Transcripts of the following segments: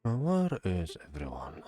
Where is everyone?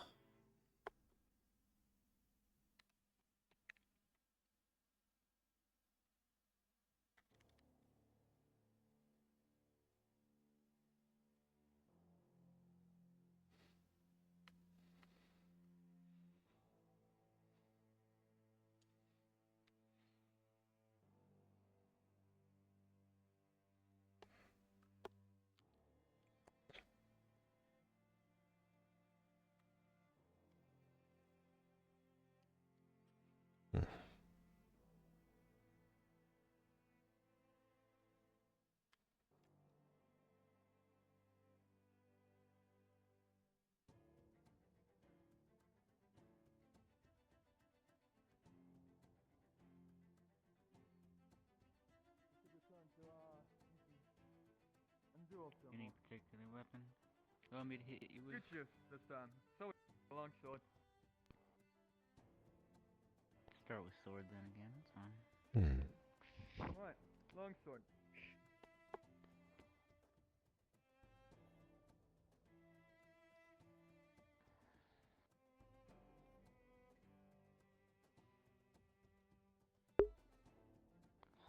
Any particular weapon? You want me to hit you with? Good shift this time. So a long sword. Start with sword then again. That's fine. Right, long sword.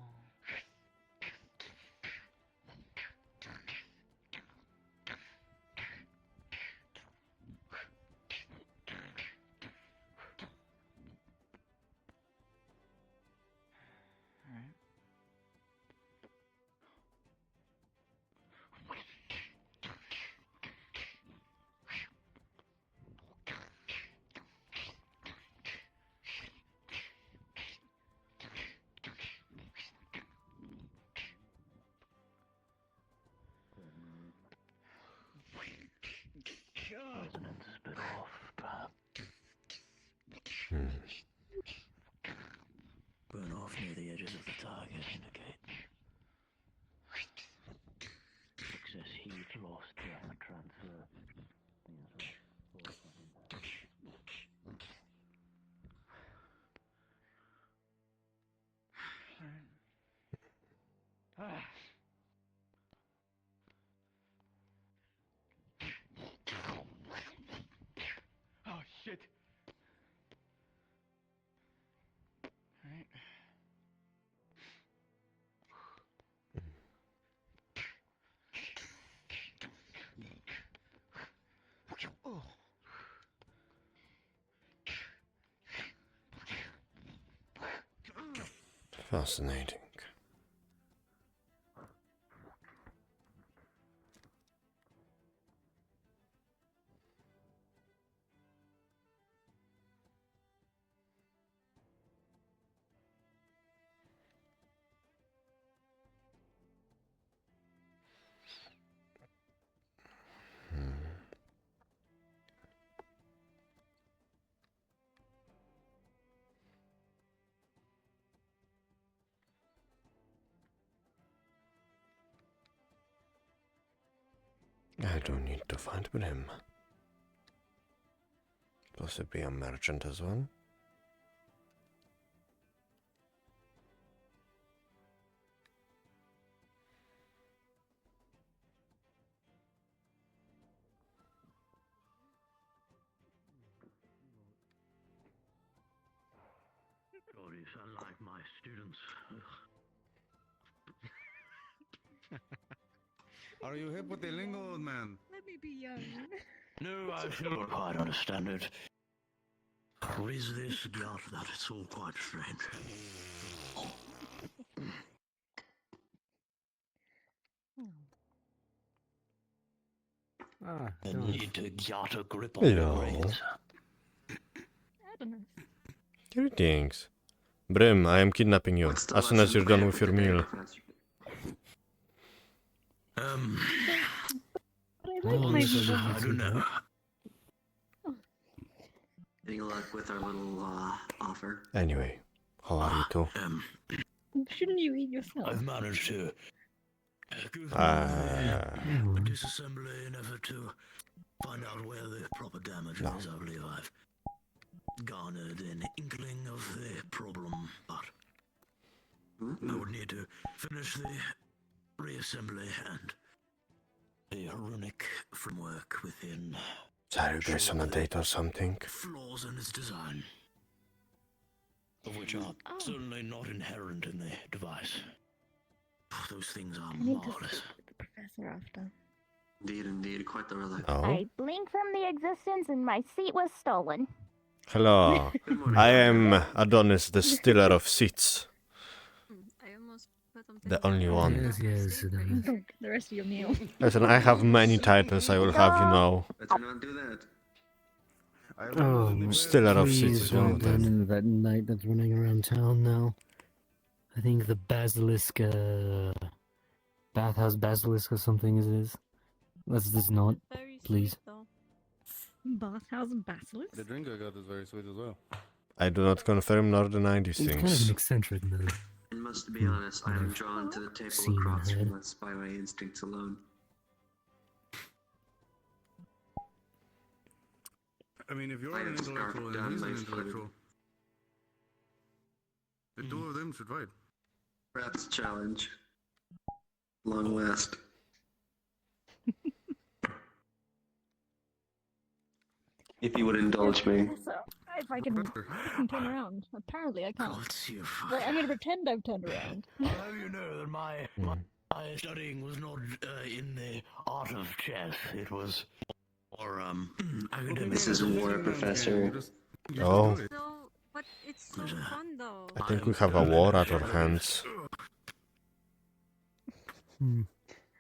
Alright. Resonance a bit off, perhaps. Burn off near the edges of the target indicate excess heat lost during the transfer. Oh shit! Alright. Fascinating. I don't need to find him. Possibly a merchant as well. God, you sound like my students. Are you hip with the lingo, old man? Let me be young. No, I still quite understand it. What is this yacht that? It's all quite strange. Ah, I Adonis. need to get a grip on the reins. Adonis. Greetings. Brim, I am kidnapping you as soon as you're done with your meal. But I like Well, my this is meal. I don't know. Any luck with our little offer? Anyway, how are you two? Shouldn't you eat yourself? I've managed to go through the disassembly in effort to find out where the proper damage is. I believe I've garnered an inkling of the problem, but I would need to finish the reassembly and the runic framework within Are you guys on a date or something? flaws in its design, of which are certainly not inherent in the device. Those things are I need to marvelous. speak with the professor after. Indeed, quite the relic. Oh. I blinked from the existence and my seat was stolen. Hello. Good morning. I am Adonis, the stealer of seats. I almost put them The only one. Yes, yes, Adonis. Don't get the rest of your meal. Listen, I have many titles, I will have you know. Better not do that. Oh, Stealer of seats is one of down them. into that knight that's running around town now. I think the basilisk, bathhouse basilisk or something it is. Let's just not, please. Bathhouse and basilisk? The drink I got is very sweet as well. I do not confirm nor deny these He's kind of an things. eccentric though. And must be honest, I am drawn to the table Seen across ahead. from us by my instincts alone. I mean, if you're I an have scarfed intellectual down and he's an my food. intellectual, the two of them should fight. Perhaps a challenge. Long last. If you would indulge me. So, if I can turn around. Apparently I can't. God's you Well, I'm gonna pretend I've turned around. I'll have you know that my studying was not in the art of chess. It was or academic. This is war, Professor. Oh, So, but it's so fun though. I think we have a war at our hands.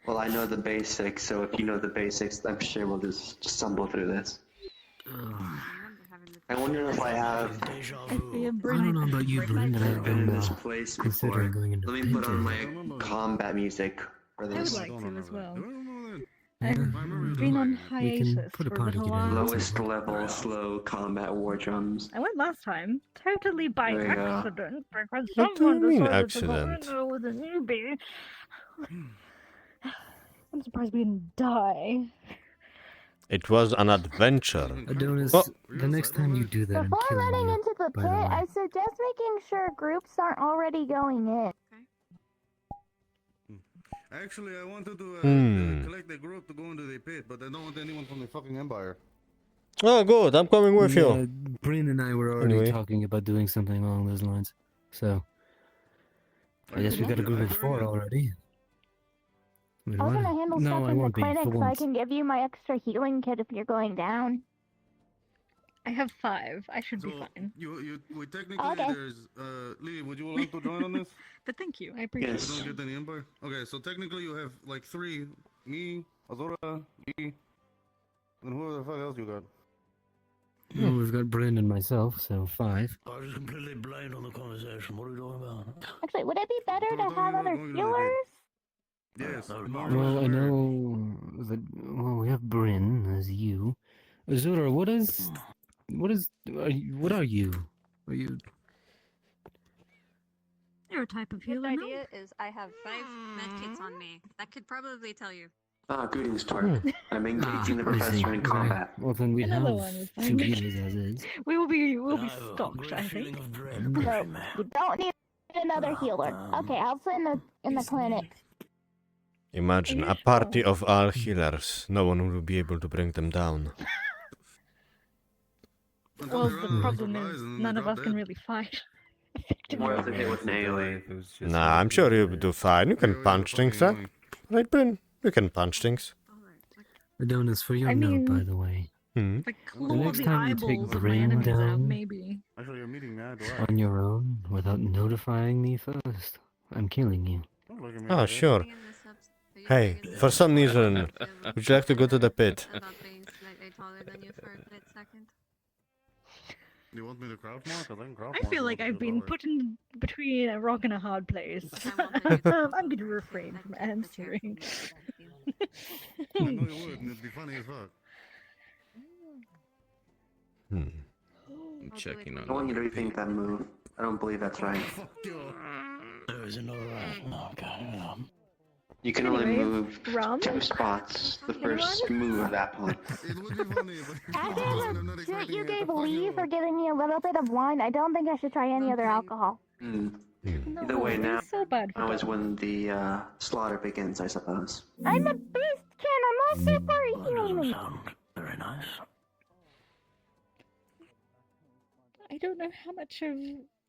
Well, I know the basics, so if you know the basics, I'm sure we'll just stumble through this. I wonder if I have Deja I see vu. a I brunette. don't know about you, Bryn, but I've been in been this place before. considering going into Let me put on painting. my combat music for I would this. like to as well. Yeah, I've been on we can hiatus put a for a party little together. while. Lowest level slow combat war drums. I went last time, totally by There you go. accident, because What do you someone mean decided to go accident? in there with a newbie. I'm surprised we didn't die. It was an adventure. Adonis, Oh. the next time you do that, I'm Before killing running you. into the by pit, the way. I suggest making sure groups aren't already going in. Actually, I wanted to Hmm. collect the group to go into the pit, but I don't want anyone from the fucking Empire. Oh, good, I'm coming with Yeah, you. Bryn and I were already Anyway. talking about doing something along those lines. So, I guess we got a group of 4 already. Wait, I was what? gonna handle No, stuff I in the won't be, clinic for so I once. can give you my extra healing kit if you're going down. I have 5. I should be So fine. we technically Okay. there's Lee. Would you like to join on this? But thank you. I appreciate Yes. You it. don't get any Empire. Okay, so technically you have like 3: me, Azora, Lee, and whoever the fuck else you got. Well, we've got Bryn and myself, so 5. I was completely blind on the conversation. What are you talking about? Actually, would it be better But I to thought have you were other going to the healers? Yes. Well, Well, I know that. Well, we have Bryn as you. Azura, what is? What are you? Are you? You're a type of Good healer, no? idea is I have 5 medkits on me. That could probably tell you. Ah, greetings, Torque. I'm engaging the I see. professor in Okay. combat. Well, then we Another have one is 2 fine. healers as is. We'll be I have a stocked, great I feeling think. of dread Mm. approaching me. You don't need another healer. Okay, I'll sit in the clinic. Imagine a party of all healers. No one will be able to bring them down. Until Well, they run the out of problem supplies is and none they of drop us can dead. really fight. More if they hit with an AoE. Nah, I'm sure you'll do fine. You Yeah, can we punch are things, fucking huh? annoying. Right, Bryn? You can punch things. Adonis, for your I note, by mean- the way, Hmm. If I claw next the time you take eyeballs of my Bryn enemies out, down- maybe. Actually, you're meeting me. I do. I. on your own, without notifying me first, I'm killing you. Don't look at me Oh, like that. sure. Hey, for some reason, would you like to go to the pit? About being slightly taller than you for a split second. You want me to crouch more? 'Cause I can crouch I more feel if like you I've want me been to put in between a rock and a hard place. I won't let you go. I'm going to refrain from I'd take the chair answering. from you, thank you. I know you would, and it'd be funny as fuck. Hmm. I'll do it Checking when I want you to you- rethink that move. I don't believe that's right. Fuck you. There is another no, okay, You can only Anyways, move rum? 2 spots. The first move of that point. It would be funny, but After I'm not the shit expecting you it to gave fuck Lee you. for giving me a little bit of wine, I don't think I should try any other alcohol. Hmm. Hmm. Either way, it's now so bad for is dogs. when the slaughter begins, I suppose. I'm a beast, Ken. I'm super Doesn't healing. sound very nice. I don't know how much of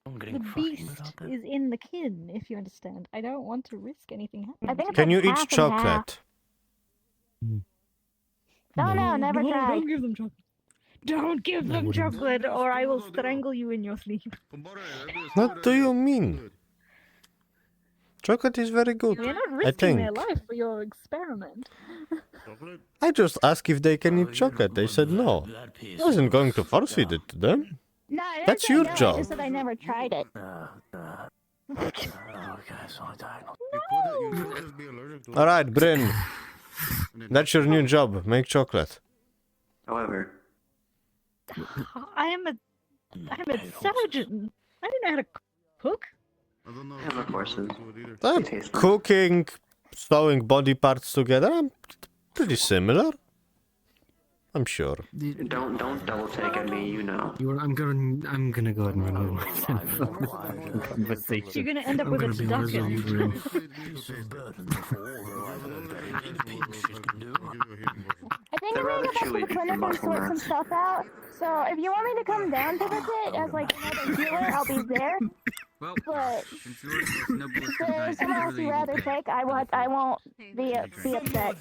I'm the getting frightened beast out there. is in the kin, if you understand. I don't want to risk anything happening. I think it's Can you like eat half and half. chocolate? Oh no, never no, tried. don't give them chocolate. Don't give I them wouldn't. chocolate, or I will strangle you in your sleep. What do you mean? Chocolate is very good. We're not risking their think. life for your experiment. Chocolate? I just asked if they can eat chocolate. They said no. I wasn't going to force feed it to them. No, I didn't That's say your no, I job. just said I never tried it. Okay, so I diagnose. You could just be allergic to it. Alright, Bryn. That's your new job. Make chocolate. However, I am a surgeon. I don't know how to cook. I don't know Yeah, of course. if you do it either. it tastes nice. Cooking, sewing body parts together, I'm pretty similar. I'm sure. Don't double take at me, you know. I'm gonna go ahead and remove myself from this conversation. You're gonna end up I'm with a gonna be honest with you, deduction. Bryn. Piece of burden before, though I've heard very good things she can do. I think They're I'm rather gonna go back to chewy, the clinic and mushroom sort some rats. stuff out. So if you want me to come down to visit as like another healer, I'll be there. Well, But since yours was no bullets if there's someone else you rather take, I won't be upset.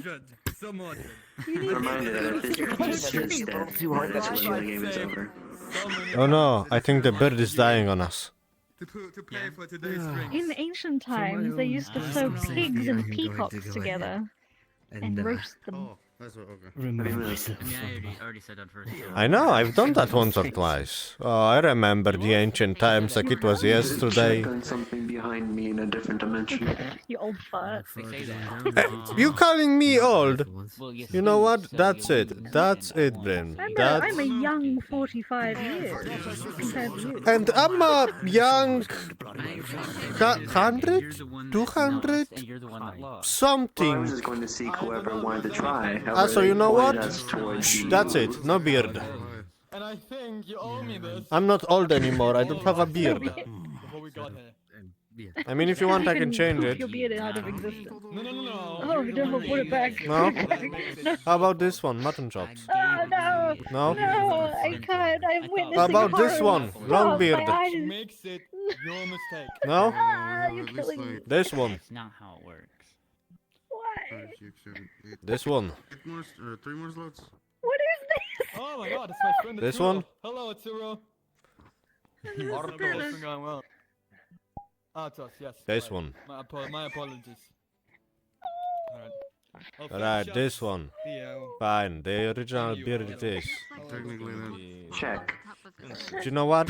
Some more drugs. Reminder that if this beast is dead, that's when the game is over. Oh no, I think the bird is dying on us. To pay for today's drinks. In ancient times, they used to sew pigs and peacocks together and roast them. Oh, that's what, okay. Remove myself. Yeah, from I that. already said that first. I know, I've done that once or twice. Oh, I remember the ancient times like it was yesterday. Check on something behind me in a different dimension. You old fart. They say that. You calling me old? Well, yes, You know what? so That's you it. wouldn't That's understand it, why. Bryn. I'm a young 45 years compared to you. And I'm a young You're 100? the one that 200? lost, and you're the one that lost. Well, I was something. just going to seek whoever wanted to try. Ah, so However, you know they what? pointed us towards Shh, the- that's it. No beard. And I think you owe me this. I'm not old anymore. I don't have a beard. Before we got here. I mean, if you want, I can change poof it. your beard out of existence. No. Oh, no, put it back. No? Put it back. No. How about this one? Mutton chops. Oh, no. No? No, I can't. I'm witnessing How about this horror. one? Oh, Long my beard. eyes. Makes it your mistake. No? Ah, you're killing me. This one. That's not how it works. Why? 5, 6, 7, 8. This one. 8 more, 3 more slots. What is this? Oh my god, it's my friend This Atsuro. one? Hello, Atsuro. Hello, Arthur, Spanish. it's been going well. Atos, yes. This right. one. My apologies. Alright. I'll Alright, finish this up one. the, Fine. The original beard it is. Technically, then. Check. Do you know what?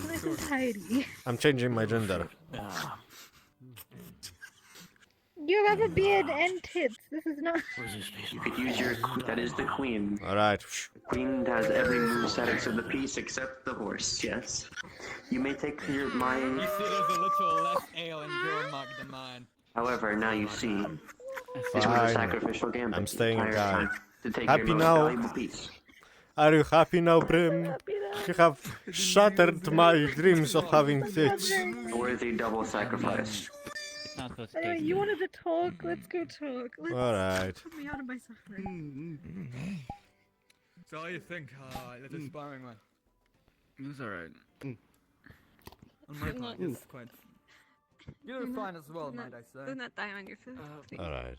This is Heidi. I'm changing my gender. You have a beard and tits. This is not. You could use your. That is the queen. Alright. The queen has every moveset except the piece except the horse. Yes. You may take your You my. see there's a little less ale in your mug than mine. However, now you see. This was a Fine. sacrificial gambit. I'm the staying entire alive. time To take Happy your most now? valuable piece. Are you happy now, Brim? Happy now. You have shattered my dreams of having tits. A worthy double sacrifice. It's not supposed to Anyway, taste you good. wanted to talk. Let's go talk. Let's Alright. put me out of my suffering. So how you think, little sparring one? It was alright. On my part, it's quite... You're fine as well, might I Do say. not die on your food. Alright.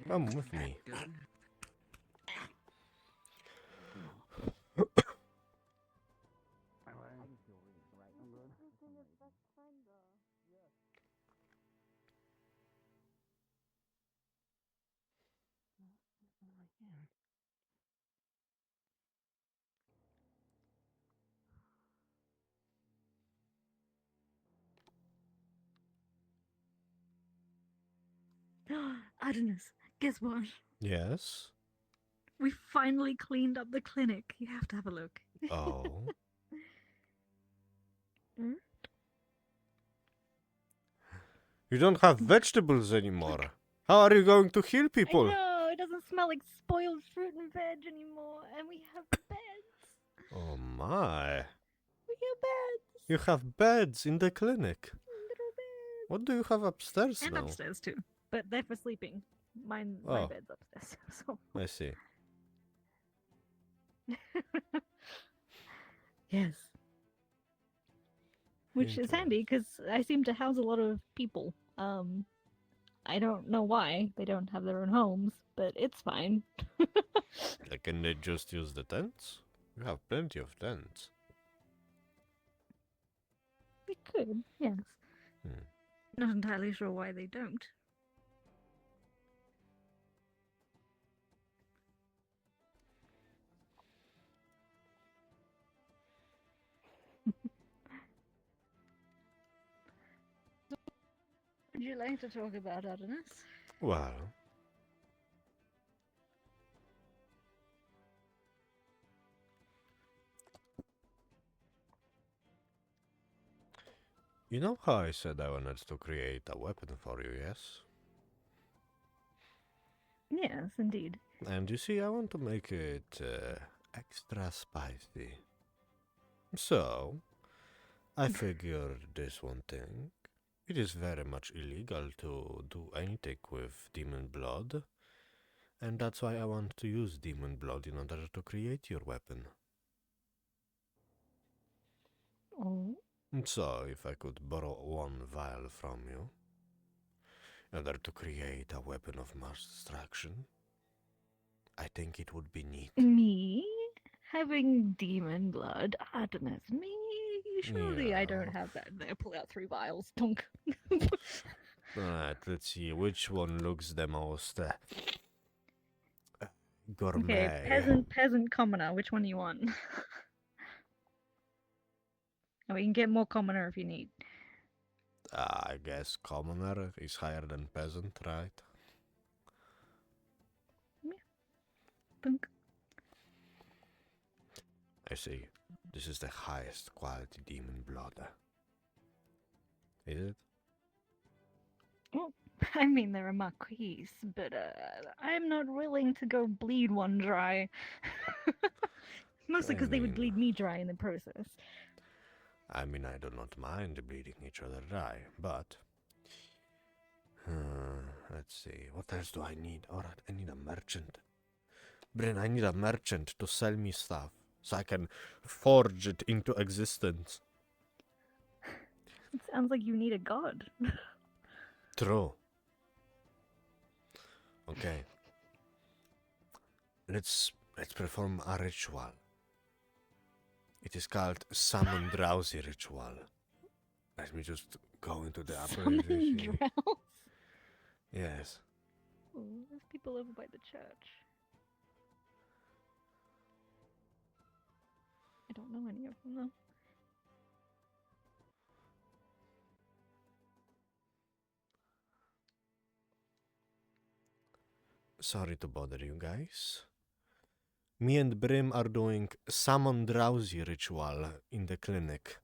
Come with me. Adonis, guess what? Yes? We finally cleaned up the clinic. You have to have a look. Oh. Hmm? You don't have vegetables anymore. How are you going to heal people? I know, it doesn't smell like spoiled fruit and veg anymore. And we have beds. Oh my. We have beds. You have beds in the clinic. Little beds. What do you have upstairs And now? upstairs too. But they're for sleeping. My Oh. bed's upstairs. So I see. yes, which is handy because I seem to house a lot of people. I don't know why they don't have their own homes, but it's fine. Can they just use the tents? We have plenty of tents. They could, yes. Hmm. Not entirely sure why they don't. Would you like to talk about Adonis? Well, you know how I said I wanted to create a weapon for you, yes? Yes, indeed. And you see, I want to make it extra spicy. So, I figured this one thing. It is very much illegal to do anything with demon blood. And that's why I want to use demon blood in order to create your weapon. Oh. And so, if I could borrow one vial from you, in order to create a weapon of mass destruction, I think it would be neat. Me? Having demon blood? Adonis, me? Surely I don't Yeah. have that. There, pull out 3 vials. Dunk. Alright, let's see which one looks the most gourmet. Okay, peasant, commoner. Which one do you want? And we can get more commoner if you need. I guess commoner is higher than peasant, right? Dunk. I see. This is the highest quality demon blood. Is it? Well, I mean, they're a marquise, but I'm not willing to go bleed one dry. Mostly I because they would mean- bleed me dry in the process. I mean, I do not mind bleeding each other dry, but... let's see, what else do I need? Alright, I need a merchant. Bryn, I need a merchant to sell me stuff, so I can forge it into existence. It sounds like you need a god. True. Okay. Let's perform a ritual. It is called Summon Drowsy Ritual. Let me just go into the Summon apparition. drowse. Yes. Ooh, there's people over by the church. I don't know any of them though. Sorry to bother you guys. Me and Brim are doing Summon Drowsy Ritual in the clinic.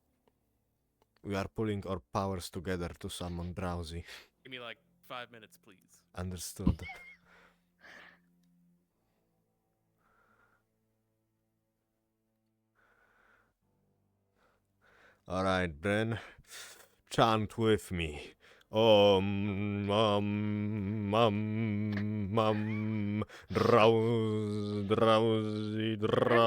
We are pulling our powers together to summon Drowsy. Give me like 5 minutes, please. Understood. Alright, Bren. Chant with me. Drowsy, I'm not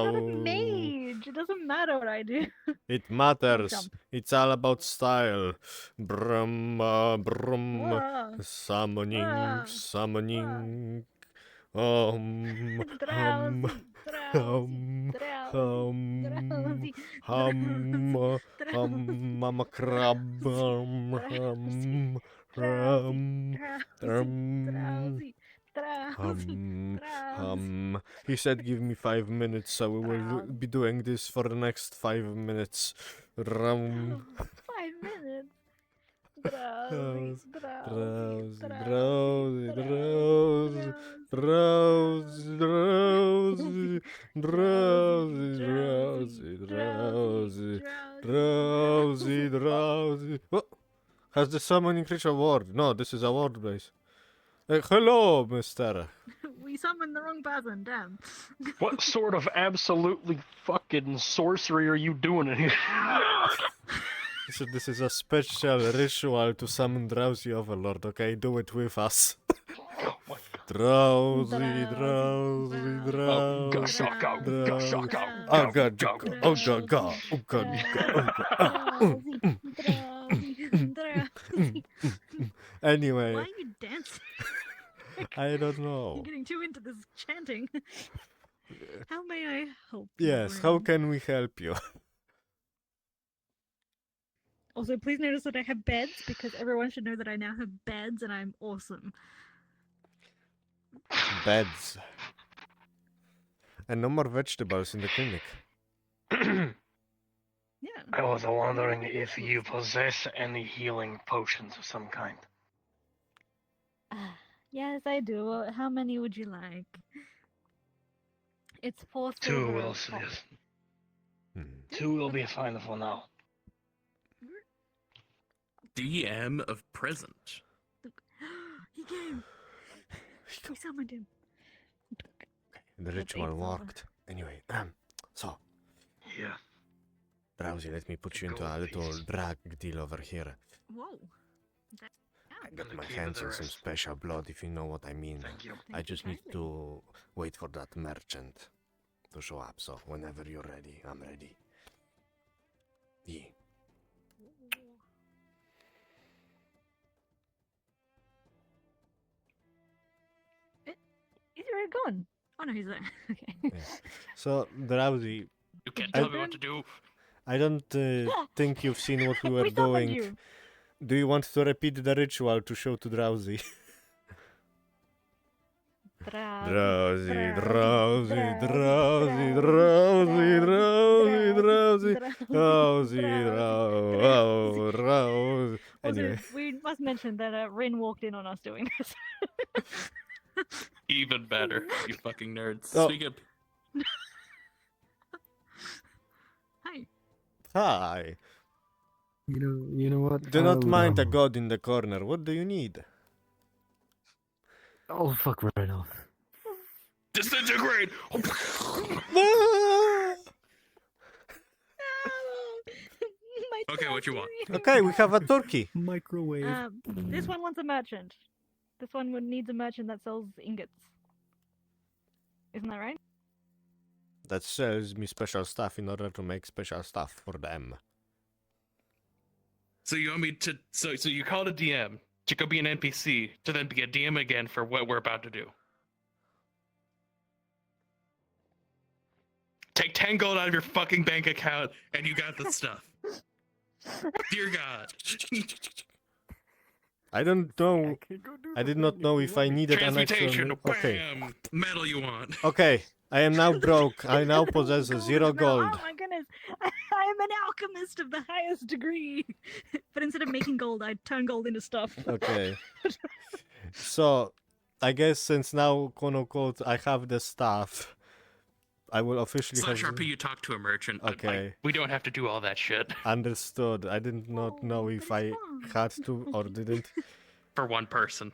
a mage. It doesn't matter what I do. It matters. Jump. It's all about style. Brum, brum. Whoa. Summoning, Whoa. summoning. Drowsy, drowsy, drowsy, drowsy, Mama crab, drowsy, drowsy, drowsy. He said give me 5 minutes, so we will be doing this for the next 5 minutes. 5 minutes. Drowsy, Drowsy, drowsy, drowsy, drowsy, drowsy, drowsy, drowsy, drowsy, drowsy. What? Has the summoning reached a ward? No, this is a ward base. Hello, mister. We summoned the wrong person, damn. What sort of absolutely fucking sorcery are you doing in here? This is a special ritual to summon Drowsy Overlord, okay? Do it with us. Oh my god. Drowsy, drowsy, Oh, go, drowsy, go, go, go, drowsy. go, Oh go, god, go, oh go. god, god, oh god, oh god. Anyway, Why are you dancing? I don't You're know. getting too into this chanting. How may I help Yes, you? how Bryn? can we help you? Also, please notice that I have beds because everyone should know that I now have beds and I'm awesome. Beds. And no more vegetables in the clinic. Yeah. I was wondering if you possess any healing potions of some kind. Yes, I do. How many would you like? It's 4 Two silver will a pop. Two will be fine for now. DM of present. He came. We summoned him. The ritual worked. Anyway, so. Yeah. Drowsy, let me put you into a little drag deal over here. Whoa. I got my hands on some special blood, if you know what I mean. I just need to wait for that merchant to show up, so whenever you're ready, I'm ready. Yeah. Is he already gone? Oh no, he's there. Okay. Yeah. So, Drowsy... You can't tell me what to do. I don't think you've seen what we were We summoned doing. you. Do you want to repeat the ritual to show to Drowsy? Drowsy, drowsy, drowsy, drowsy, drowsy, drowsy, drowsy, drowsy. Anyway. Also, we must mention that Rin walked in on us doing this. Even better, you fucking nerds. Oh. Speak of... Hi. Hi. You know what? Do not mind the I'll god in the corner. What do you need? I'll fuck right off. Disintegrate! Okay, what you want? Okay, we have a turkey. Microwave. This one wants a merchant. This one needs a merchant that sells ingots. Isn't that right? That sells me special stuff in order to make special stuff for them. So you want me to... So you called a DM to go be an NPC, to then be a DM again for what we're about to do. Take 10 gold out of your fucking bank account, and you got the stuff. Dear God. I don't know. I did not know if I needed an Transmutation, actual... Okay. bam! Metal you want. Okay, I am now broke. I now possess 0 gold. Oh my goodness! I am an alchemist of the highest degree. But instead of making gold, I turn gold into stuff. Okay. So, I guess since now, quote unquote, I have the stuff, I will officially Slash have... RP, you talk to a merchant. But, Okay. like, we don't have to do all that shit. Understood. I did not know if I had to or didn't. For one person.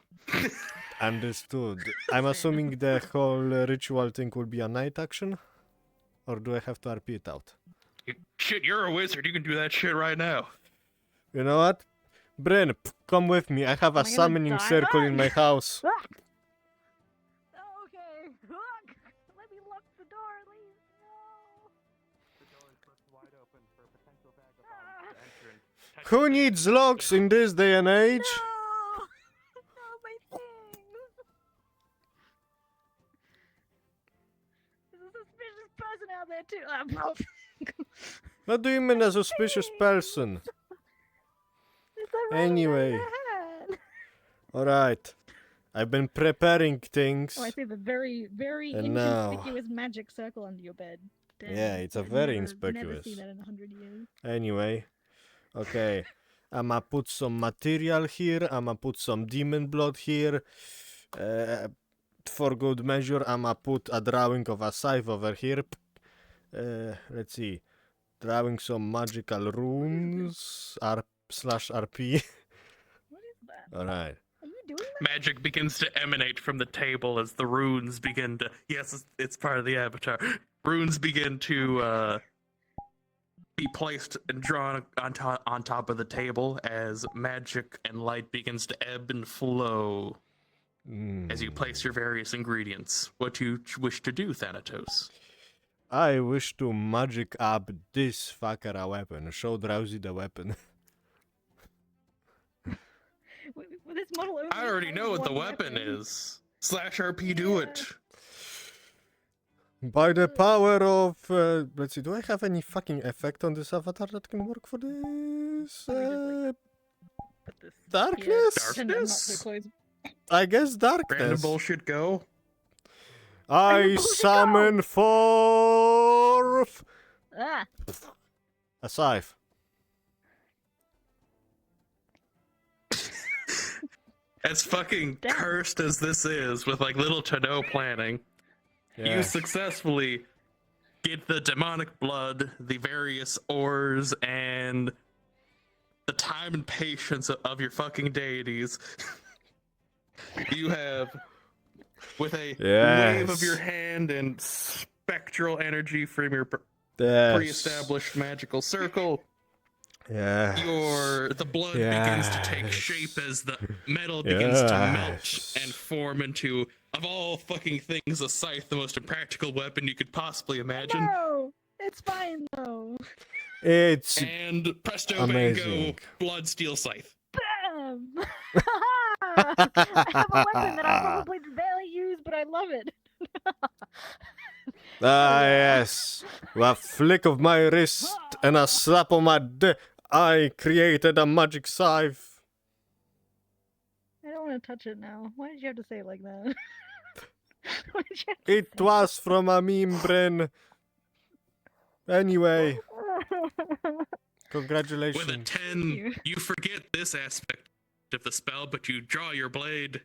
Understood. I'm assuming the whole ritual thing will be a night action? Or do I have to RP it out? Shit, you're a wizard. You can do that shit right now. You know what? Bryn, come with me. I have a Am I gonna summoning die? circle in my house. Okay. Let me lock the door, please. No. Who needs locks in this day and age? No, my things. There's a suspicious person out there too. What do you mean a suspicious person? Anyway. Alright. I've been preparing things. Oh, I see the very, very And now- inconspicuous magic circle under your bed. Damn. Yeah, it's a I've very never inconspicuous. seen that in 100 years. Anyway. Okay. I'ma put some material here. I'ma put some demon blood here. For good measure, I'ma put a drawing of a scythe over here. Let's see. Drawing some magical runes. R/RP. What is that? Alright. Are you doing that? Magic begins to emanate from the table as the runes begin to... Yes, it's part of the avatar. Runes begin to be placed and drawn on top of the table as magic and light begins to ebb and flow. as you place your various ingredients. What do you wish to do, Thanatos? I wish to magic up this fucker a weapon. Show Drowsy the weapon. With this model only I already has know what the one weapon weapon. is. Slash RP, do it. By the power of... let's see, do I have any fucking effect on this avatar that can work for this? Put this Darkness? here, and then not so close. I guess Random darkness. bullshit go. I summon forth Ah, a scythe. As fucking Damn. cursed as this is, with like little to no planning, you successfully get the demonic blood, the various ores, and the time and patience of your fucking deities. You have, with a wave of your hand and spectral energy from your pre-established magical circle, the blood begins to take shape as the metal begins to melt and form into, of all fucking things, a scythe, the most impractical weapon you could possibly imagine. no, it's fine though. It's And presto amazing. bango, blood steel scythe. Bam! I have a weapon that I'll probably barely use, but I love it. Yes. With a flick of my wrist and a slap on my dick, I created a magic scythe. I don't want to touch it now. Why did you have to say it like that? Why did you have to It was from a meme, Bryn. Anyway, congratulations. With a 10, you forget this aspect of the spell, but you draw your blade,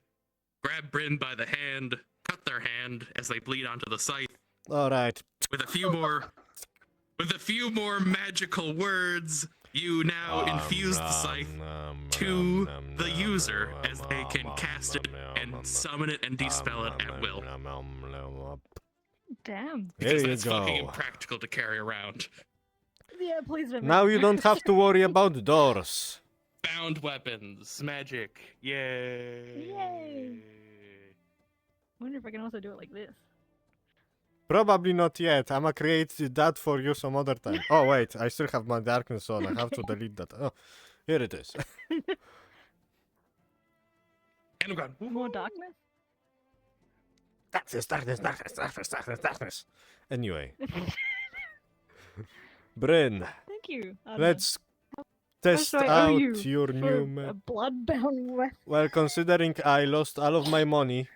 grab Bryn by the hand, cut their hand as they bleed onto the scythe. All right. With a few more magical words, you now infuse the scythe to the user as they can cast it and summon it and dispel it at will. Damn. There Because you that's fucking go. impractical to carry around. Yeah, please don't. Now you don't have to worry about doors. Bound weapons, magic, yay! Yay! Wonder if I can also do it like this. Probably not yet. I'ma create that for you some other time. Oh wait, I still have my darkness on. I have to delete that. Oh, here it is. And I'm gone. More darkness? Darkness. Anyway. Bryn, Thank you. let's How test much do I owe out you your for new a blood-bound weapon. Well, considering I lost all of my money,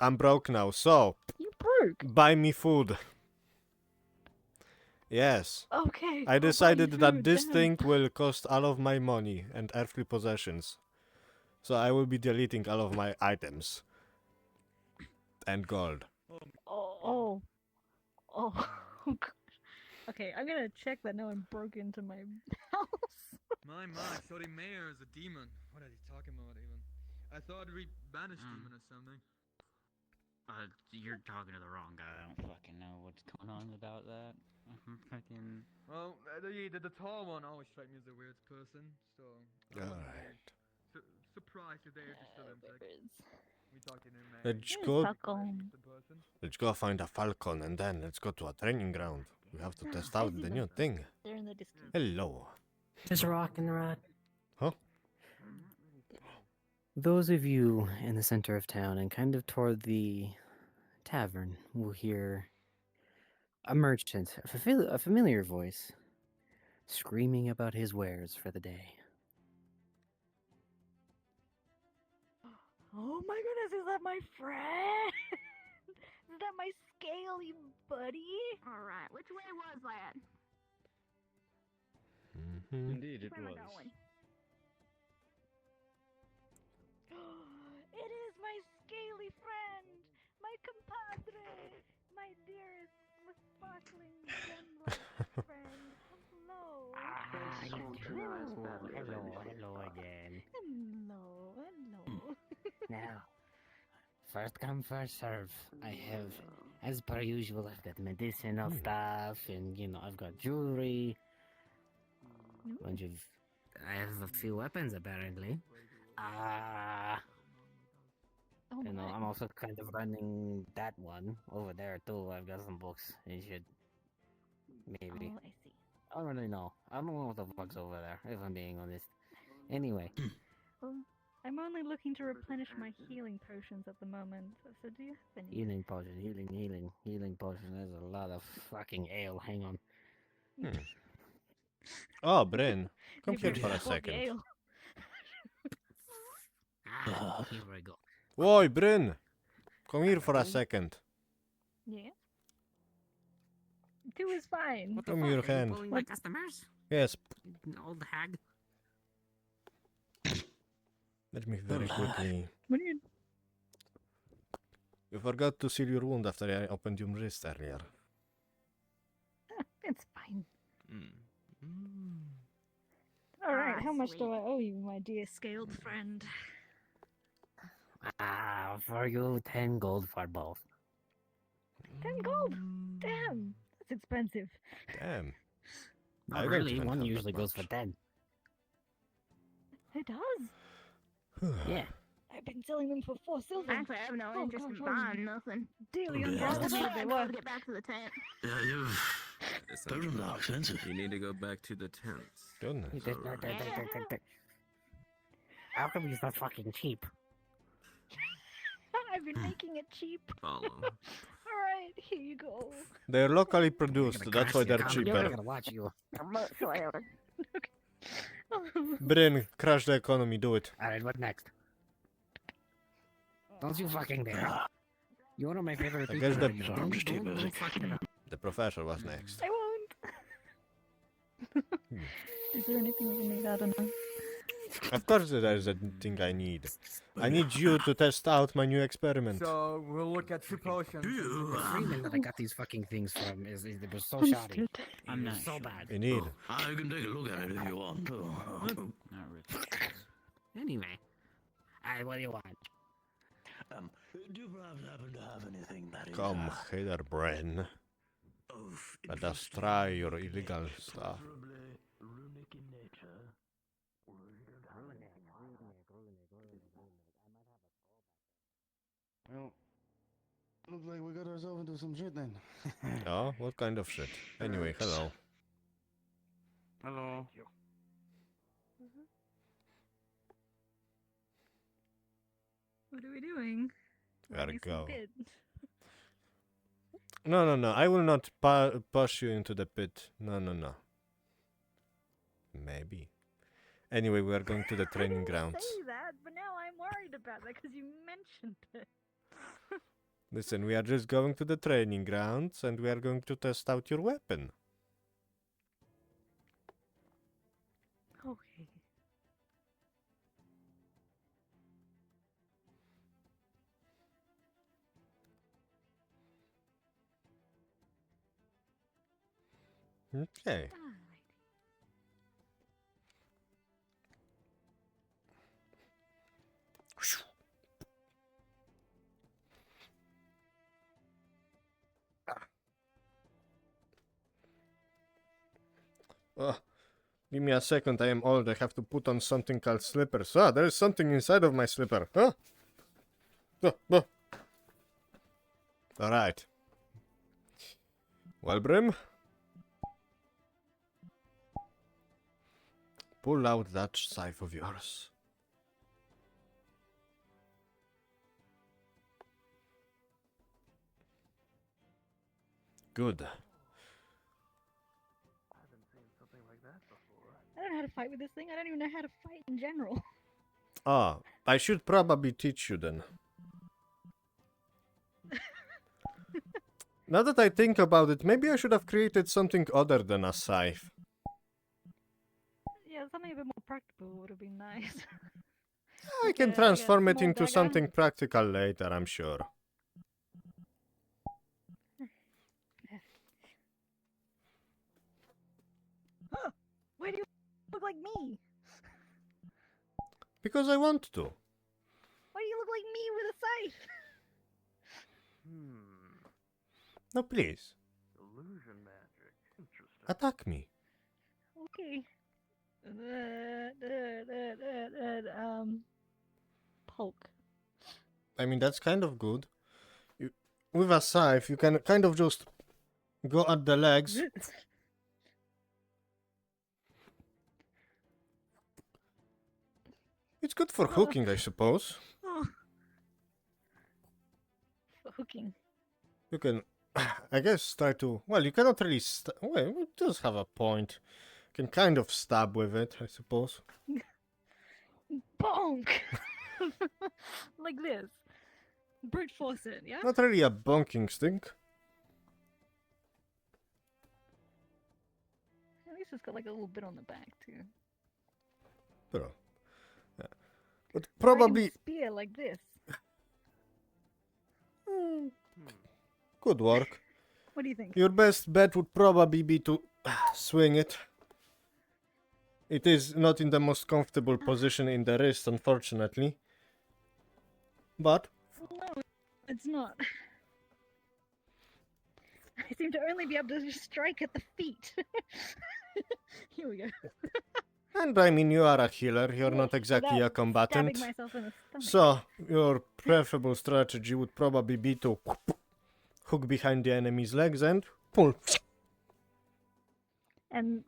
I'm broke now, so You broke. buy me food. Yes. Okay. I I'll buy decided you that food, this damn. thing will cost all of my money and earthly possessions. So I will be deleting all of my items. And gold. Oh. Gosh. Okay, I'm gonna check that no one broke into my house. My, so the mayor is a demon. What are you talking about even? I thought we banished demon or something. You're talking to the wrong guy. I don't fucking know what's going on about that. Fucking. Well, the tall one always struck me as the weirdest person, so. Alright. Surprised if they're just still intact. We talked in there, Let's go find a falcon and then let's go to a training ground. We have to test out the new thing. They're in the distance. Hello. Just rocking the rod. Huh? Those of you in the center of town and kind of toward the tavern will hear a merchant, a familiar voice, screaming about his wares for the day. Oh my goodness, is that my friend? Is that my scaly buddy? Alright, which way was that? Indeed, it Where am I was. going? It is my scaly friend, my compadre, my dearest, sparkling gem-like friend. Hello. Hello again. Hello. Now, first come, first serve. I have, as per usual, I've got medicinal stuff, and I've got jewelry. I have a few weapons apparently. Oh You know, my. I'm also kind of running that one over there too. I've got some books. You should maybe. Oh, I see. I don't really know. I don't know what the fuck's over there, if I'm being honest. Anyway, Well, I'm only looking to replenish my healing potions at the moment. So do you have any? healing potion, healing potion. There's a lot of fucking ale. Hang on. Oh, Bryn, come Maybe here I for a should bought the second. ale. Here I go. Oi, Bryn, come here for a second. Yeah. 2 is fine. What the Come fuck? here, Are you hand. bullying my customers? Yes, Old hag. let me very quickly. What are you? You forgot to seal your wound after I opened your wrist earlier. It's fine. Mm. All right. Ah, How much sweet. do I owe you, my dear scaled friend? For you, 10 gold for both. 10 gold. Damn, that's expensive. Damn. Not I don't really. even One have usually that goes for much. 10. It does. Yeah. I've been selling them for 4 silver. Actually, I have no Oh, interest gosh, in I was buying nothing. dearly Yeah. underestimated they I'm were. going to get back to the tent. Yeah, potions are expensive. You need to go back to the tents. Goodness. How come he's not fucking cheap? I've been making it cheap. Follow. All right, here you go. They're locally produced, that's why they're I'm cheaper. gonna watch you. Much later. Bryn, crash the economy, do it. Alright, what next? Don't you fucking dare. You're one of my favorite I people. guess the- Don't fucking... The professor was next. I won't. Is there anything you need? I don't know. Of course there is a thing I need. I need you to test out my new experiment. So we'll look at 2 potions. The freeman that I got these fucking things from it was so I'm shoddy. scared. I'm not so sure. bad. Indeed. I can take a look at it if you want. Not really. Anyway. Alright, what do you want? Do you perhaps happen to have anything that is Come hither, Bryn. of Let us try your illegal stuff. preferably runic in nature? Well, looks like we got ourselves into some shit then. Oh, what kind of shit? Anyway, hello. Hello. What are we doing? Gotta Nice and go. pit. No, I will not push you into the pit. No. Maybe. Anyway, we are going to the training I didn't grounds. say that, but now I'm worried about that because you mentioned it. Listen, we are just going to the training grounds and we are going to test out your weapon. Okay. Okay. Give me a second, I am old, I have to put on something called slippers. Ah, there is something inside of my slipper. Huh? Alright. Well, Brim? Pull out that scythe of yours. Good. I don't know how to fight with this thing. I don't even know how to fight in general. Ah, I should probably teach you then. Now that I think about it, maybe I should have created something other than a scythe. Yeah, something a bit more practical would have been nice. I can like a transform it small into dagger. something practical later, I'm sure. Why do you look like me? Because I want to. Why do you look like me with a scythe? No, please. Illusion magic. Interesting. Attack me. Okay. Poke. I mean, that's kind of good. With a scythe, you can kind of just go at the legs. It's good for hooking, I suppose. Oh. For hooking. You can, I guess, try to... Well, you cannot really... Well, it does have a point. You can kind of stab with it, I suppose. Bonk! Like this. Brute force it, yeah? Not really a bonking stink. At least it's got like a little bit on the back too. Pero, yeah. But Or I can probably... spear like this. Could work. What do you think? Your best bet would probably be to swing it. It is not in the most comfortable position in the wrist, unfortunately. But... No, it's not. I seem to only be able to just strike at the feet. Here we go. And I mean, you are a healer, you're not exactly a Without combatant. stabbing myself in the stomach. So, your preferable strategy would probably be to hook behind the enemy's legs and pull. And,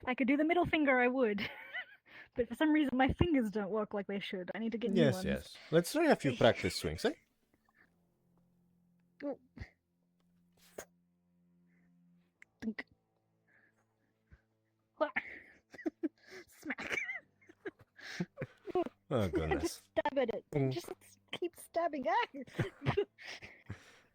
If I could do the middle finger, I would. But for some reason, my fingers don't work like they should. I need to get new Yes, ones. yes. Let's try a few practice swings, eh? Oh. Dunk. Wha- Smack. Oh, goodness. Just stab at it. Mm. Just keep stabbing.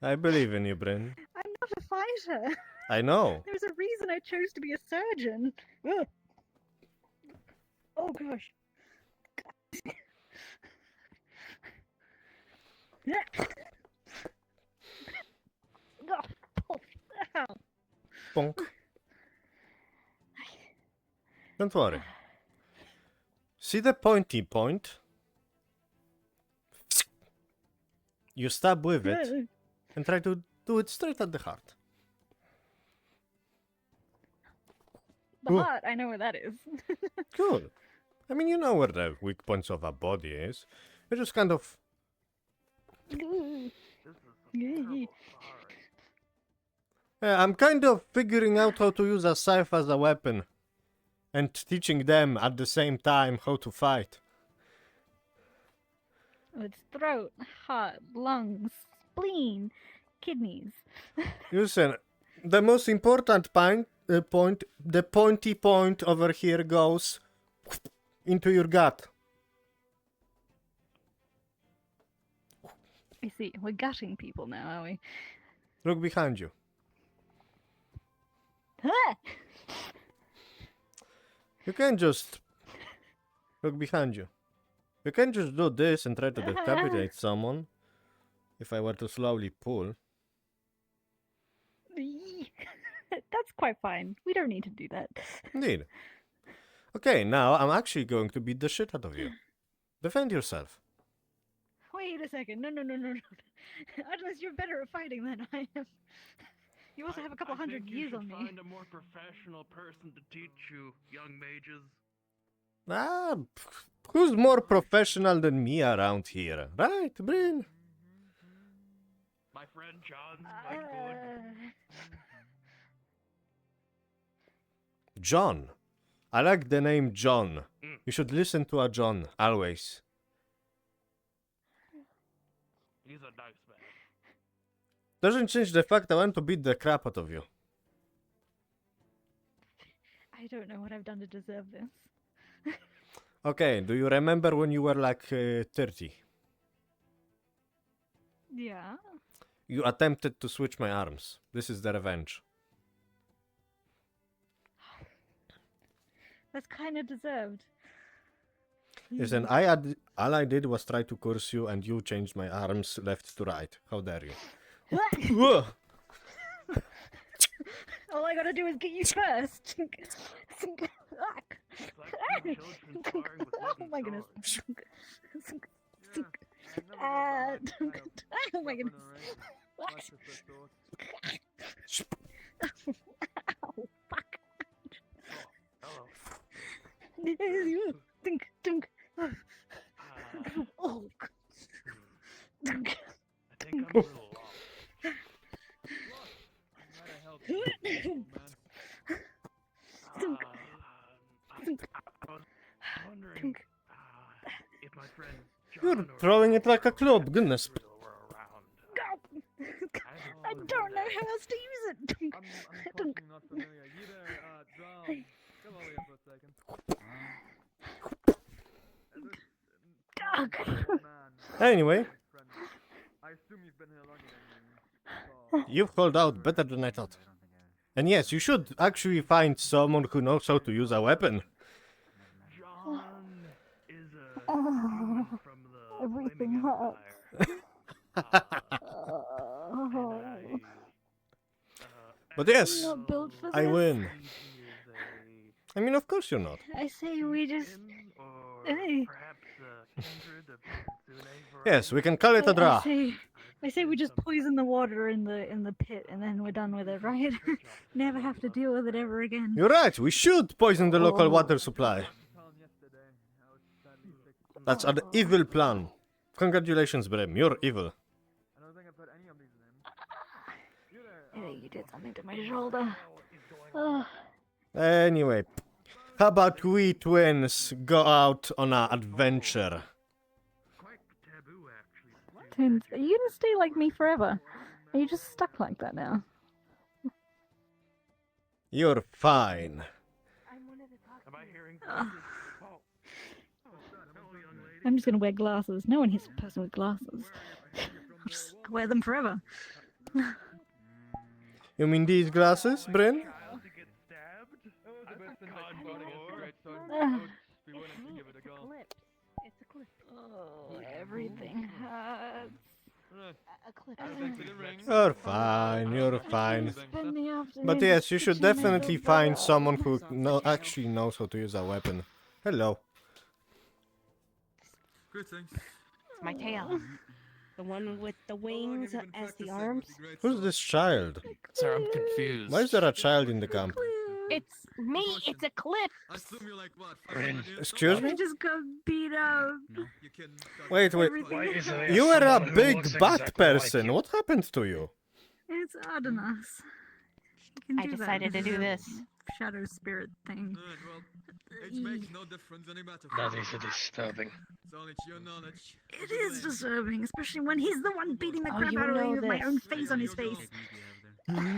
I believe in you, Bryn. I'm not a fighter. I know. There's a reason I chose to be a surgeon. Ugh. Oh gosh. Ow. Bonk. Don't worry. See the pointy point? You stab with it and try to do it straight at the heart. The Ooh. heart, I know where that is. Good. I mean, you know where the weak points of a body is. You just kind of... I'm kind of figuring out how to use a scythe as a weapon. And teaching them at the same time how to fight. It's throat, heart, lungs, spleen, kidneys. Listen, the most important the pointy point over here goes into your gut. I see. We're gutting people now, are we? Look behind you. Ah! You can't just look behind you. You can't just do this and try to decapitate someone. If I were to slowly pull. That's quite fine. We don't need to do that. Indeed. Okay, now I'm actually going to beat the shit out of you. Defend yourself. Wait a second. No. Adonis, you're better at fighting than I am. You also have a couple hundred years on me. Find a more professional person to teach you, young mages. Who's more professional than me around here? Right, Bryn? My friend John's quite good. John. I like the name John. You should listen to a John, always. He's a nice man. Doesn't change the fact I want to beat the crap out of you. I don't know what I've done to deserve this. Okay, do you remember when you were like 30? Yeah. You attempted to switch my arms. This is the revenge. That's kind of deserved. Listen, all I did was try to curse you and you changed my arms left to right. How dare you? All I gotta do is get you first. Oh my goodness. Oh my goodness. Ow, fuck. Dunk, dunk. Oh, dunk. I think I'm a little lost. I was wondering if my friends You're throwing it like a club, goodness. were around. I don't know how else to use it. Dunk, dunk. Not familiar. You there, Drown. Come over here for a second. Anyway, I assume you've been here longer than me. you've called out better than I thought. And yes, you should actually find someone who knows how to use a weapon. John is a Oh, from the everything hurts. But yes, I'm not built for I this. win. I mean, of course you're not. I say we just. Hey. Yes, we can call it a draw. I say we just poison the water in the pit and then we're done with it, right? Never have to deal with it ever again. You're right, we should poison the local water supply. That's an evil plan. Congratulations, Brem, you're evil. I don't think I put any of these in. Yeah, you did something to my shoulder. Ugh. Anyway, how about we twins go out on an adventure? Twins, are you gonna stay like me forever? Are you just stuck like that now? You're fine. Am I hearing? I'm just gonna wear glasses. No one hits a person with glasses. I'll just wear them forever. You mean these glasses, Bryn? It's a clip. Oh, everything hurts. A clip. You're fine, you're fine. Spend the afternoon But yes, you should stitching definitely myself find up. someone who actually knows how to use a weapon. Hello. Greetings. It's my tail. The one with the wings as the arms. Who's this child? Sir, I'm confused. Why is there a child in the camp? It's me. It's a clip. I assume you're like what? Excuse me? I just got beat up. You can. Wait, wait. Everything You were a someone who big looks bat exactly like person. you? What happened to you? It's Adonis. You can I do that. decided to This do is a this. Shadow spirit thing. Well, it makes no difference any matter. That is disturbing. It's only to your knowledge. It is disturbing, especially when he's the one beating the Oh, crap you out of me know with my own this. face on his face.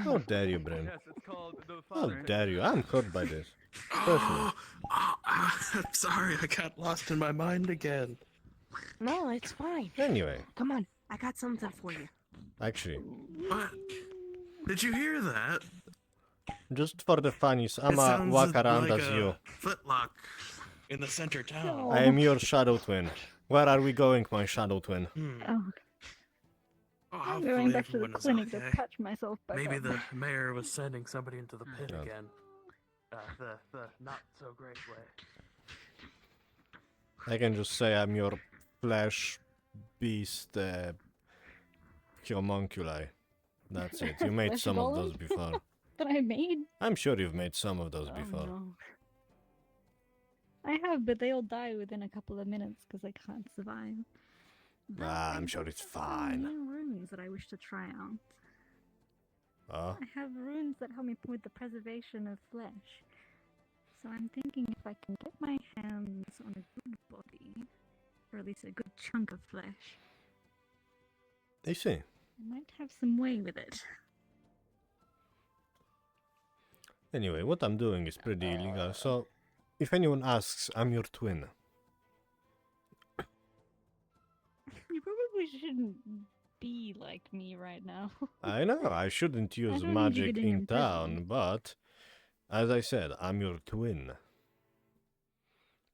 How dare you, Bren? Yes, it's called the How father. dare you? I'm hurt by this. Personally. I'm sorry, I got lost in my mind again. No, it's fine. Anyway, Come on, I got something for you. actually, What? Did you hear that? just for the funnies, It I'ma sounds walk around like as a you. Flintlock in the center town. I am your shadow twin. Where are we going, my shadow twin? Oh, Oh, I'm hopefully going back to the everyone is clinic to okay. patch myself back Maybe up. the mayor was sending somebody into the pit Yeah. again. The not so great way. I can just say I'm your flesh beast homunculi. That's it. You made Flesh some of golem? those before. That I made? I'm sure you've made some of those Oh, before. no. I have, but they all die within a couple of minutes because I can't survive. But Ah, I I'm sure do it's have some fine. New runes that I wish to try out. Oh, I have runes that help me with the preservation of flesh. So I'm thinking if I can get my hands on a good body, or at least a good chunk of flesh, I see. I might have some way with it. Anyway, what I'm doing is pretty illegal, so if anyone asks, I'm your twin. You probably shouldn't be like me right now. I know, I shouldn't use don't need you magic getting in in prison. town, but as I said, I'm your twin.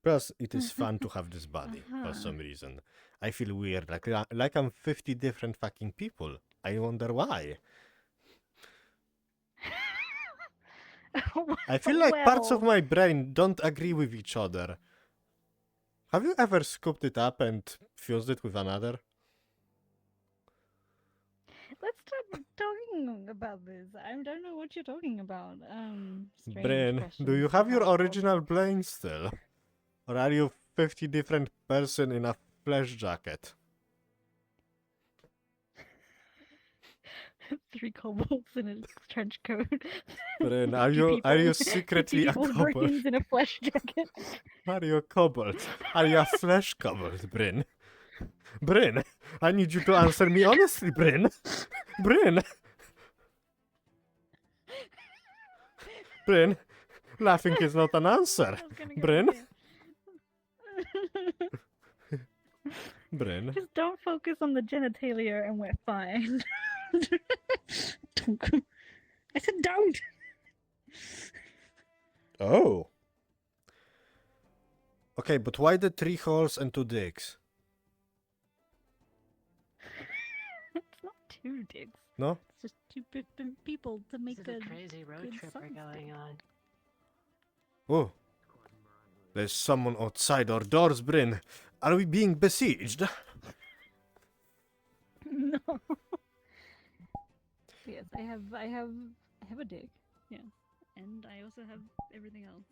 Plus, it is fun to have this body for some reason. I feel weird, like I'm 50 different fucking people. I wonder why. I feel like parts of my brain don't agree with each other. Have you ever scooped it up and fused it with another? Let's stop talking about this. I don't know what you're talking about. Strange Brain, do questions you to have your have. original brain still? Or are you 50 different person in a flesh jacket? 3 kobolds in a trench coat. Bryn, 50 are you 50 secretly a people's kobold? brains in a flesh jacket. Are you a kobold? Are you a flesh kobold, Bryn? Bryn, I need you to answer me honestly, Bryn. Bryn. Bryn, laughing is not an answer. Bryn. Bryn. Just don't focus on the genitalia and we're fine. I said don't. Oh. Okay, but why the 3 holes and 2 dicks? It's not 2 dicks. No? It's just 2 different people to make This is a crazy road trip we're going on. Oh. There's someone outside our doors, Bryn. Are we being besieged? No. Yes, I have a dick. Yes. And I also have everything else.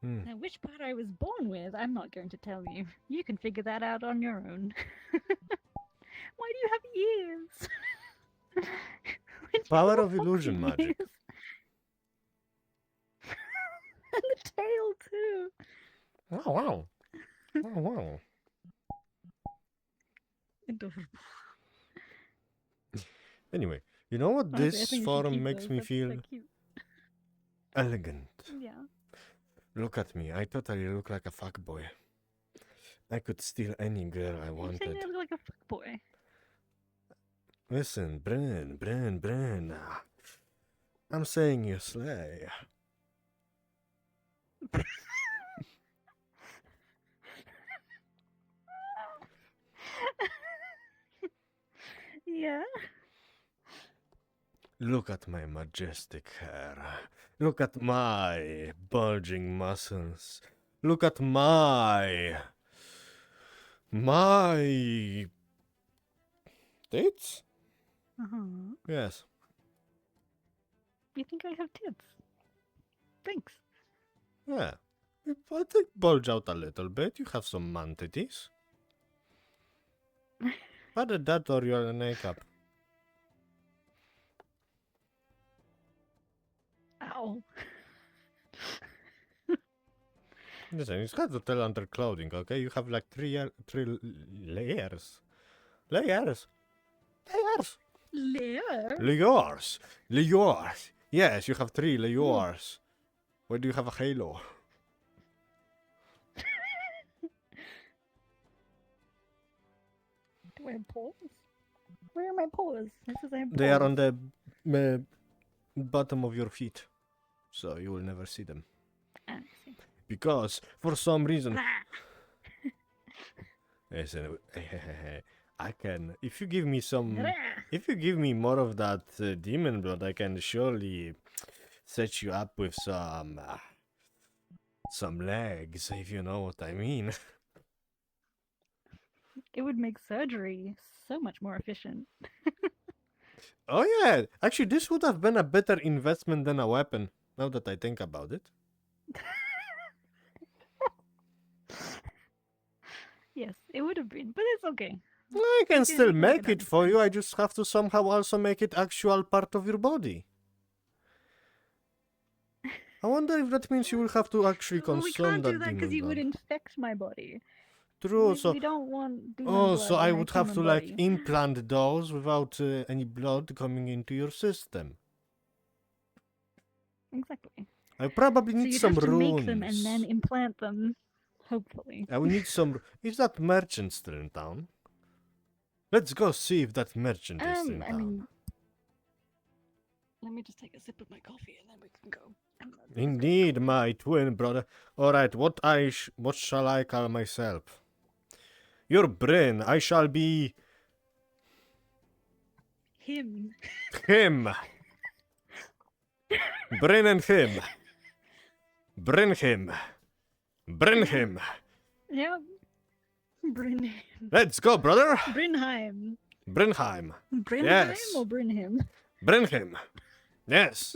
Now, which part I was born with, I'm not going to tell you. You can figure that out on your own. Why do you have ears? Power of illusion magic. And the tail, too. Oh, wow. Oh, wow. Anyway, you know what Honestly, I this think you should forum keep makes those. me That's feel? cute. Elegant. Yeah. Look at me. I totally look like a fuckboy. I could steal any girl I You wanted. saying I look like a fuckboy? Listen, Bryn. I'm saying you slay. Yeah. Look at my majestic hair. Look at my bulging muscles. Look at my tits? Uh-huh. Yes. You think I have tits? Thanks. Yeah. I think bulge out a little bit. You have some man titties. Either that or your makeup. Ow. Listen, it's hard to tell under clothing, okay? You have like three layers. Layers. Layers. Yes, you have 3 layers. Where do you have a halo? Do I have paws? Where are my paws? It says I have paws. They are on the bottom of your feet. So you will never see them. I see. Because, for some reason... Listen, I can... If you give me some... If you give me more of that demon blood, I can surely set you up with some legs, if you know what I mean. It would make surgery so much more efficient. Oh yeah, actually this would have been a better investment than a weapon, now that I think about it. Yes, it would have been, but it's okay. I can still we can make work it for you, I just have to somehow also make it actual part of your body. I wonder if that means you will have to actually Well, we consume can't do that that because demon you would blood. infect my body. True, so... We don't want demon Oh, blood so in I our would have to human like body. implant those without any blood coming into your system. Exactly. I probably So need you'd some have to runes. make them and then implant them, hopefully. I will need some... Is that merchant still in town? Let's go see if that merchant is in I town. mean, let me just take a sip of my coffee and then we can go. Indeed, my twin brother. Alright, what shall I call myself? Your Bryn, I shall be... Him. Him. Bryn and him. Bryn him. Bryn him. Yeah. Brynheim. Let's go, brother. Brynheim. Brynheim. Brynheim Yes. or Brynhim? Brynhim. Yes.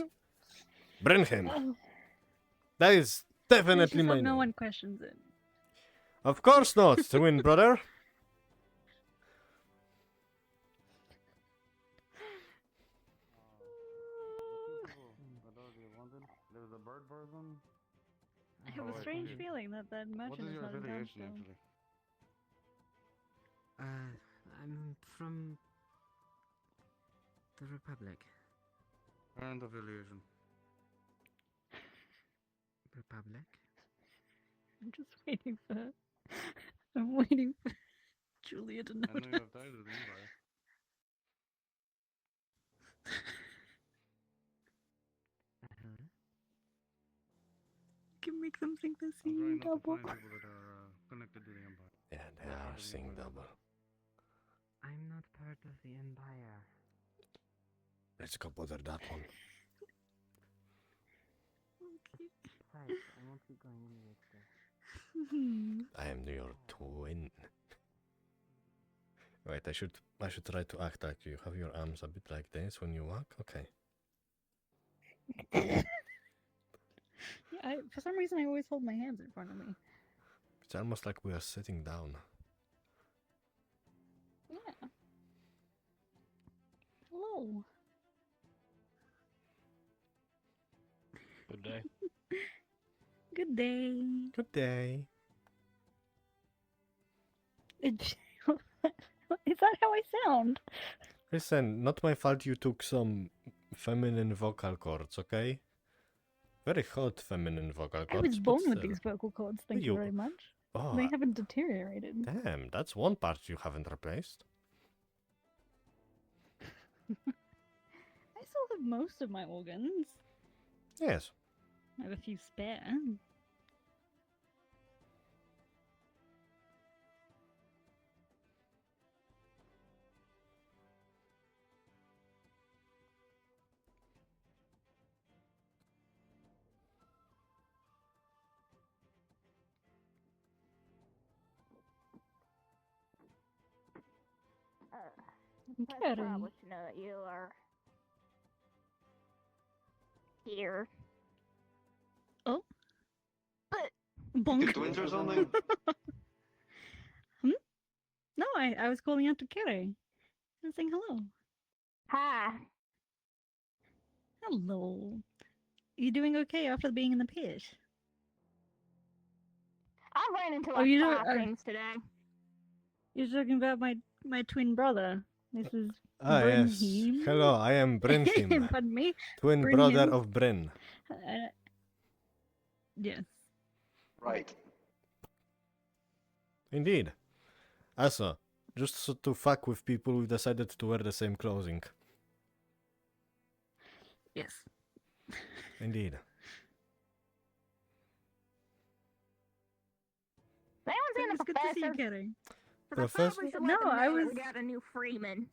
Brynhim. Oh. That is Definitely Just my hope no name. one questions it. Of course not, twin brother. There's a bird version. I have a strange feeling that that What merchant is is your not in town affiliation still. actually? I'm from the Republic. Current affiliation. Republic? I'm just waiting for. I'm waiting for Julia to I know notice. you have ties with the Empire. Can make them think they're I'm trying seeing not to double. find people that are connected to the Empire. Yeah, they are seeing double. I'm not part of the Empire. Let's go bother that one. Right, I won't be going anywhere today. I am your twin. Wait, I should try to act like you. Have your arms a bit like this when you walk? Okay. Yeah, for some reason I always hold my hands in front of me. It's almost like we are sitting down. Yeah. Hello. Good day. Good day. Good day. Is that how I sound? Listen, not my fault you took some feminine vocal cords, okay? Very hot feminine vocal I cords. was but born with still. these vocal cords, thank you very much. Oh, They haven't deteriorated. damn, that's one part you haven't replaced. I still have most of my organs. Yes. I have a few spare. Professor, I wish to know that you are here. Oh? But Bonk. Twins or something? No, I was calling out to Kere. I was saying hello. Hi. Hello. You doing okay after being in the pit? I ran into Oh, like you know, 5 things today. You're talking about my twin brother. This is Ah, yes. Brynheim. Hello, I am Brynheim. Pardon me. Twin Brynheim. brother of Bryn. Yes. Right. Indeed. Also, just so to fuck with people, we decided to wear the same clothing. Yes. Indeed. Anyone seen the It's good to see you, professor? Kere. Professor? No, I was. We got a new Freeman.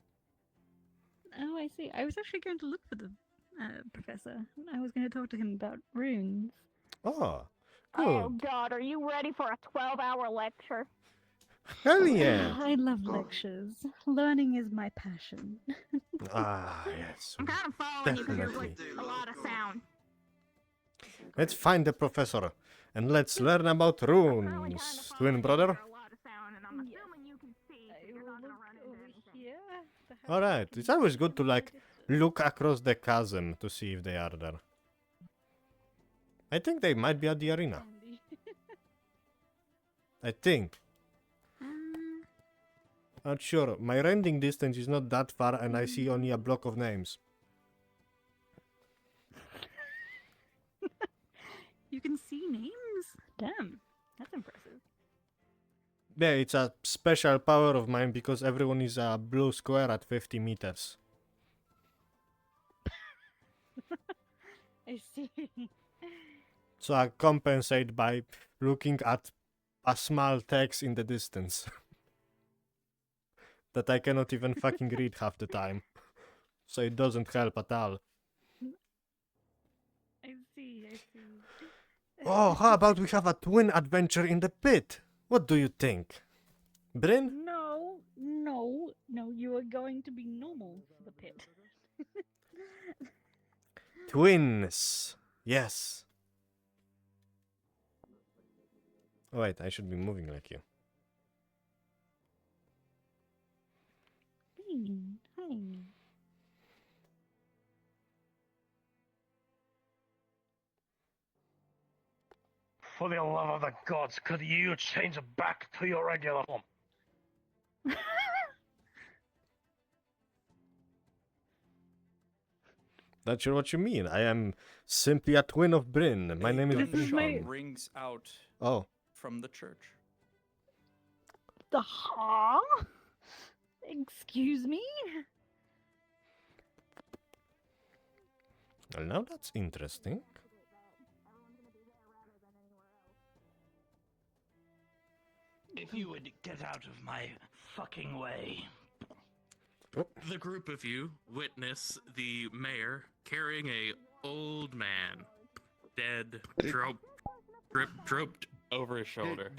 Oh, I see. I was actually going to look for the professor. I was going to talk to him about runes. Oh, Oh good. God, are you ready for a 12-hour lecture? Hell yeah. I love lectures. Learning is my passion. Ah, yes. I'm kind of following you because there's Definitely. like a lot of sound. Let's find the professor and let's learn about runes, twin brother. A lot of sound, and I'm assuming you can see. So you're not gonna run into anything. All right. It's always good to like look across the chasm to see if they are there. I think they might be at the arena. I think. Not sure. My rending distance is not that far and I see only a block of names. You can see names? Damn, that's impressive. Yeah, it's a special power of mine because everyone is a blue square at 50 meters. I see. So I compensate by looking at a small text in the distance. That I cannot even fucking read half the time. So it doesn't help at all. I see. Oh, how about we have a twin adventure in the pit? What do you think? Bryn? No, you are going to be normal for the pit. Twins. Yes. Oh, wait, I should be moving like you. Hi. For the love of the gods, could you change back to your regular form? Not sure what you mean. I am simply a twin of Bryn. My name is Gunshot rings out from the church. Huh? Excuse me? Well, now that's interesting. If you would get out of my fucking way. The group of you witness the mayor carrying a old man, dead, draped over his shoulder.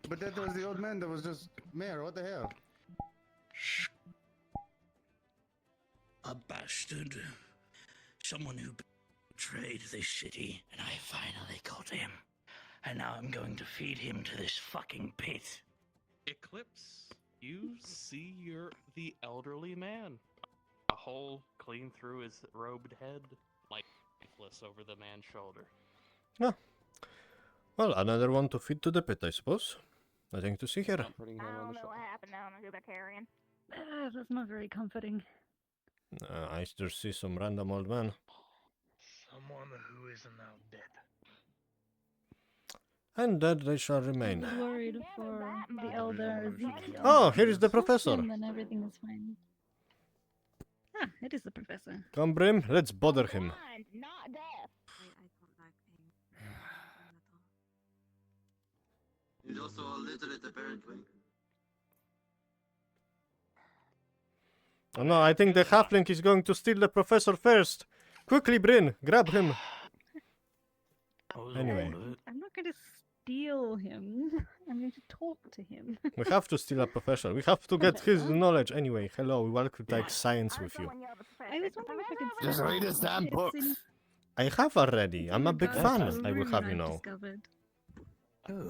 But that was the old man that was just mayor. What the hell? A bastard. Someone who betrayed this city, and I finally caught him. And now I'm going to feed him to this fucking pit. Eclipse, you see the elderly man. A hole clean through his robed head, lifeless over the man's shoulder. Ah. Well, another one to feed to the pit, I suppose. Nothing to see here. I don't know what happened now. Who they're carrying. That's not very comforting. I just see some random old man. Someone who is now dead. And dead they shall I remain. was worried for the elder Ezekiel. Oh, here is the professor. And then everything is fine. Ah, it is the professor. Come, Brim, let's bother him. Not death. He's also illiterate, apparently. Oh no, I think the halfling is going to steal the professor first. Quickly, Bryn, grab him. Anyway. I'm not going to steal him. I'm going to talk to him. We have to steal a professor. We have to get his knowledge. Anyway, hello, we welcome to take science with you. I was wondering if I could Just read his damn It's books. in- I have already. I'm a big fan, regards to a I will room have you I've know. discovered.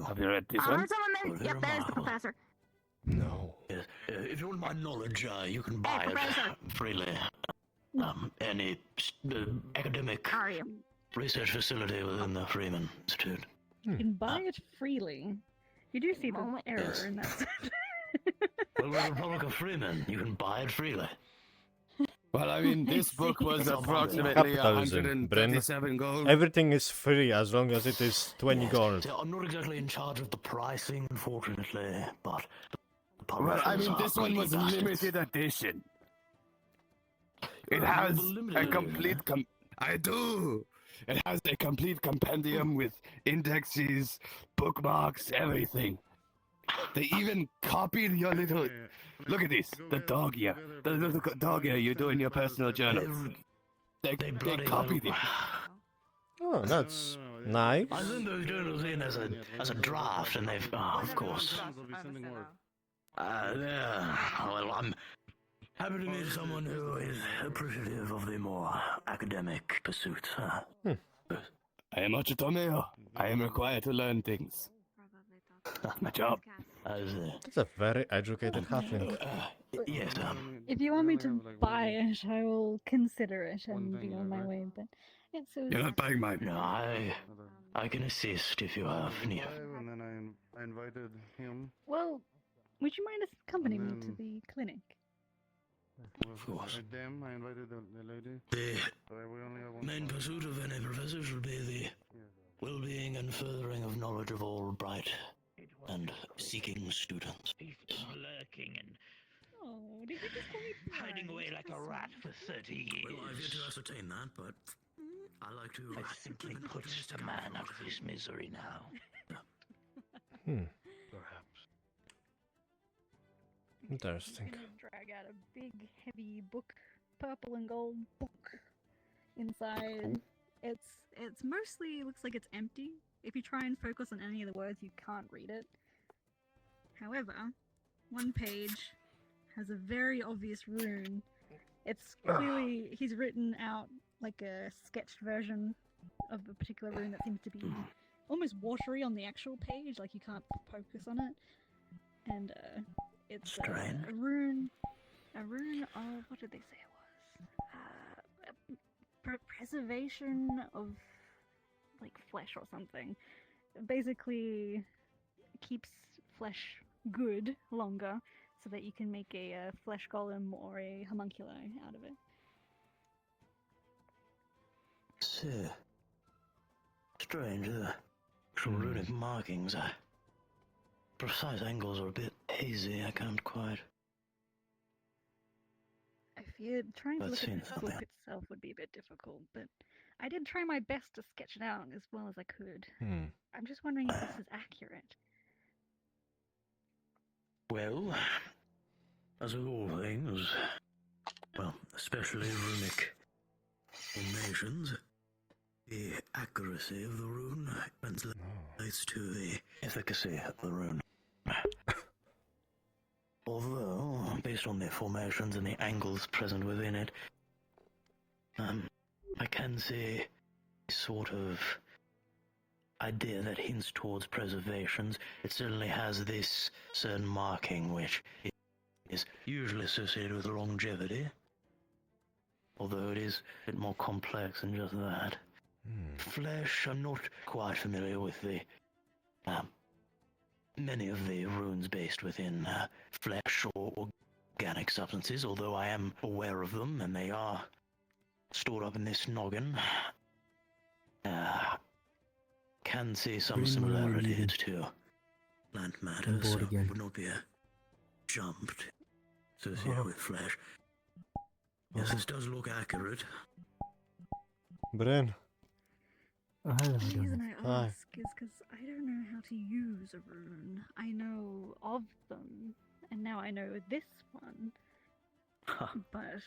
Have you read I heard someone yep, there's the professor. No. If you want my knowledge, you can buy Professor. it freely. Any academic Are you? research facility within the Freeman Institute. You can buy it freely. You do see the error Yes. in that. Well, we're the Republic of Freeman. You can buy it freely. Well, I mean, this book was It's approximately Capitalism, Bryn. 137 gold. Everything is free as long as it is 20 gold. So I'm not exactly in charge of the pricing, unfortunately, but the Well, I mean, publishers this are one greedy was bastards. limited edition. It You has have a limited a edition, complete I do. It has a complete compendium with indexes, bookmarks, everything. They even copied your little. Look at this. The dog ear. The little dog ear you do in your personal journal. They copied it. Oh, that's nice. I sent those journals in as a draft, and they've, of course. Yeah. Well, I'm happy to meet someone who is appreciative of the more academic pursuits. I am Ochitomeo. I am required to learn things. My job. That's a very educated halfling. Yes, If you want me to buy it, I will consider it and be on my way. But it's so. You're not buying mine. No, I can assist if you have need. And then I invited him. Well, would you mind accompanying me to the clinic? Of course. Them, I invited the lady. The We only have one. main pursuit of any professor should be the well-being and furthering of knowledge of all bright and seeking students. Lurking and Oh, did you just call me hiding away like a rat for 30 years. Well, I've yet to ascertain that, but I like to. I simply put the man out of his misery now. Perhaps. Interesting. Gonna drag out a big, heavy book, purple and gold book inside. It's mostly looks like it's empty. If you try and focus on any of the words, you can't read it. However, one page has a very obvious rune. It's clearly he's written out like a sketched version of a particular rune that seems to be almost watery on the actual page, like you can't focus on it. And it's a rune of, what did they say it was? Preservation of like flesh or something. Basically keeps flesh good longer so that you can make a flesh golem or a homunculi out of it. So, strange, the actual runic markings, precise angles are a bit hazy, I can't quite... I feared trying to look at this book itself would be a bit difficult, but I did try my best to sketch it out as well as I could. I'm just wondering if this is accurate. Well, as with all things, well, especially runic formations, the accuracy of the rune translates to the efficacy of the rune. Although, based on the formations and the angles present within it, I can see a sort of idea that hints towards preservations. It certainly has this certain marking which is usually associated with longevity, although it is a bit more complex than just that. Flesh, I'm not quite familiar with the many of the runes based within flesh or organic substances, although I am aware of them and they are stored up in this noggin. Can see some similarities to plant matter, so it would not be a jump associated with flesh. Yes, this does look accurate. Bren. The reason I ask is because I don't know how to use a rune. I know of them, and now I know this one. But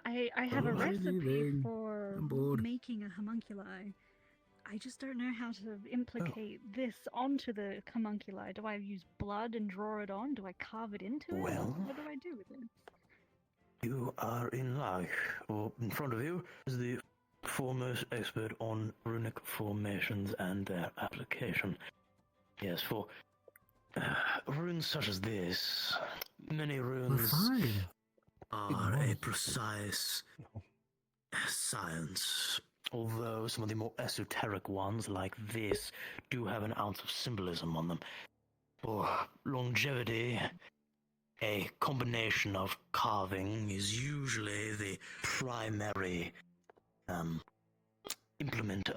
I have a recipe for making a homunculi. I just don't know how to implicate this onto the homunculi. Do I use blood and draw it on? Do I carve it into it? Well, What do I do with it? you are in luck. Or in front of you is the foremost expert on runic formations and their application. Yes, for runes such as this, many runes are a precise science. Although some of the more esoteric ones, like this, do have an ounce of symbolism on them. For longevity, a combination of carving is usually the primary implement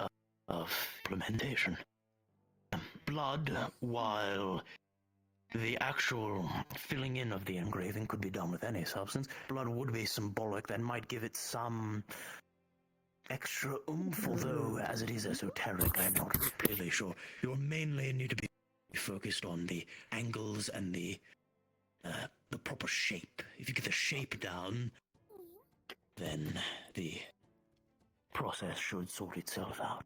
of implementation. Blood, while the actual filling in of the engraving could be done with any substance, blood would be symbolic, that might give it some extra oomph, although as it is esoteric, I'm not really sure. You'll mainly need to be focused on the angles and the proper shape. If you get the shape down, then the process should sort itself out.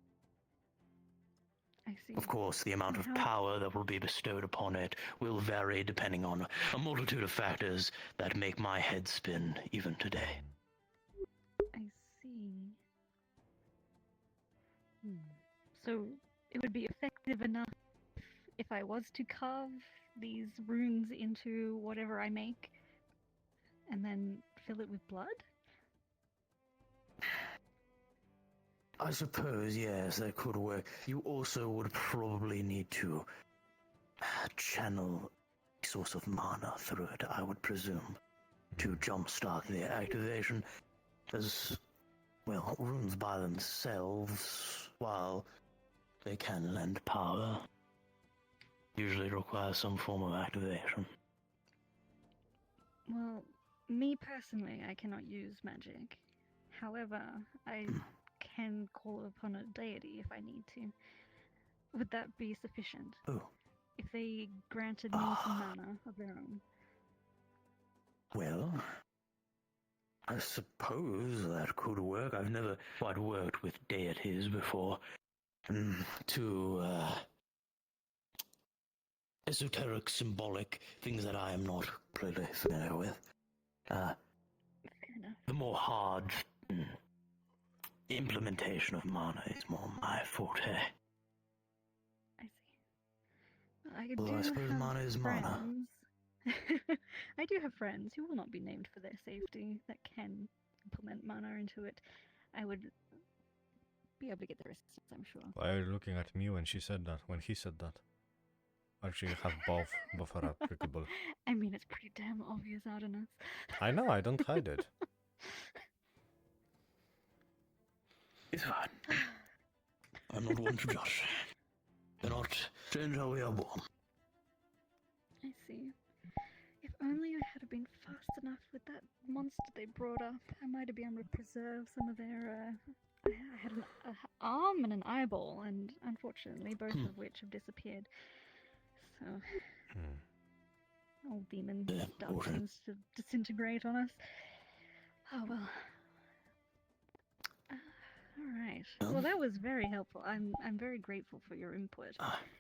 I see. Of course, the amount of power that will be bestowed upon it will vary depending on a multitude of factors that make my head spin even today. I see. So it would be effective enough if I was to carve these runes into whatever I make and then fill it with blood? I suppose, yes, that could work. You also would probably need to channel a source of mana through it, I would presume, to jumpstart the activation. As, well, runes by themselves, while they can lend power, usually require some form of activation. Well, me personally, I cannot use magic. However, I can call upon a deity if I need to. Would that be sufficient? Oh. If they granted me some mana of their own? Well, I suppose that could work. I've never quite worked with deities before. Too esoteric, symbolic things that I am not completely familiar with. The more hard implementation of mana is more my forte. I Well, do I suppose have mana is mana. friends. I do have friends who will not be named for their safety that can implement mana into it. I would be able to get their assistance, I'm sure. Why are you looking at me when she said that? When he said that? Actually, you have both. Both are applicable. I mean, it's pretty damn obvious, Adonis. I know, I don't hide it. It's fine. I'm not one to judge. Cannot change how we are born. I see. If only I had been fast enough with that monster they brought up, I might have been able to preserve some of their, I had an arm and an eyeball, and unfortunately both of which have disappeared. So, old demon stuff seems to disintegrate on us. Oh well. Alright. Well, that was very helpful. I'm very grateful for your input.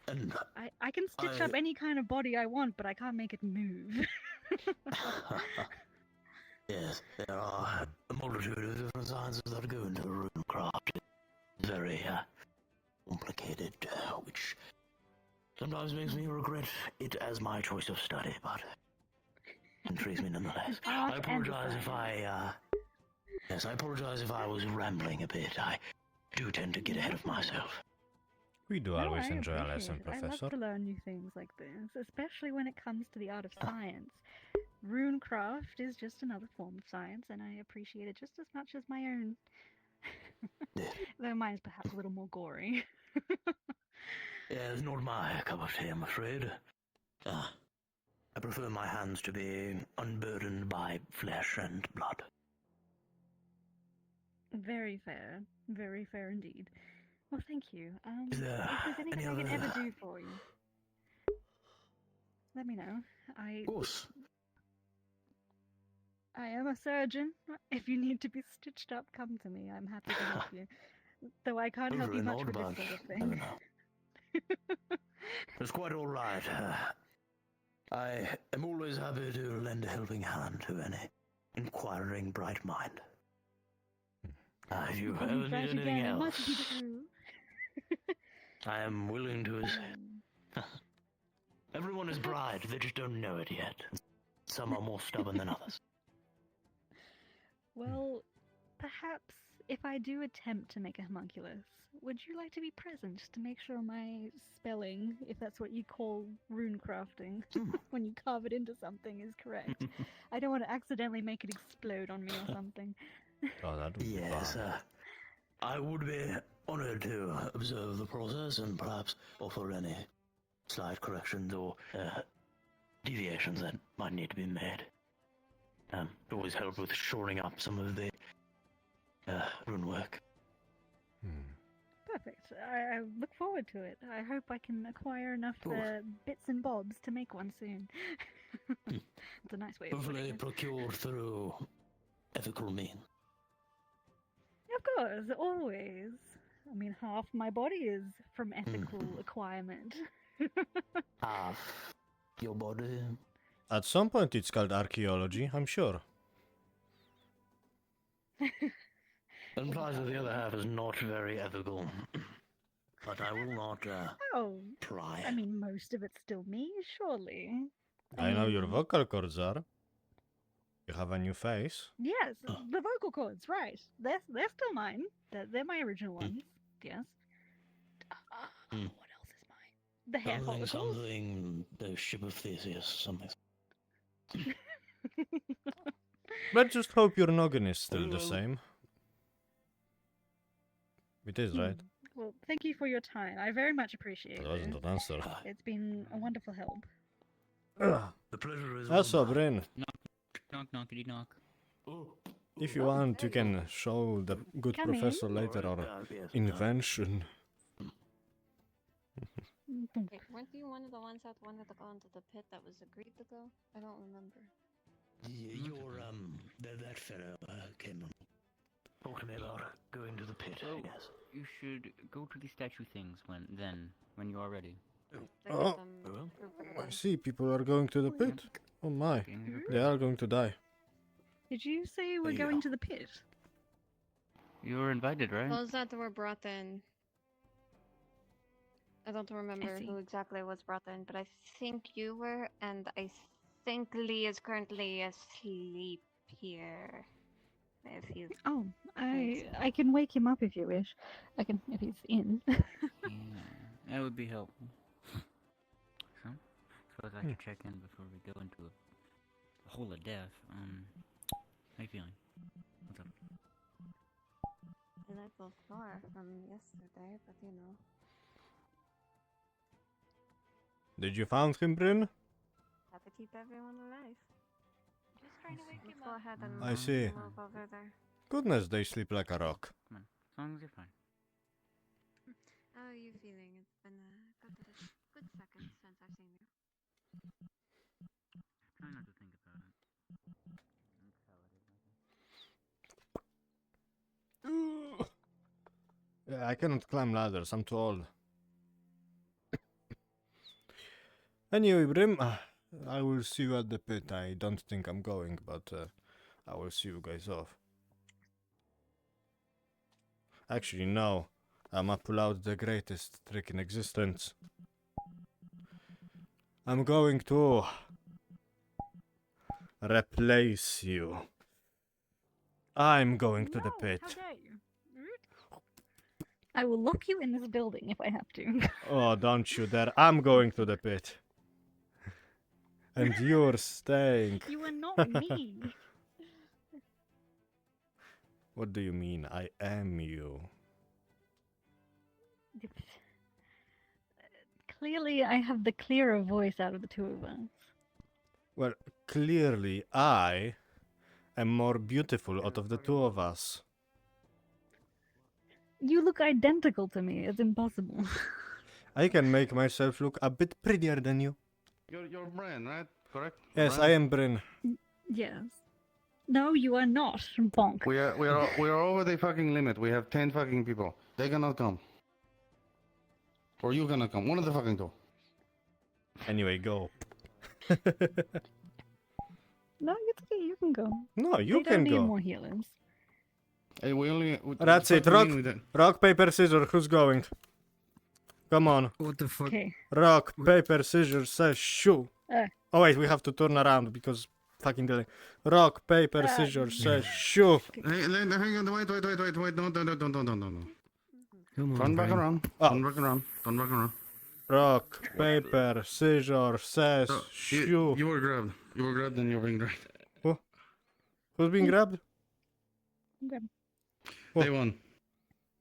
And I can stitch up any kind of body I want, but I can't make it move. yes, there are a multitude of different sciences that go into runecraft. It's very complicated, which sometimes makes me regret it as my choice of study, but intrigues me nonetheless. I apologize if Yes, I apologize if I was rambling a bit. I do tend to get ahead of myself. We do always enjoy a lesson, I Professor. love to learn new things like this, especially when it comes to the art of science. Runecraft is just another form of science, and I appreciate it just as much as my own. Though mine's perhaps a little more gory. Yeah, it's not my cup of tea, I'm afraid. I prefer my hands to be unburdened by flesh and blood. Very fair indeed. Well, thank you. Is if there there's anything any I can other- ever do for you, let me know. Of course. I am a surgeon. If you need to be stitched up, come to me. I'm happy to help you. Though I can't help you Over much and with all this sort of about- thing. It's quite all right. I am always happy to lend a helping hand to any inquiring bright mind. If you ever need Right anything again, it else, must be true. I am willing to assist. Everyone is bright, they just don't know it yet. Some are more stubborn than others. Well, perhaps if I do attempt to make a homunculus, would you like to be present just to make sure my spelling, if that's what you call rune crafting, when you carve it into something, is correct? I don't want to accidentally make it explode on me or something. Oh, that would be Yes, fun. I would be honored to observe the process and perhaps offer any slight corrections or deviations that might need to be made. It always help with shoring up some of the rune work. Perfect. I look forward to it. I hope I can acquire enough bits and bobs to make one soon. It's a nice way of putting Hopefully it. procured through ethical means. Of course, always. I mean, half my body is from ethical acquirement. Half your body. At some point it's called archaeology, I'm sure. Implies that the other half is not very ethical. But I will not Oh, pry. I mean, most of it's still me, surely. I know your vocal cords are. You have a new face. Yes, the vocal cords, right. They're still mine. They're my original ones. Yes. What else is mine? The hair follicles. Something, the ship of Theseus, something. Let's just hope your noggin is still the same. It is, right? Well, thank you for your time. I very much appreciate That wasn't it. an answer. It's been a wonderful help. The pleasure is Also, Bryn, Knock, knockity knock. if you want, you can show the good Come in. professor later our invention. Wait, weren't you one of the ones that wanted to go into the pit that was agreed to go? I don't remember. Your that fellow came and talked to me about going to the pit. So, Yes. you should go to the statue things when you are ready. Oh, I see people are going to the pit. Oh my, they are going to die. Did you say we're going to the pit? You were invited, right? Those that were brought in. I don't remember who exactly was brought in, but I think you were, and I think Lee is currently asleep here. If you. Oh, I can wake him up if you wish. I can if he's in. Yeah, that would be helpful. So, suppose I should check in before we go into a hole of death. How you feeling? What's up? I like the floor from yesterday, but you know. Did you find him, Bryn? Have to keep everyone alive. Just trying to wake him up. Go ahead and I see. move over there. Goodness, they sleep like a rock. Come on, as long as you're fine. How are you feeling? It's been a good second since I've seen you. Try not to think about it. Yeah, I cannot climb ladders. I'm too old. Anyway, Brim, I will see you at the pit. I don't think I'm going, but I will see you guys off. Actually, no. I'm gonna pull out the greatest trick in existence. I'm going to replace you. I'm going to the pit. How dare you? I will lock you in this building if I have to. Oh, don't you dare. I'm going to the pit. And you're staying. You are not me. What do you mean? I am you. Clearly, I have the clearer voice out of the two of us. Well, clearly I am more beautiful out of the two of us. You look identical to me. It's impossible. I can make myself look a bit prettier than you. You're Bren, right? Correct? Yes, Bren? I am Bryn. Yes. No, you are not. Bonk. We are over the fucking limit. We have 10 fucking people. They cannot come. Or you cannot come. One of the fucking two. Anyway, go. No, it's okay. You can go. No, you they can don't need go. more healers. Hey, That's it. Rock, paper, scissors. Who's going? Come on. What the fuck? Okay. Rock, paper, scissors, says shoe. Oh wait, we have to turn around because fucking delay. Rock, paper, scissors, says shoe. Hey, hang on. Wait. No. Come on, Turn back Bren. around. Oh. Turn back around. Rock, paper, scissors, says shoe. You were grabbed. And you're being dragged. Who? Who's being grabbed? Okay. Oh. They won.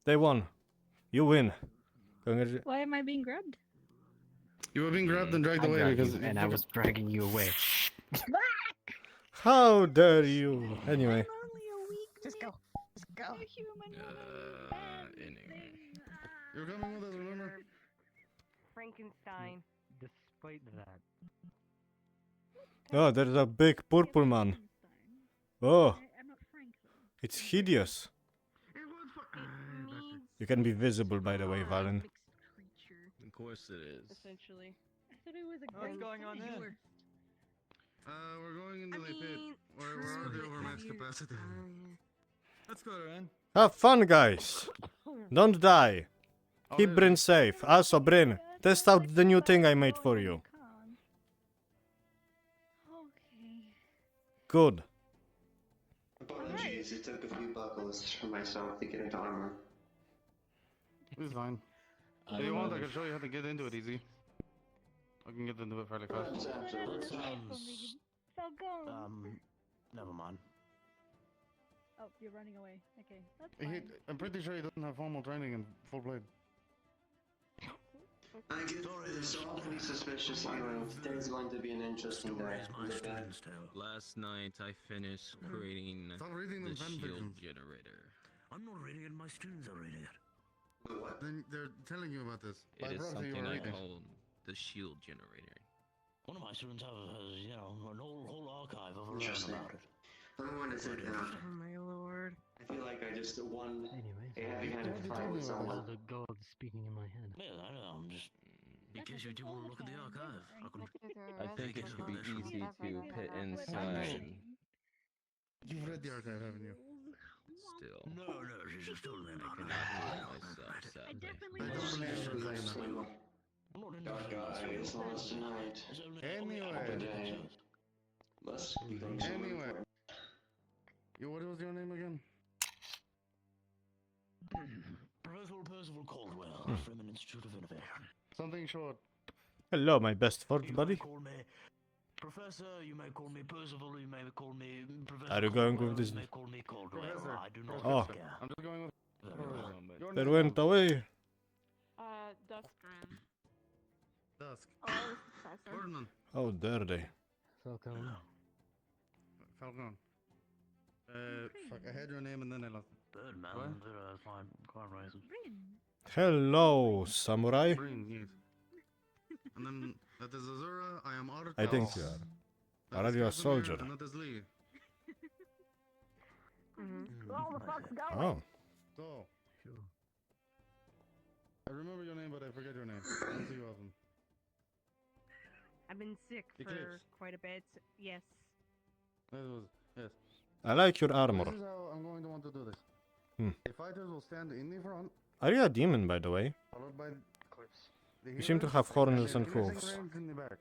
They won. You win. Why am I being grabbed? You were being grabbed and dragged away because... And I was dragging you away. How dare you? Anyway. Just go. Just go. Anyway. You're coming with us, remember? Frankenstein. Despite that. Oh, there's a big purple man. Oh. It's hideous. You can be visible, by the way, Valen. Of course it is. Essentially. I thought it was a What's going on there? We're going into the pit. We're already over max capacity. Let's go, Ren. Have fun, guys. Don't die. Keep Bryn safe. Also, Bryn, test out the new thing I made for you. Good. Apologies, it took a few buckles for myself to get into armor. It's fine. If you want, I can show you how to get into it easy. I can get into it fairly fast. So go. Never mind. Oh, you're running away. Okay, that's He, fine. I'm pretty sure he doesn't have formal training in full blade. I get this awfully suspicious feeling. Today's going to be an interesting day. Last night I finished creating Stop reading the them fan shield fictions. generator. I'm not reading it, my students are reading it. What? Then they're telling you about this. It By is proxy, you something were I reading. call the shield generator. One of my students has, an whole archive of learning Interesting. about it. I want to sit down. Oh my lord. I feel like I just won a heavy-handed you fight told me with about someone. The god speaking in my head. Yeah, I know, I'm just... In case you do want to look at the archive, I can... I think it should be easy to pit inside. You've read the archive, haven't you? Still. No, she's a student. I cannot do it myself, sadly. I don't believe it was actually. Guys, last tonight. Anyway. Must be going somewhere Anyway. important. What was your name again? Professor Percival Caldwell from an Institute of Innovation. Something short. Hello, my best forge You buddy. may call me Professor, you may call me Percival, you may call me Professor Are you going Caldwell, with this? you may call me Caldwell. Professor, I do not Oh. care. I'm just going with. Your They name went now. away. Duskram. Dusk. Oh, Professor. Ferdinand. How dare they? Falcon. Falcon. Fuck, I had your name and then I lost it. Birdman, What? there are fine reasons. Hello, samurai. Green, yes. And then that is Azura, I am Arthur. I think you are. That Are is you a Casimir, soldier? And that is Lee. All the fuck's going. Oh. So. I remember your name, but I forget your name. I don't see you often. I've been sick for Eclipse. quite a bit. Yes. That was, yes. I like your This armor. is how I'm going to want to do this. Hmm. The fighters will stand in the front, Are you a demon, by the way? followed by the You seem to healers, have horns the and finishing hooves. ranks in the back.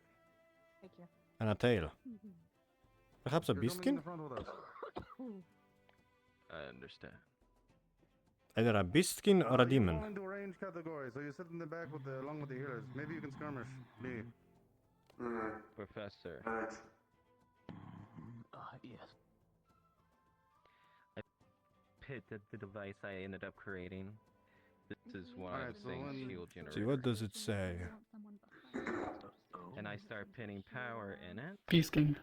Thank you. And a tail. Perhaps a You're coming in beastskin? the front with us. I understand. Either a beastskin or a You demon. fall into range category, so you sit in the back with the along with the healers. Maybe you can skirmish. Lee. Professor. Yes. Pit at the device I ended up creating. This is one Alright, of so things when- shield generator. See, what does it say? And I start pinning power in it. Peasking.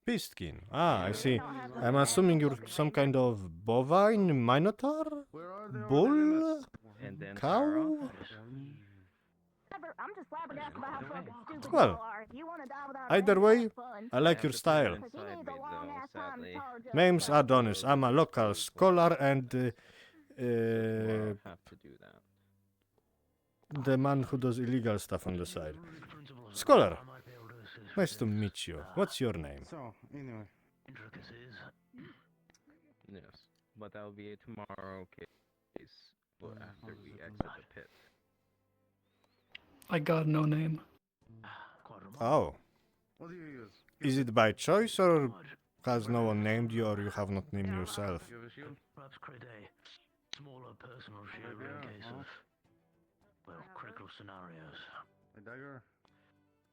Beastskin. Ah, I see. I'm assuming you're some kind of bovine minotaur? Bull? And then Cow? I'm just flabbergasted about how fucking stupid Well, you are. If you want to die without either having way, fun, I like your style. because he needs a long ass time to apologize. Name's Adonis. I'm a local scholar and Have to do that. the man who does illegal stuff on the side. Scholar, nice to meet you. What's your name? So, anyway. Intricacies. Yes, but that'll be a tomorrow case. Well, after we exit the pit. I got no name. Oh. What do you use? Is it by choice or has no one named you or you have not named yourself? You have a shield? Perhaps create a smaller personal shield in case of, well, critical scenarios. A dagger?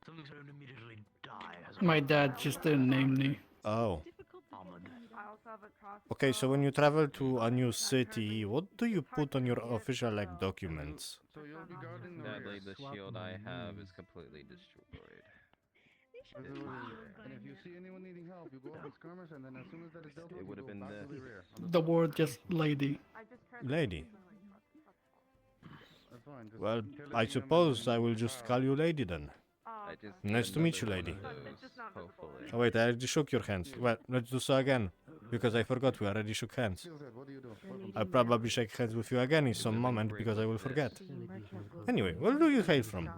Something so don't immediately die as My dad just didn't name me. Oh. armored. Okay, so when you travel to a new city, what do you put on your official documents? So you'll be guarding the Sadly, rear. the shield I have is completely destroyed. And if you see anyone needing help, you go up and skirmish, and then as soon as that is dealt with, It would you have go been back to the this. rear. The word just lady. Lady. That's fine. Just Well, kill it I and then suppose I will just call you lady then. I just Nice to meet you, lady. Hopefully. Oh wait, I already shook your hands. Well, let's do so again. Because I forgot we already shook hands. Shield head, what do you do? Weapons. I'll probably shake hands with you again in some moment because I will forget. Anyway, where do you hail from? I'm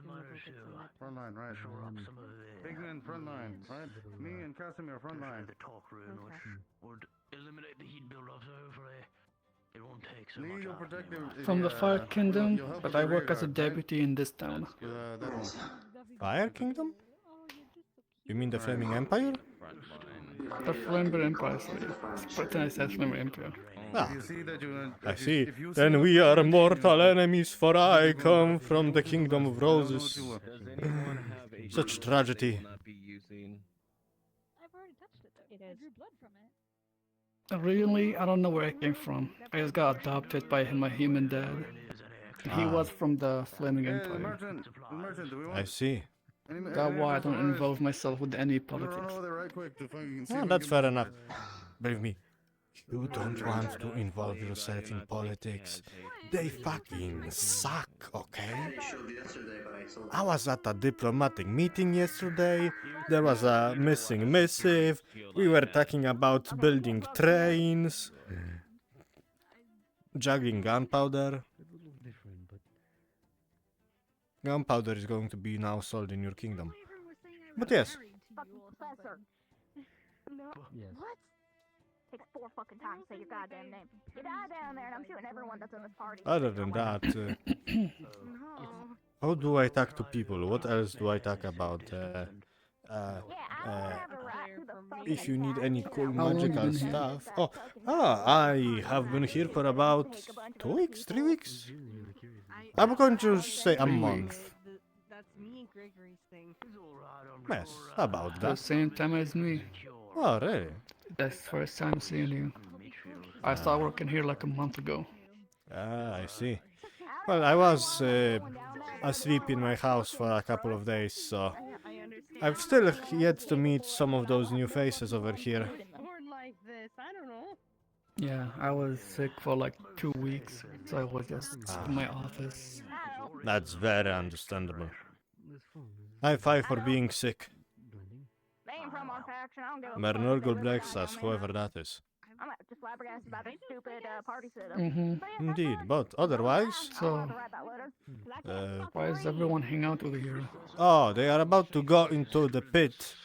managed to Front line, right. shore up some of the Pigman, front line, right? Me and Casimir, front line. the talk room, which would eliminate the heat buildup, so hopefully it won't take so Lee, much you'll out of protect me. him. From the Fire Kingdom, you'll help but with I the work rear as a guard, right? deputy in this town. That one. Fire Kingdom? You mean the Flaming Empire? The Flamber Empire, sorry. It's pretty nice as Flamber Empire. Ah, You see that you. I see. If you Then see we the are person, mortal you- enemies, for I come from the kingdom of I don't know what roses. you want. Does anyone have a Such shield tragedy. they will not be using? I've already touched it though. I drew blood from it. Really, I don't know where I came from. I just got adopted by my human dad. He Ah. was from the Flaming Hey, Empire. merchant, do we want? I see. That's why I don't involve myself with any I'm gonna run politics. over there right quick to fucking see Ah, if we that's can fair make enough. it. Believe me, you don't want to involve yourself in politics. They fucking suck, okay? Showed yesterday, but I saw I was at a diplomatic meeting yesterday. There was a missing missive. We were talking about building trains, juggling gunpowder. Gunpowder is going to be now sold in your kingdom. But yes, Fucking professor. No. Yes. What? Takes 4 fucking times to say your goddamn name. You die down there and I'm shooting everyone that's in this party. other than that, No. How do I talk to people? What else do I talk about? If you need any cool How long you magical been here? stuff. I have been here for about 2 weeks, 3 weeks. I'm going to say a month. That's me and Gregory's thing. Yes, about The that. same time as me. Oh, really? That's the first time seeing you. I started working here like a month ago. Ah, I see. Well, I was asleep in my house for a couple of days, so I've still yet to meet some of those new faces over here. Like this, I don't know. Yeah, I was sick for like 2 weeks, so I was just in my office. That's very understandable. High five for being sick. Mernurgul Blexas, whoever that is. I'm just flabbergasted about this stupid party setup. Indeed, but otherwise... So, why is everyone hanging out over here? Oh, they are about to go into the pit.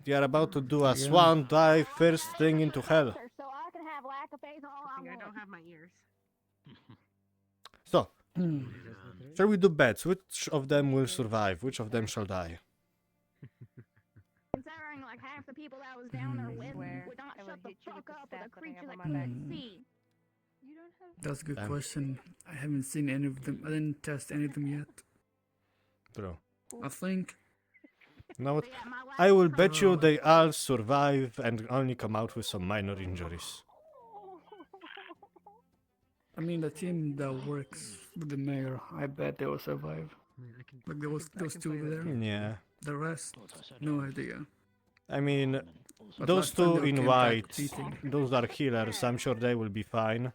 They are about to do a Yeah. swan dive first thing into hell. So I can have lack of faith all I I don't have my ears. So, shall we do bets? Which of them will survive? Which of them shall die? Considering like half the people that was down there with would not shut the fuck up with a creature that couldn't see. That's a good question. I haven't seen any of them. I didn't test any of them yet. Bro. I think. Know what? I will bet you they all survive and only come out with some minor injuries. I mean, the team that works with the mayor, I bet they will survive. Like those two over there. Yeah. The rest, no idea. I mean, But those last time two they in came back white, cheating. those are healers. I'm sure they will be fine.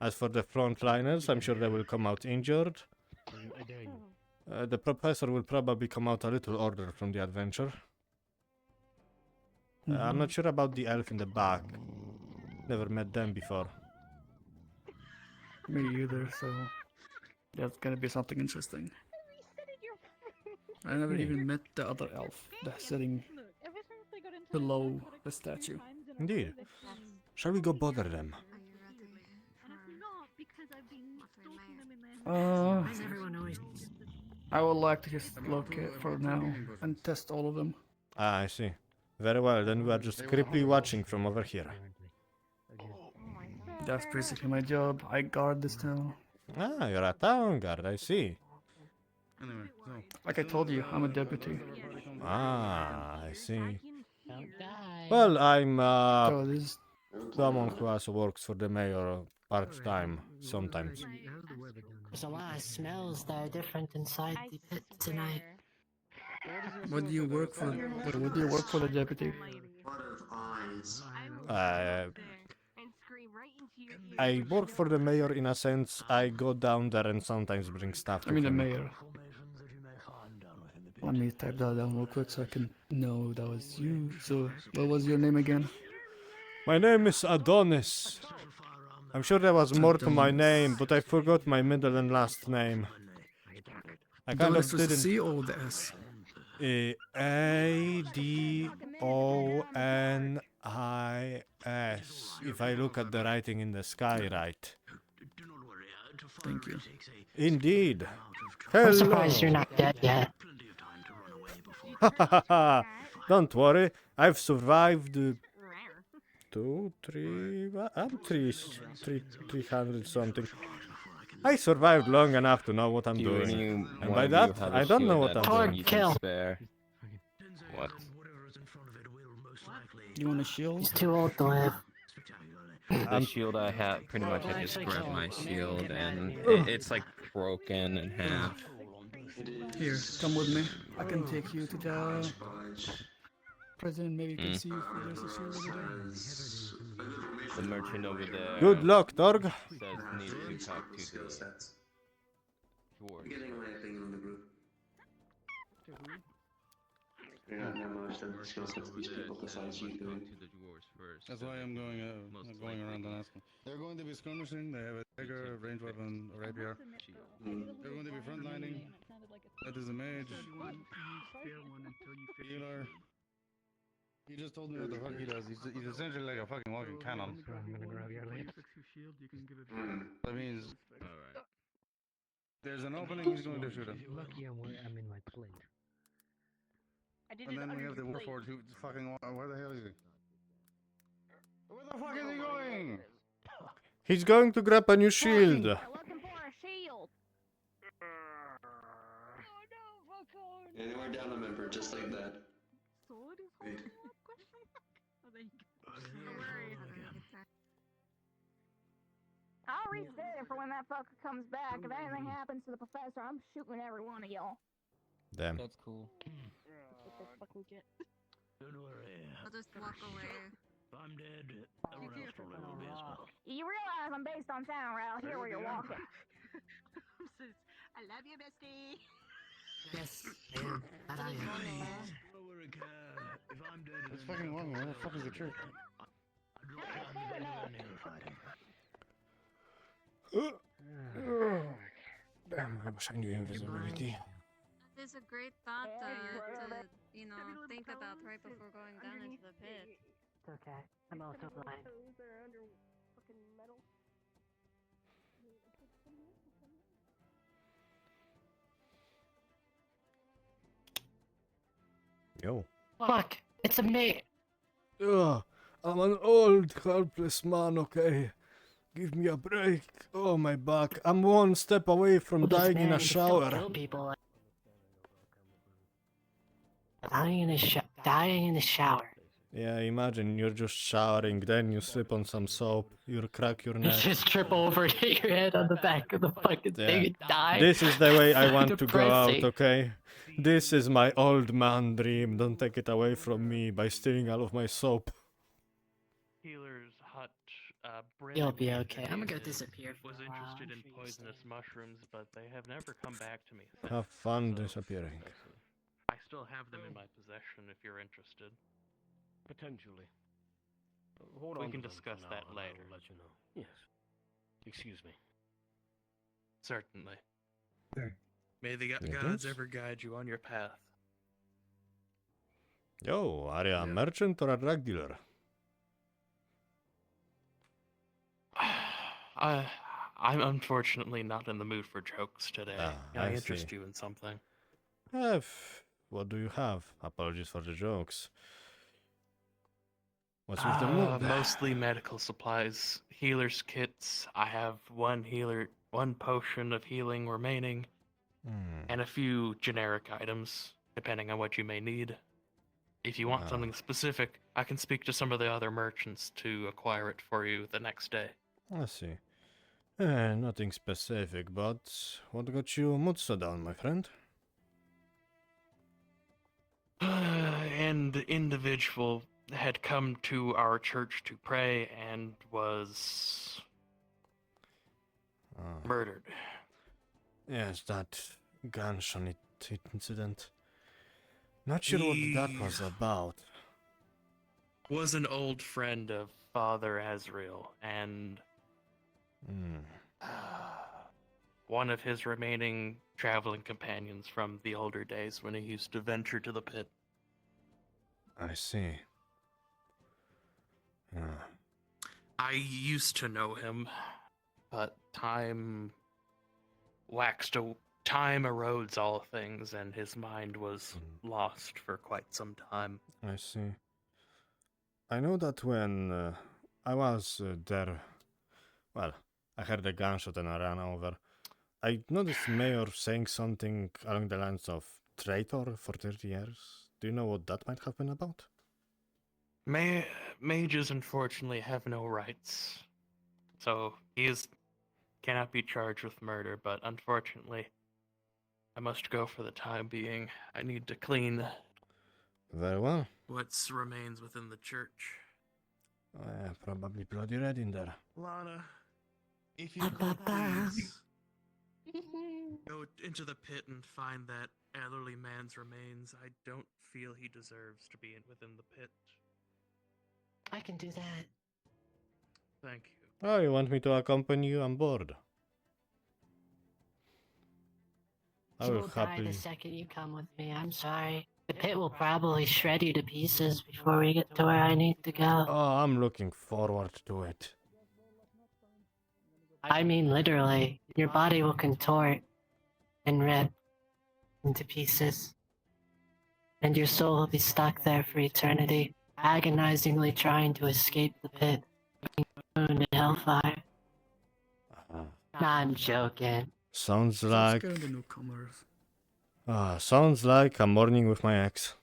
As for the frontliners, I'm sure they will come out injured. The professor will probably come out a little older from the adventure. I'm not sure about the elf in the back. Never met them before. Me either, so that's gonna be something interesting. I never even met the other elf that's sitting below the statue. Indeed. Shall we go bother them? I would like to just locate for now and test all of them. Ah, I see. Very well, then we are just creepily watching from over here. That's basically my job. I guard this town. Ah, you're a town guard, I see. Like I told you, I'm a deputy. Ah, I see. Well, I'm someone who also works for the mayor part-time, sometimes. There's a lot of smells that are different inside the pit tonight. What do you work for? What do you work for, the deputy? I work for the mayor in a sense. I go down there and sometimes bring stuff to I mean the him. mayor. Let me type that down real quick so I can know that was you. So, what was your name again? My name is Adonis. I'm sure there was more to my name, but I forgot my middle and last name. I kind of Adonis with the didn't. C or the S? Adonis. If I look at the writing in the sky, right? Thank you. Indeed. I'm surprised you're not dead yet. Don't worry, I've survived 300 something. I survived long enough to know what I'm doing. And by that, I don't know what I'm doing. Kill. Spare. What? You want a shield? He's too old to live. The shield I have, pretty much I just grabbed my shield and it's like broken in half. Here, come with me. I can take you to the president. Maybe you can see if there's a shield over there. The merchant over there. Good luck, Torg. Says need to talk to the dwarf. Getting my opinion on the group. You're not know most of the skill sets these people besides you doing. That's why I'm going around and asking. They're going to be skirmishing. They have a dagger, ranged weapon, rapier. They're going to be frontlining. That is a mage. Healer. He just told me what the fuck he does. He's essentially like a fucking walking cannon. That means there's an opening, he's going to shoot him. Lucky I'm in my plate. I did And it then we under have the your plate. Warford who fucking. Where the hell is he? Where the fuck is he going? He's going to grab a new shield. We're looking for a shield. Yeah, they went down a member just like that. Sword is holding up? Question mark. Oh, there you go. Don't worry. I'll reset it for when that fucker comes back. If anything happens to the professor, I'm shooting every one of y'all. Damn. That's cool. With this fucking jet. Don't worry. I'll just walk away. If I'm dead, everyone else will live be as well. You realize I'm based on sound, right? I'll hear where you're walking. I love you, bestie. Yes, and that I am. Don't worry, Cal. If I'm dead, It's fucking wrong. Where the fuck is the church? I'd rather be down here fighting. Damn, I wish I knew invisibility. That is a great thought to think about right before going down into the pit. It's okay. I'm also blind. Yo. Fuck! It's a me! Ugh, I'm an old, helpless man, okay? Give me a break. Oh, my back. I'm one step away from dying in a shower. Kill people. Dying in the shower. Yeah, imagine you're just showering, then you slip on some soap, you crack your You neck. just trip over, hit your head on the back of the fucking thing and die. This is the way I want to go out, Depressing. okay? This is my old man dream. Don't take it away from me by stealing all of my soap. Healer's hut. You'll be okay. I'm gonna go disappear for Was a while. interested in poisonous mushrooms, but they have never come back to me. Have fun disappearing. I still have them in my possession if you're interested. Potentially. Hold We on can to them discuss for now, that and later. I'll let you know. Yes. Excuse me. Certainly. May the Yes? gods ever guide you on your path. Yo, are you a merchant or a drug dealer? I'm unfortunately not in the mood for jokes today. Can I I interest see. you in something? What do you have? Apologies for the jokes. What's with the mood? Mostly medical supplies, healer's kits. I have one potion of healing remaining, and a few generic items, depending on what you may need. If you want something specific, I can speak to some of the other merchants to acquire it for you the next day. I see. Nothing specific, but what got you mood so down, my friend? An individual had come to our church to pray and was murdered. Yes, that gunshot incident. Not sure what that was about. Was an old friend of Father Azrael, and one of his remaining traveling companions from the older days when he used to venture to the pit. I see. I used to know him, but time erodes all things, and his mind was lost for quite some time. I see. I know that when I was there, well, I heard a gunshot and I ran over. I noticed Mayor saying something along the lines of traitor for 30 years. Do you know what that might have been about? Mages unfortunately have no rights, so he cannot be charged with murder, but unfortunately, I must go for the time being. I need to clean Very well. what remains within the church. Probably bloody red in there. Lana, if you could please go into the pit and find that elderly man's remains. I don't feel he deserves to be within the pit. I can do that. Thank you. Oh, you want me to accompany you on board? I You will will die happily. the second you come with me. I'm sorry. The pit will probably shred you to pieces before we get to where I need to go. Oh, I'm looking forward to it. I mean, literally. Your body will contort. and ripped into pieces. And your soul will be stuck there for eternity, agonizingly trying to escape the pit, being thrown to hellfire. I'm joking. Sounds Stop like scaring the newcomers. sounds like a morning with my ex.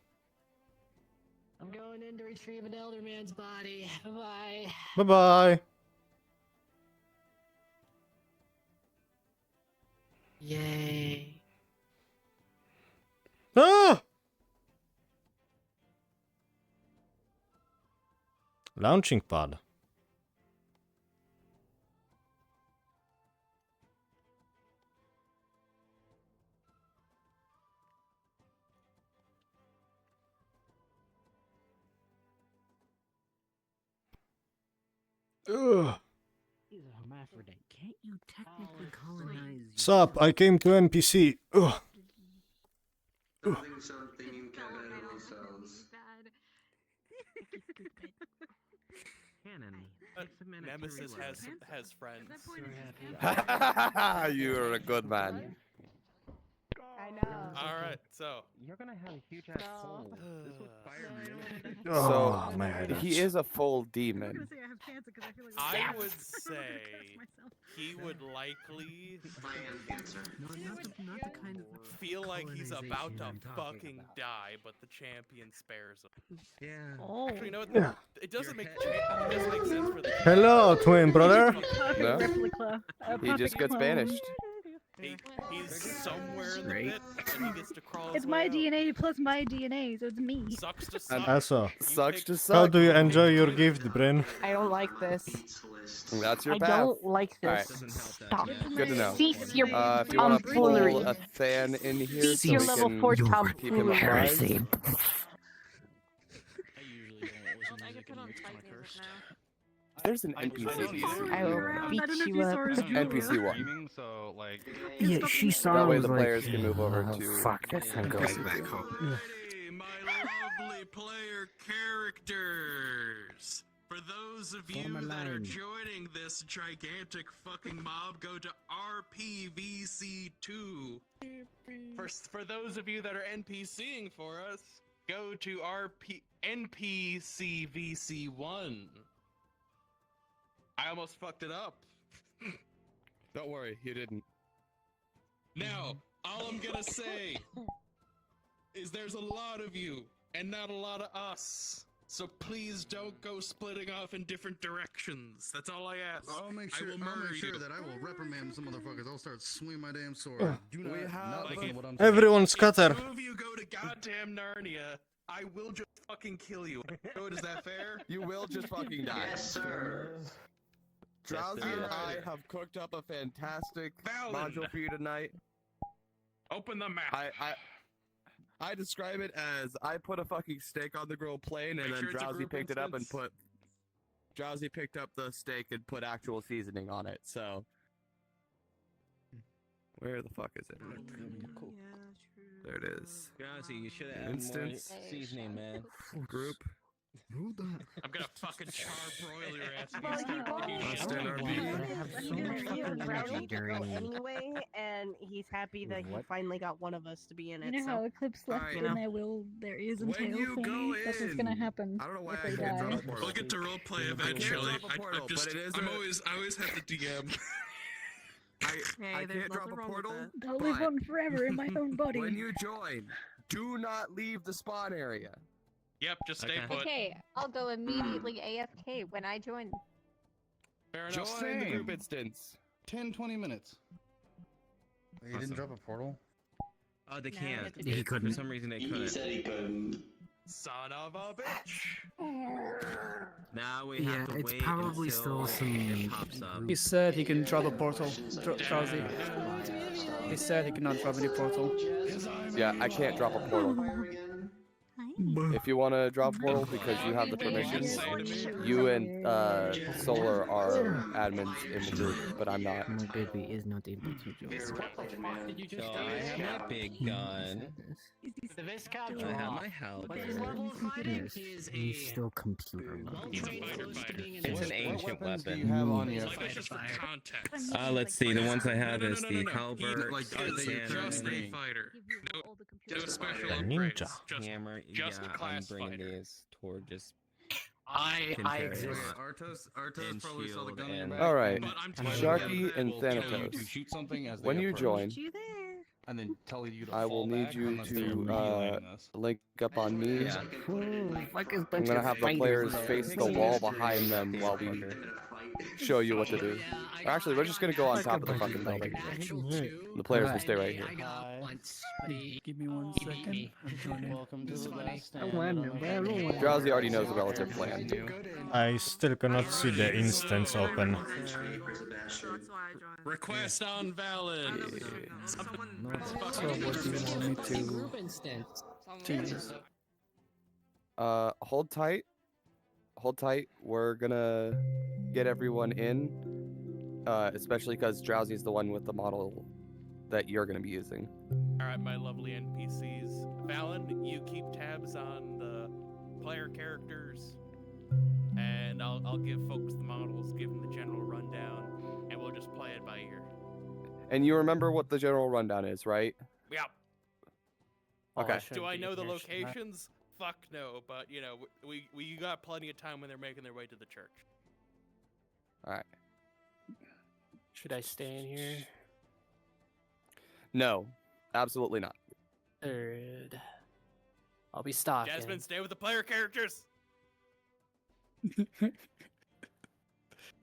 I'm going in to retrieve an elder man's body. Bye. Bye bye. Yay. Ah! Launching pad. Ugh. He's a hermaphrodite. Can't you technically colonize? Sup, I came to NPC. Ugh. Something incompatible cells. Canon. Nemesis has friends. You're a good man. I know. Alright, so. You're gonna have a huge ass hole. This would fire me. So, my head he is a full demon. I would say he would likely Not the kind of feel like he's about to colonization I'm talking fucking about. die, but the champion spares him. Yeah. Oh. Actually, you know what? Yeah. It doesn't make sense for the Hello, twin brother. Perfect No? replica. He just gets banished. He's somewhere in the pit, and he gets to crawl. It's my DNA plus my DNA, so it's me. Sucks to And suck. also, Sucks to suck. how do you enjoy your gift, Bren? I don't like this. That's your I path. don't like Alright. this. Stop. Good to know. Cease your If you want to tomfoolery. pull a fan in here, Cease so your we level can 4 keep him tomfoolery. alive. There's an NPC piece. I will beat you up. NPC one. So like. Yeah, she saw. That way was the like, players can move over "Oh, to. fuck, that's not going back home. My lovely player characters. For those of you that are joining this gigantic fucking mob, go to RPVC2. For those of you that are NPCing for us, go to NPCVC1. I almost fucked it up. Don't worry, you didn't. Now, all I'm gonna say is there's a lot of you and not a lot of us. So please don't go splitting off in different directions. That's all I ask. I'll make sure. I will I'll murder make sure you. that I will reprimand some motherfuckers. I'll start swinging my damn sword. Do not. Not listen to what I'm saying. Everyone scatter. If two of you go to goddamn Narnia, I will just fucking kill you. Good, is that fair? You will just fucking die. Yes, sir. Drowsy and I have cooked up a fantastic module for you tonight. Open the map. I describe it as I put a fucking steak on the grill plain, and Make then sure it's a Drowsy group picked it up and instance. Drowsy picked up the steak and put actual seasoning on it. So where the fuck is it? There it is. Drowsy, you should have Instance. more seasoning, man. Group. Who the? I'm gonna fucking charbroil your ass. Well, and he start won't. cooking Stand shit. RP. Drowsy to go anyway, and he's happy that he finally got one of us to be in it. You know so. how Eclipse left Alright. in there is When entail you for go me? That's what's gonna in- happen I don't know why if I they can't die. drop a portal. We'll get to roleplay I can't eventually. drop a portal, but it is I a- always have to DM. I can't drop a portal. I'll live but on forever in my own body. When you join, do not leave the spawn area. Yep, just stay put. Okay, I'll go immediately AFK when I join. Fair enough. Join the group instance. 10-20 minutes. You didn't drop a portal? Oh, they No, can't. that's He couldn't. For some reason they He couldn't. said he couldn't. Son of a bitch. Now we Yeah, have to it's wait probably until still some. it pops up. He said he can drop a portal. Drowsy. He said he cannot drop any portal. Yeah, I can't drop a portal. If you want to drop portal because you have the permission, you and Solar are admins in the group, but I'm not. My baby is not able to join. Did you just so I have my big gun. The Viscount I have my halberd. Yes, he's still computer level. It's an ancient weapon. You have on you. Let's see. The ones I have is the halberd, Like, just a fighter. No special The upgrades. ninja. Just, Hammer. just Yeah, a class I'm bringing fighter. these toward just. I Contest. exist. Artos probably saw the gun in and- your back. All right, But I'm Sharky and Will tell you to Thanatos. shoot something as they When you approach, join, You there? and then tell you to I will fall need back you unless they're to relaying us. link up on me. Yeah. I'm gonna have the players face the wall behind them while we show you what to do. Or actually, we're just gonna go on top of the fucking building. The players will stay right here. Give me 1 second. I'm joining. Welcome to the last Drowsy already knows the relative plan. I still cannot see the instance open. Request on valid. So what do you want me to use? Hold tight. Hold tight. We're gonna get everyone in, especially because Drowsy's the one with the model that you're gonna be using. Alright, my lovely NPCs. Valen, you keep tabs on the player characters, and I'll give folks the models, give them the general rundown, and we'll just play it by ear. And you remember what the general rundown is, right? Yeah. Okay. Do I know the locations? Fuck no, but you know, we got plenty of time when they're making their way to the church. All right. Should I stay in here? No, absolutely not. Third. I'll be stalking. Jasmine, stay with the player characters.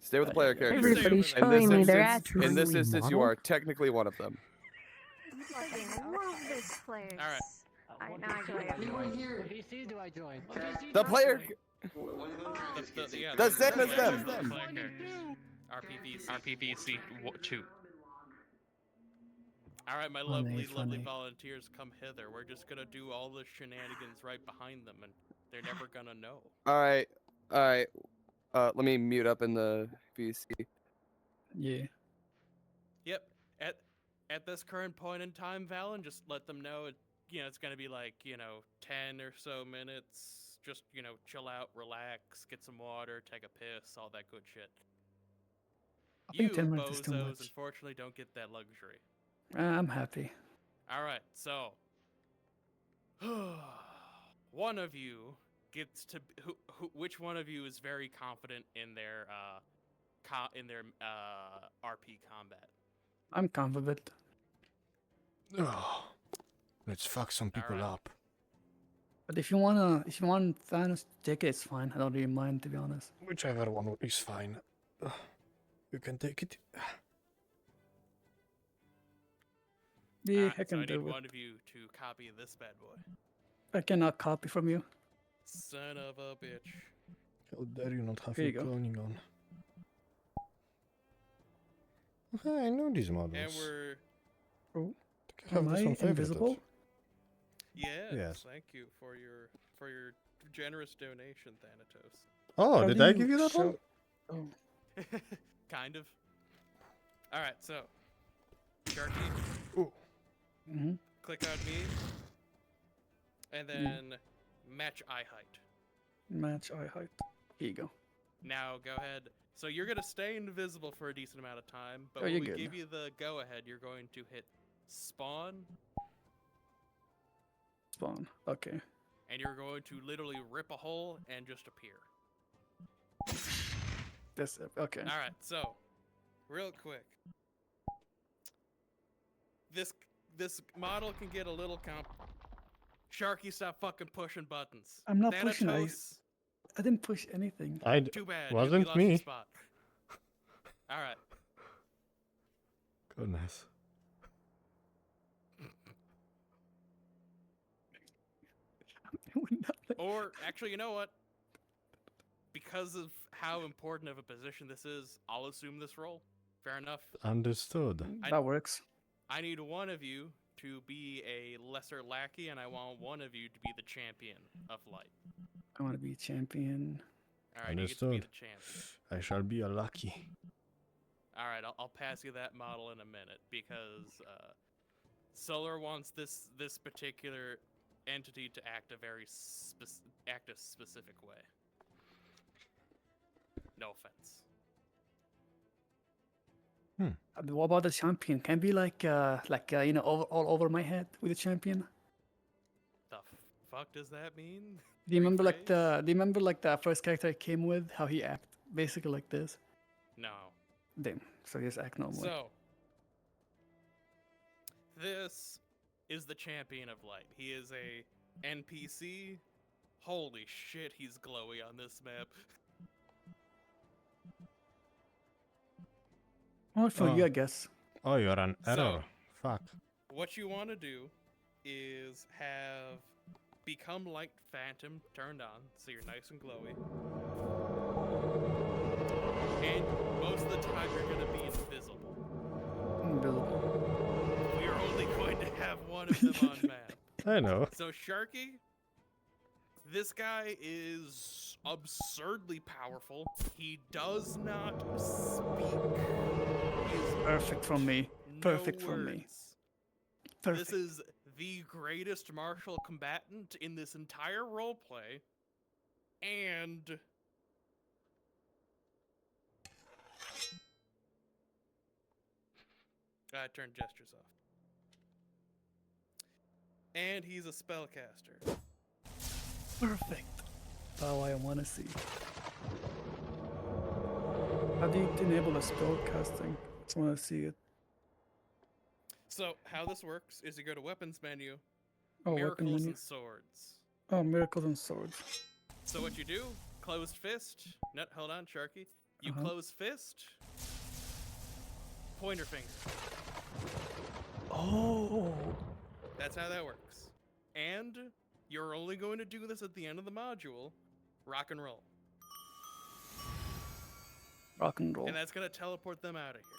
Stay with the player characters. Everybody's showing me their attributes. In this instance, you are technically one of them. Fucking love this place. All right. Now I join everyone. What VC do I join? The player. The same as them. RPVC 2. All right, my lovely volunteers, come hither. We're just gonna do all the shenanigans right behind them, and they're never gonna know. All right. Let me mute up in the VC. Yeah. Yep. At this current point in time, Valen, just let them know it's gonna be like 10 or so minutes. Just chill out, relax, get some water, take a piss, all that good shit. I think 10 minutes is too bozos, much. unfortunately, don't get that luxury. I'm happy. All right, so one of you gets to which one of you is very confident in their RP combat? I'm confident. Oh, let's fuck some people up. But if you want Thanos to take it, it's fine. I don't really mind, to be honest. Whichever one is fine. You can take it. Yeah, I So can I need do one it. of you to copy this bad boy. I cannot copy from you. Son of a bitch. How dare you not have Here your you go. cloning on? Okay, I know these models. And we're Oh, I have am this I one favorited. invisible? yes. Thank you for your generous donation, Thanatos. Oh, How did do I you give you that one? show- Oh, Kind of. All right, so Sharky, click on me, and then match eye height. match eye height. Here you go. Now go ahead. So you're gonna stay invisible for a decent amount of time, but Oh, when you're we good. give you the go ahead, you're going to hit spawn, Spawn. Okay. and you're going to literally rip a hole and just appear. That's okay. All right, so real quick, this model can get a little Sharky, stop fucking pushing buttons. I'm not pushing. Thanatos, I didn't push anything. too bad. Wasn't you lost your me. spot. All right. Goodness. Or actually, you know what? Because of how important of a position this is, I'll assume this role. Fair enough. Understood. That works. I need one of you to be a lesser lackey, and I want one of you to be the champion of light. I want to be champion. All right, you get to be Understood. the champion. I shall be a lucky. All right, I'll pass you that model in a minute because Solar wants this particular entity to act a very specific way. No offense. What about the champion? Can be like all over my head with the champion. The fuck does that mean? Do you remember the first character I came with? How he act basically like this. No. Damn. So he just act normally. So this is the champion of light. He is a NPC. Holy shit, he's glowy on this map. Oh, for you, I guess. Oh, you're an So- error. Fuck. What you want to do is have become light phantom turned on, so you're nice and glowy. And most of the time you're going to be invisible. Invisible. We are only going to have one of them on map. I know. So Sharky, this guy is absurdly powerful. He does not speak. Perfect for me. Perfect for me. Perfect. This is the greatest martial combatant in this entire roleplay, and I turned gestures off. And he's a spellcaster. Perfect. Oh, I want to see. How do you enable the spell casting? Just want to see it. So how this works is you go to weapons menu, Oh, weapon miracles menu. and swords. Oh, miracles and swords. So what you do, closed fist, no, hold on, Sharky. You Uh-huh. close fist, pointer finger. Oh. That's how that works. And you're only going to do this at the end of the module, rock and roll. Rock and roll. And that's going to teleport them out of here.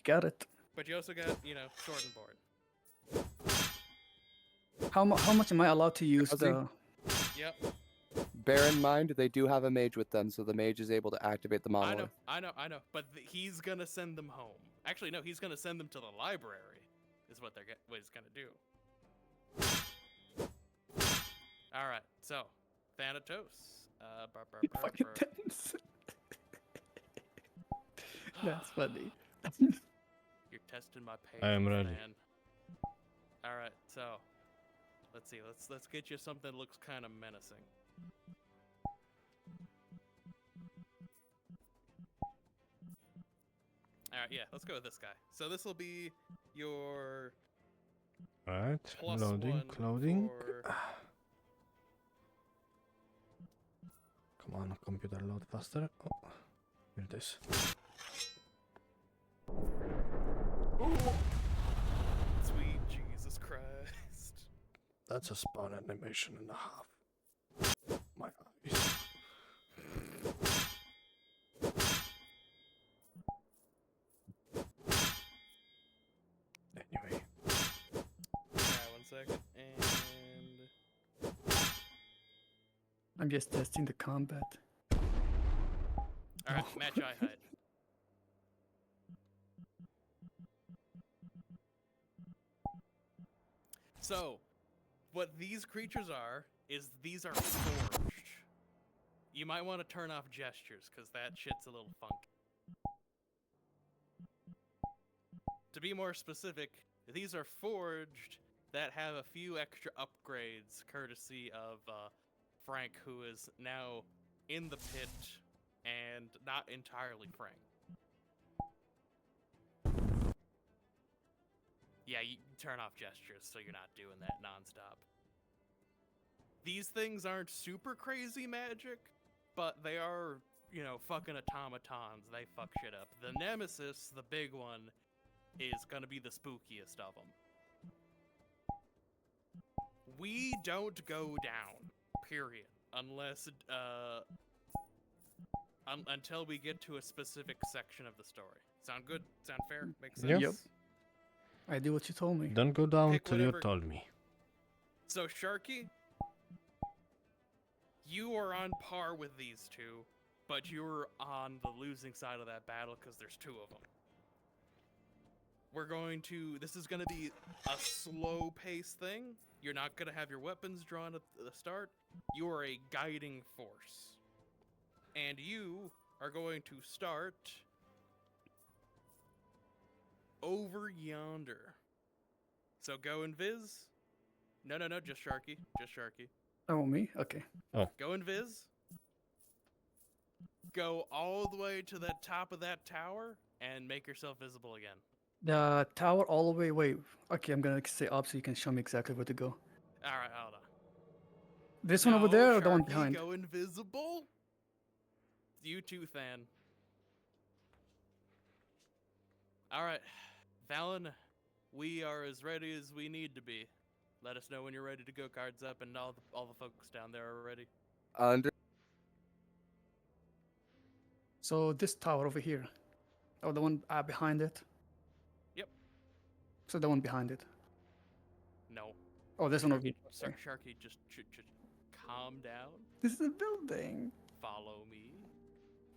Got it. But you also got, sword and board. How much am I allowed to use the? Yep. Bear in mind, they do have a mage with them, so the mage is able to activate the monolith. I know. But he's going to send them home. Actually, no, he's going to send them to the library, is what he's going to do. All right, so, Thanatos. Fucking tense. That's funny. You're testing my patience, I am ready. man. All right, so let's see. Let's get you something that looks kind of menacing. All right, yeah, let's go with this guy. So this will be your Right. plus Loading. one Clothing. for- Come on, computer, load faster. Oh, here it is. Sweet Jesus Christ. That's a spawn animation and a half. My eyes. Anyway. Alright, 1 second. And I'm just testing the combat. alright, match eye height. So, what these creatures are, is these are forged. You might want to turn off gestures, because that shit's a little funky. To be more specific, these are forged that have a few extra upgrades, courtesy of Frank, who is now in the pit and not entirely Frank. Yeah, you turn off gestures so you're not doing that nonstop. These things aren't super crazy magic, but they are, fucking automatons. They fuck shit up. The Nemesis, the big one, is gonna be the spookiest of them. We don't go down, period, unless, until we get to a specific section of the story. Sound good? Sound fair? Makes sense? Yep. I do what you told me. Don't go down Pick till you whatever- told me. So, Sharky, you are on par with these two, but you're on the losing side of that battle because there's two of them. This is going to be a slow-paced thing. You're not going to have your weapons drawn at the start. You are a guiding force. And you are going to start over yonder. So go invis. No, just Sharky. Just Sharky. Oh, me? Okay. Oh. Go invis. Go all the way to the top of that tower and make yourself visible again. The tower all the way. Wait. Okay, I'm gonna say up so you can show me exactly where to go. Alright, hold on. This one over there or the one Sharky, behind? Go invisible. You too, Than. Alright. Valen, we are as ready as we need to be. Let us know when you're ready to go. Cards up, and all the folks down there are ready. Under. So this tower over here. Oh, the one behind it. Yep. So the one behind it. No. Oh, this one over here. Okay. Sharky, just calm down. This is a building. Follow me.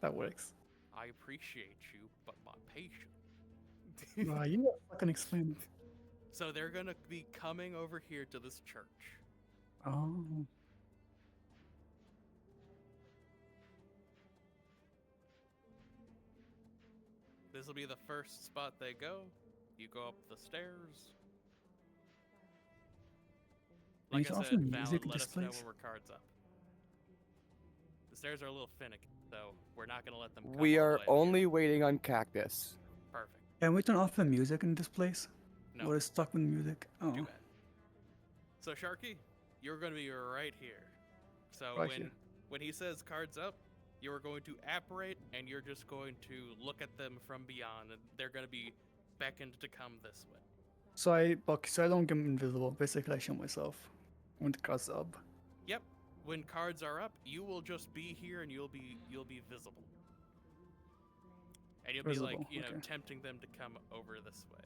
That works. I appreciate you, but my patience. Wow, you gotta fucking explain it. So they're gonna be coming over here to this church. Oh. This will be the first spot they go. You go up the stairs. Like I There's said, awesome music Valen, in let this us know place. when we're cards up. The stairs are a little finicky, so we're not gonna let them come We all the are way. only waiting on Cactus. Perfect. Can we turn off the music in this place? No. We're stuck with music. Oh. Too bad. So Sharky, you're gonna be right here. So Right here. when he says cards up, you're going to apparate and you're just going to look at them from beyond, and they're gonna be beckoned to come this way. So I don't get invisible. Basically, I show myself when the cards up. Yep. When cards are up, you will just be here and you'll be visible. And you'll be like, Visible, you know, okay. tempting them to come over this way.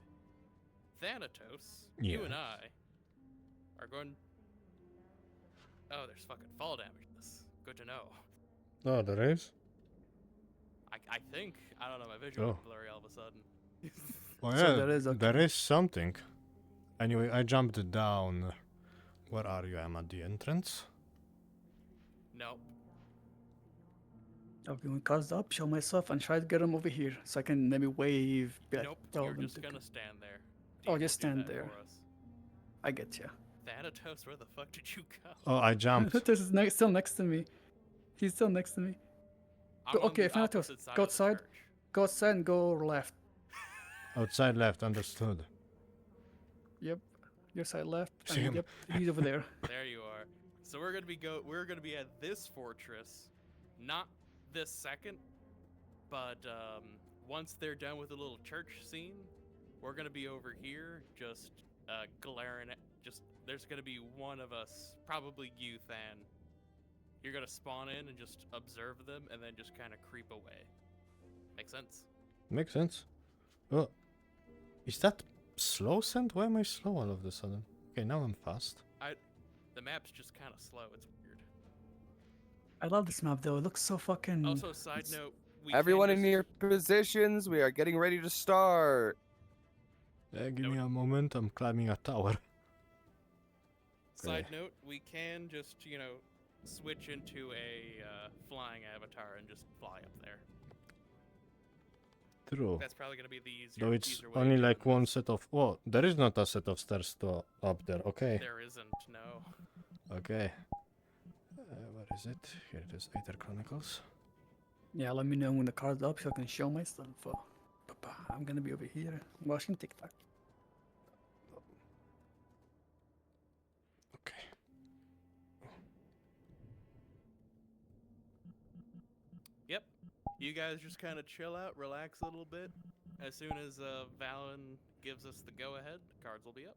Thanatos, you and Yes. I are going. Oh, there's fucking fall damage in this. Good to know. Oh, there is? I think. I don't know, my vision went Oh. blurry all of a sudden. Oh, So yeah, there is, okay. there is something. Anyway, I jumped down. Where are you? I'm at the entrance. No. Okay, when cards up, show myself and try to get them over here so I can maybe wave. Nope. You're just gonna stand there. Oh, Dean just will do stand that there. for us. I get ya. Thanatos, where the fuck did you go? Oh, I jumped. This is still next to me. He's still next to me. I'm Go, on okay, the Thanatos, opposite side go of the outside. church. Go outside and go left. Outside left, understood. Yep. Your side left. See And him. yep, he's over there. There you are. So we're gonna be at this fortress, not this second, but once they're done with the little church scene, we're gonna be over here, just glaring at. There's gonna be one of us, probably you, Than. You're gonna spawn in and just observe them, and then just kind of creep away. Make sense? Makes sense. Oh, is that slow send? Why am I slow all of a sudden? Okay, now I'm fast. The map's just kind of slow. It's weird. I love this map though. It looks so fucking. Also, side note, we Everyone can in your positions, we are getting ready to start. Give me a moment. I'm climbing a tower. Side note, we can just, switch into a flying avatar and just fly up there. True. That's probably going to be the easier, Though it's easier way only of like doing one set of. Oh, there is not a set of stairs to up there. Okay. this. There isn't, no. Okay. Where is it? Here it is. Aether Chronicles. Yeah, let me know when the card's up so I can show myself. I'm gonna be over here watching TikTok. Okay. Yep. You guys just kind of chill out, relax a little bit. As soon as Valen gives us the go-ahead, cards will be up.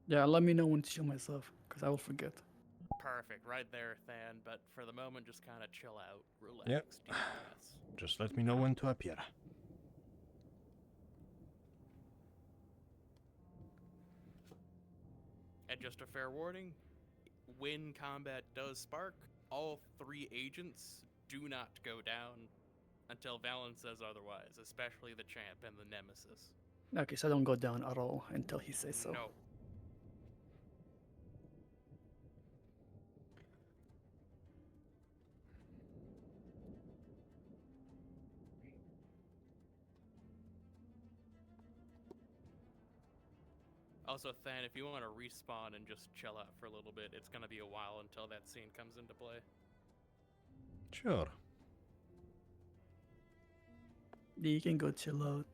Yeah, let me know when to show myself, because I will forget. Perfect, right there, Than. But for the moment, just kind of chill out, relax. Yep. deep breaths. Just let me know when to appear. And just a fair warning, when combat does spark, all 3 agents do not go down until Valen says otherwise, especially the champ and the nemesis. Okay, so I don't go down at all until he says so. No. Also, Than, if you want to respawn and just chill out for a little bit, it's going to be a while until that scene comes into play. Sure. You can go chill out.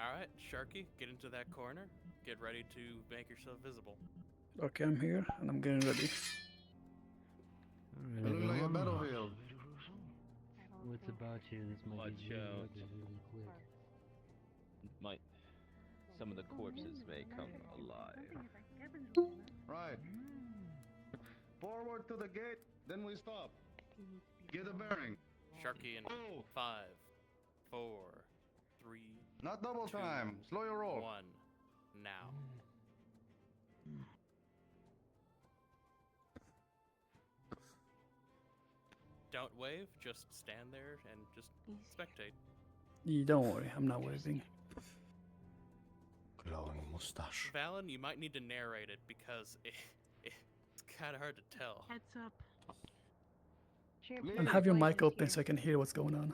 Alright, Sharky, get into that corner. Get ready to make yourself visible. Okay, I'm here and I'm getting ready. It looks like a battlefield. What's about you? This might be really quick. Might. Some of the corpses may come alive. Right. Forward to the gate, then we stop. Get a bearing. Sharky in 5, 4, 3. Not double 2, time. Slow your roll. 1. Now. Don't wave, just stand there and just spectate. Don't worry, I'm not waving. Glowing mustache. Valen, you might need to narrate it because it's kind of hard to tell. Heads up. And have your mic open so I can hear what's going on.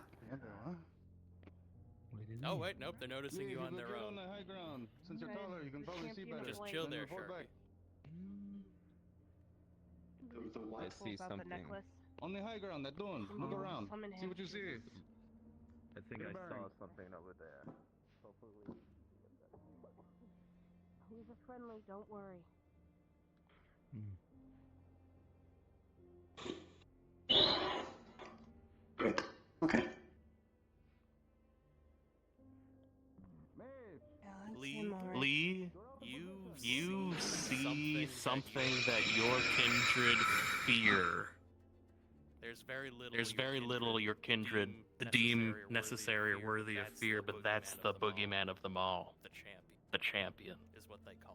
Oh wait, nope, they're noticing Lee, you if on could their get own. on the high ground. Since you're taller, you can probably see better. Just chill Then there, report Sharky. back. I see something. On the high ground, that dune. Look around. See what you see. I think Get a I bearing. saw something over there. Hopefully. He's a friendly, don't worry. Great. Okay. Lee, you see something that your kindred fear. There's very little your kindred deem necessary or worthy of fear, but that's the boogeyman of them all. The champion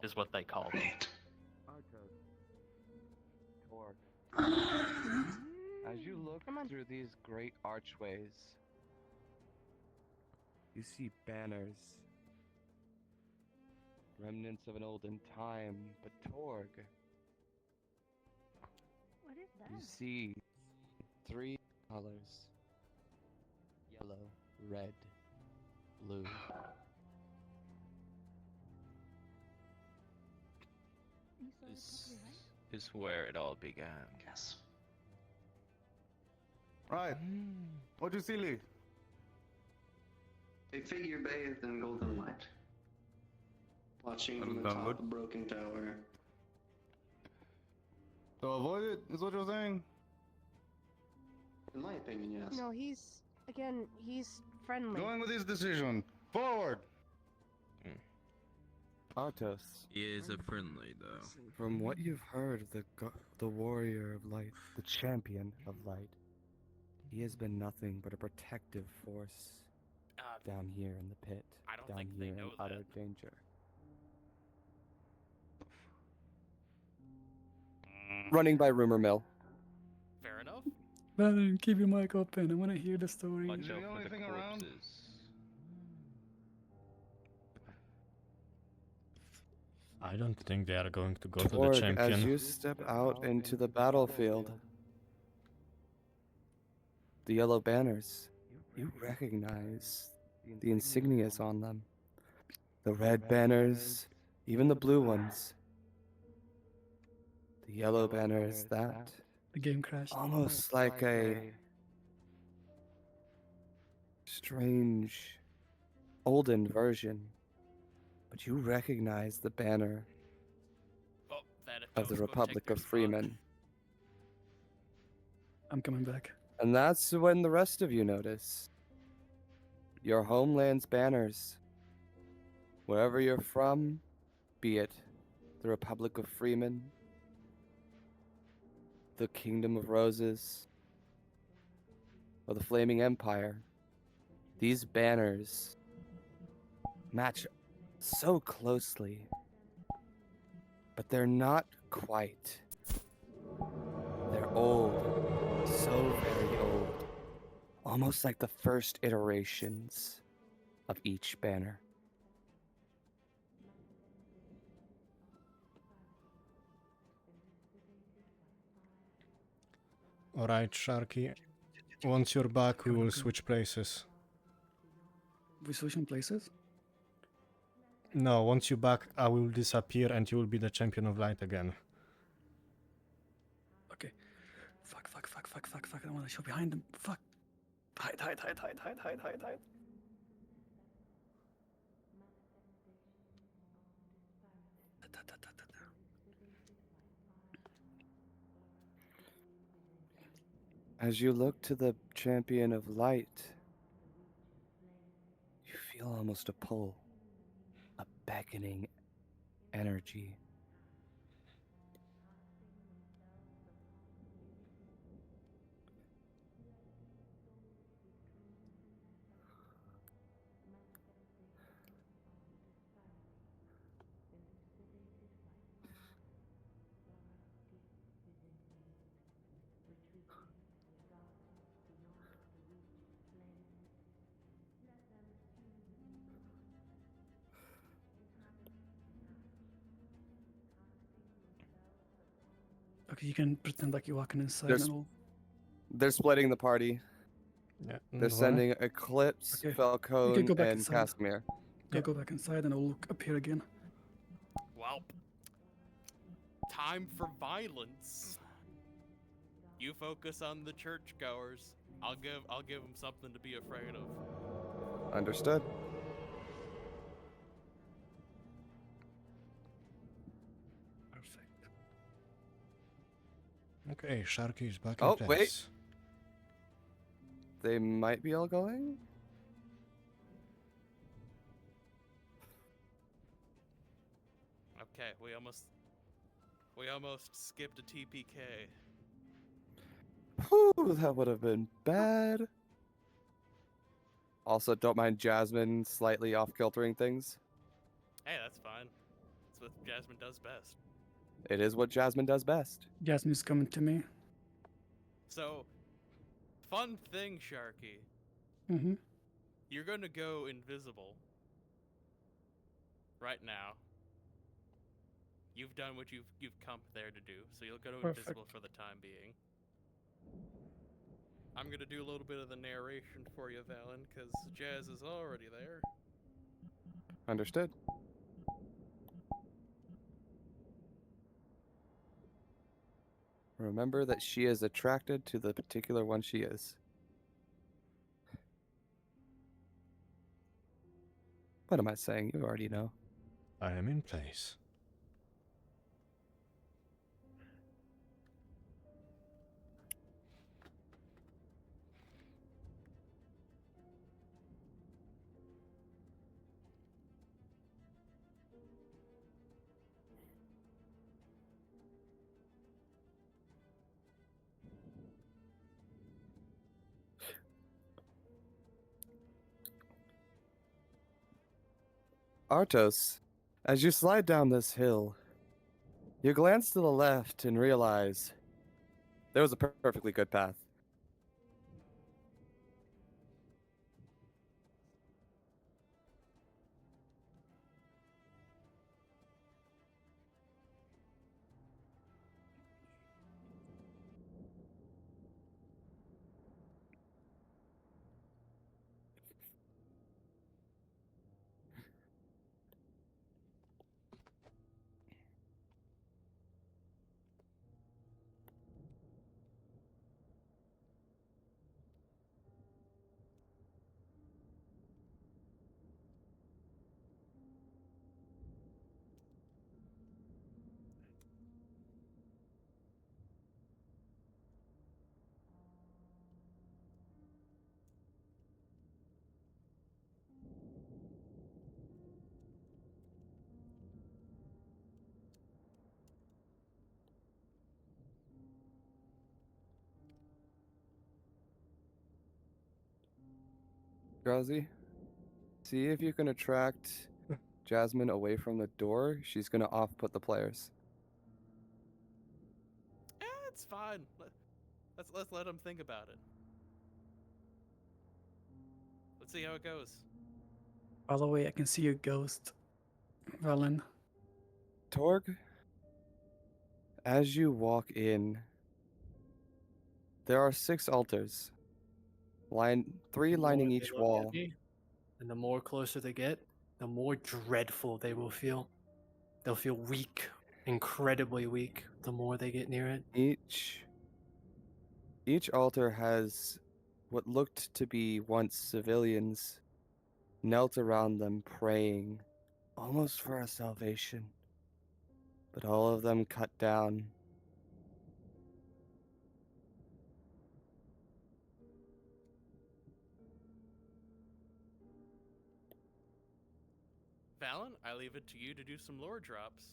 is what they call them. As you look through these great archways, you see banners, remnants of an olden time, but Torg, What is that? you see 3 colors: yellow, red, blue. This is where it all began. Yes. Right. What'd you see, Lee? A figure bathed in golden light. Watching from the top of the broken tower. So avoid it, is what you're saying? In my opinion, yes. No, he's friendly. Going with his decision. Forward! Artos. He is a friendly, though. From what you've heard of the warrior of light, the champion of light, he has been nothing but a protective force down here in the pit, I don't down think they here know in utter danger. Running by rumor mill. Fair enough. Valen, keep your mic open. I want to hear the story. Watch Is out the for only the thing around? corpses. I don't think they are going to go to the Torg, champion. as you step out into the battlefield, the yellow banners, you recognize the insignias on them. The red banners, even the blue ones. The yellow banners, that. The game crashed. Almost like a strange, olden version. But you recognize the banner of the Republic of Freemen. I'm coming back. And that's when the rest of you notice. Your homeland's banners. Wherever you're from, be it the Republic of Freemen, the Kingdom of Roses, or the Flaming Empire, these banners match so closely, but they're not quite. They're old, so very old, almost like the first iterations of each banner. Alright, Sharky. Once you're back, we will switch places. We switching places? No, once you're back, I will disappear and you will be the champion of light again. Okay. Fuck. I don't want to show behind them. Fuck. Hide. As you look to the champion of light, you feel almost a pull, a beckoning energy. Okay, you can pretend like you're walking inside and all. They're splitting the party. Yeah, they're sending Eclipse, Okay. You Falcone, can go back and inside. Casimir. Go back inside and I'll look up here again. Well, time for violence. You focus on the churchgoers. I'll give them something to be afraid of. Understood. Okay, Sharky is back in Oh, place. wait. They might be all going? Okay, we almost skipped a TPK. Whew, that would have been bad. Also, don't mind Jasmine slightly off-kiltering things. Hey, that's fine. That's what Jasmine does best. It is what Jasmine does best. Jasmine's coming to me. So, fun thing, Sharky. Mm-hmm. You're gonna go invisible. Right now. You've done what you've come there to do, so you'll go to Perfect. invisible for the time being. I'm gonna do a little bit of the narration for you, Valen, because Jazz is already there. Understood. Remember that she is attracted to the particular one she is. What am I saying? You already know. I am in place. Artos, as you slide down this hill, you glance to the left and realize there was a perfectly good path. Drowsy, see if you can attract Jasmine away from the door, she's gonna off-put the players. It's fine. Let's let him think about it. Let's see how it goes. By the way, I can see your ghost, Valen. Torg, as you walk in, there are 6 altars, 3 lining They each look wall. at me, and the more closer they get, the more dreadful they will feel. They'll feel weak, incredibly weak, the more they get near it. Each altar has what looked to be once civilians knelt around them praying, almost for a salvation, but all of them cut down. Valen, I leave it to you to do some lore drops.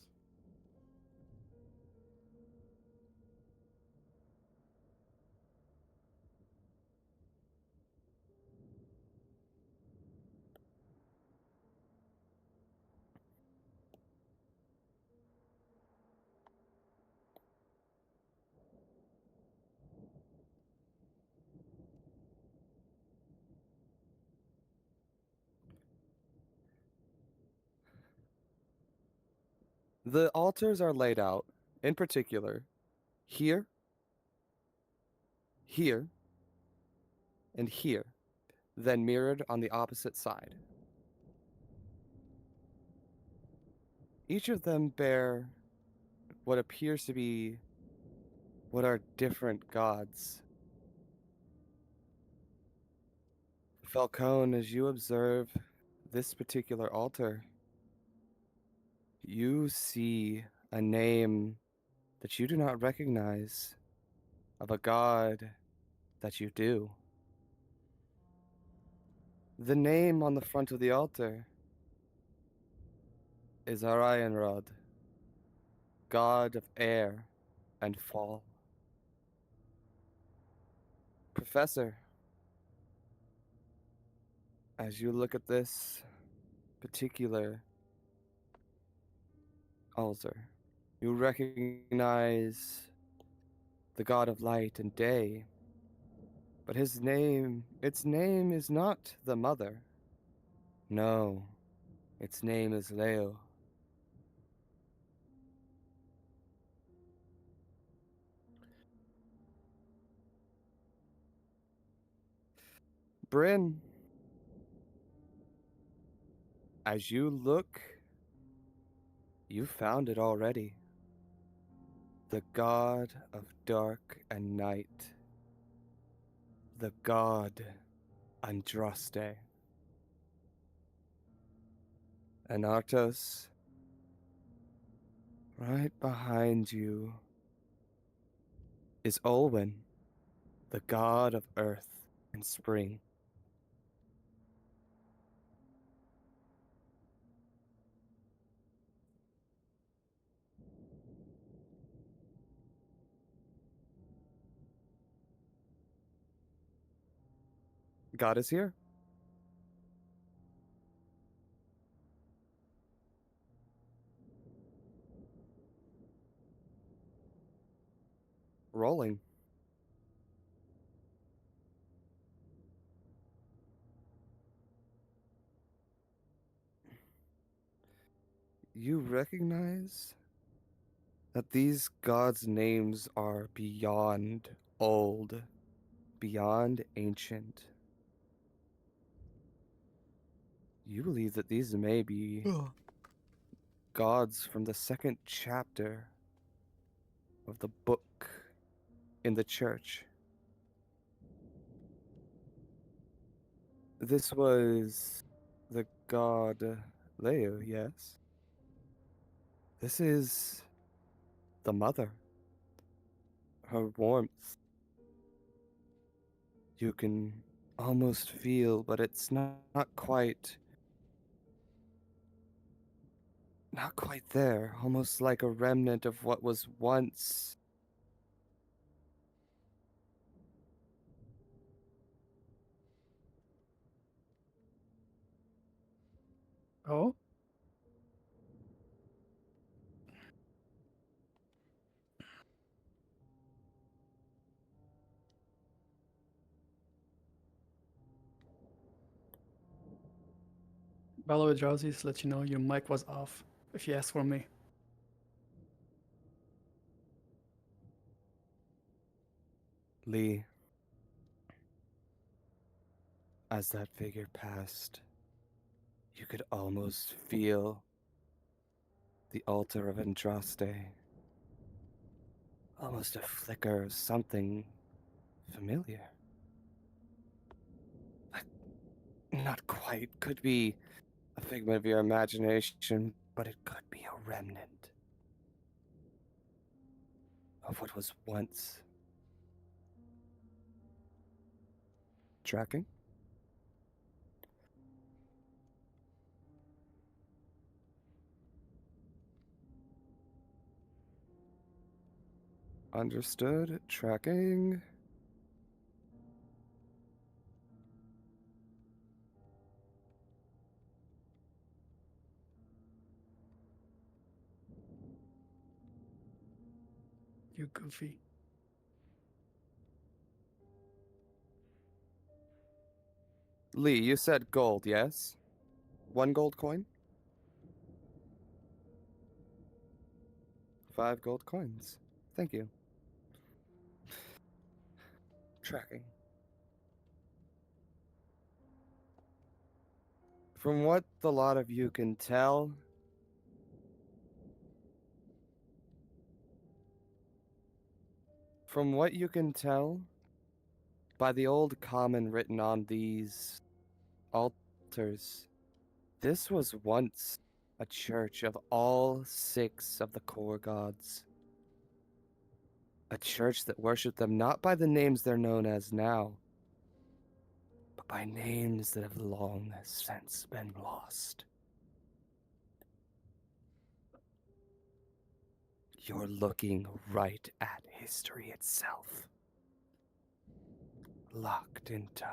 The altars are laid out, in particular, here, here, and here, then mirrored on the opposite side. Each of them bear what appears to be what are different gods. Falcone, as you observe this particular altar, you see a name that you do not recognize of a god that you do. The name on the front of the altar is Arianrod, god of air and fall. Professor, as you look at this particular altar, you recognize the god of light and day, but its name is not the mother. No, its name is Leo. Bryn, as you look, you found it already. The god of dark and night. The god Andraste. And Arctos, right behind you is Olwen, the god of earth and spring. God is here. Rolling. You recognize that these gods' names are beyond old, beyond ancient. You believe that these may be gods from the second chapter of the book in the church. This was the god Leo, yes? This is the mother. Her warmth. You can almost feel, but it's not quite there. Almost like a remnant of what was once. Oh? By the way, Drowsy, just to let you know, your mic was off if you asked for me. Lee, as that figure passed, you could almost feel the altar of Andraste. Almost a flicker of something familiar. But not quite. Could be a figment of your imagination, but it could be a remnant of what was once. Tracking? Understood. Tracking. You goofy. Lee, you said gold, yes? 1 gold coin? 5 gold coins. Thank you. Tracking. From what the lot of you can tell, by the old common written on these altars, this was once a church of all 6 of the core gods. A church that worshipped them not by the names they're known as now, but by names that have long since been lost. You're looking right at history itself. Locked in time.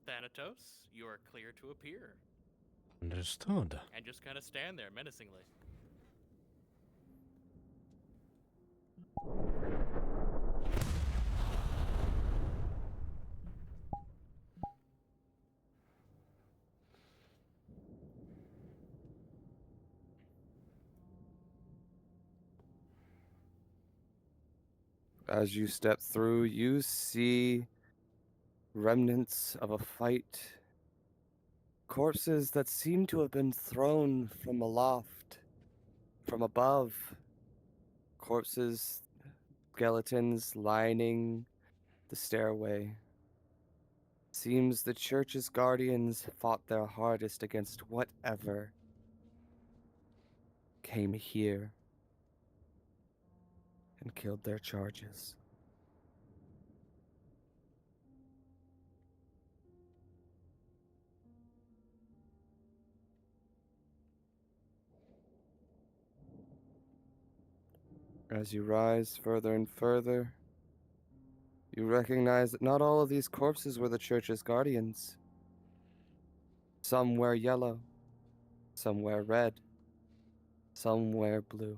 Thanatos, you are clear to appear. Understood. And just kind of stand there menacingly. As you step through, you see remnants of a fight. Corpses that seem to have been thrown from aloft, from above. Corpses, skeletons lining the stairway. Seems the church's guardians fought their hardest against whatever came here and killed their charges. As you rise further and further, you recognize that not all of these corpses were the church's guardians. Some wear yellow, some wear red, some wear blue.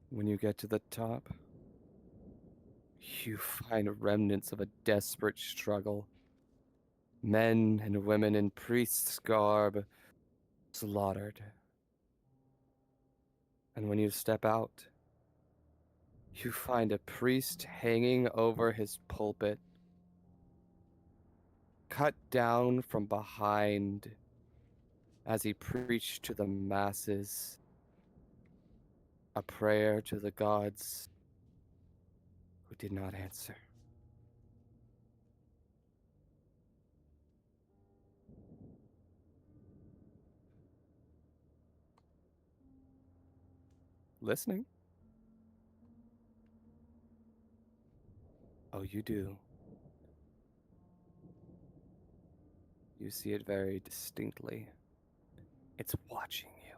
When you get to the top, you find remnants of a desperate struggle. Men and women in priest's garb slaughtered. And when you step out, you find a priest hanging over his pulpit, cut down from behind as he preached to the masses a prayer to the gods who did not answer. Listening? Oh, you do. You see it very distinctly. It's watching you.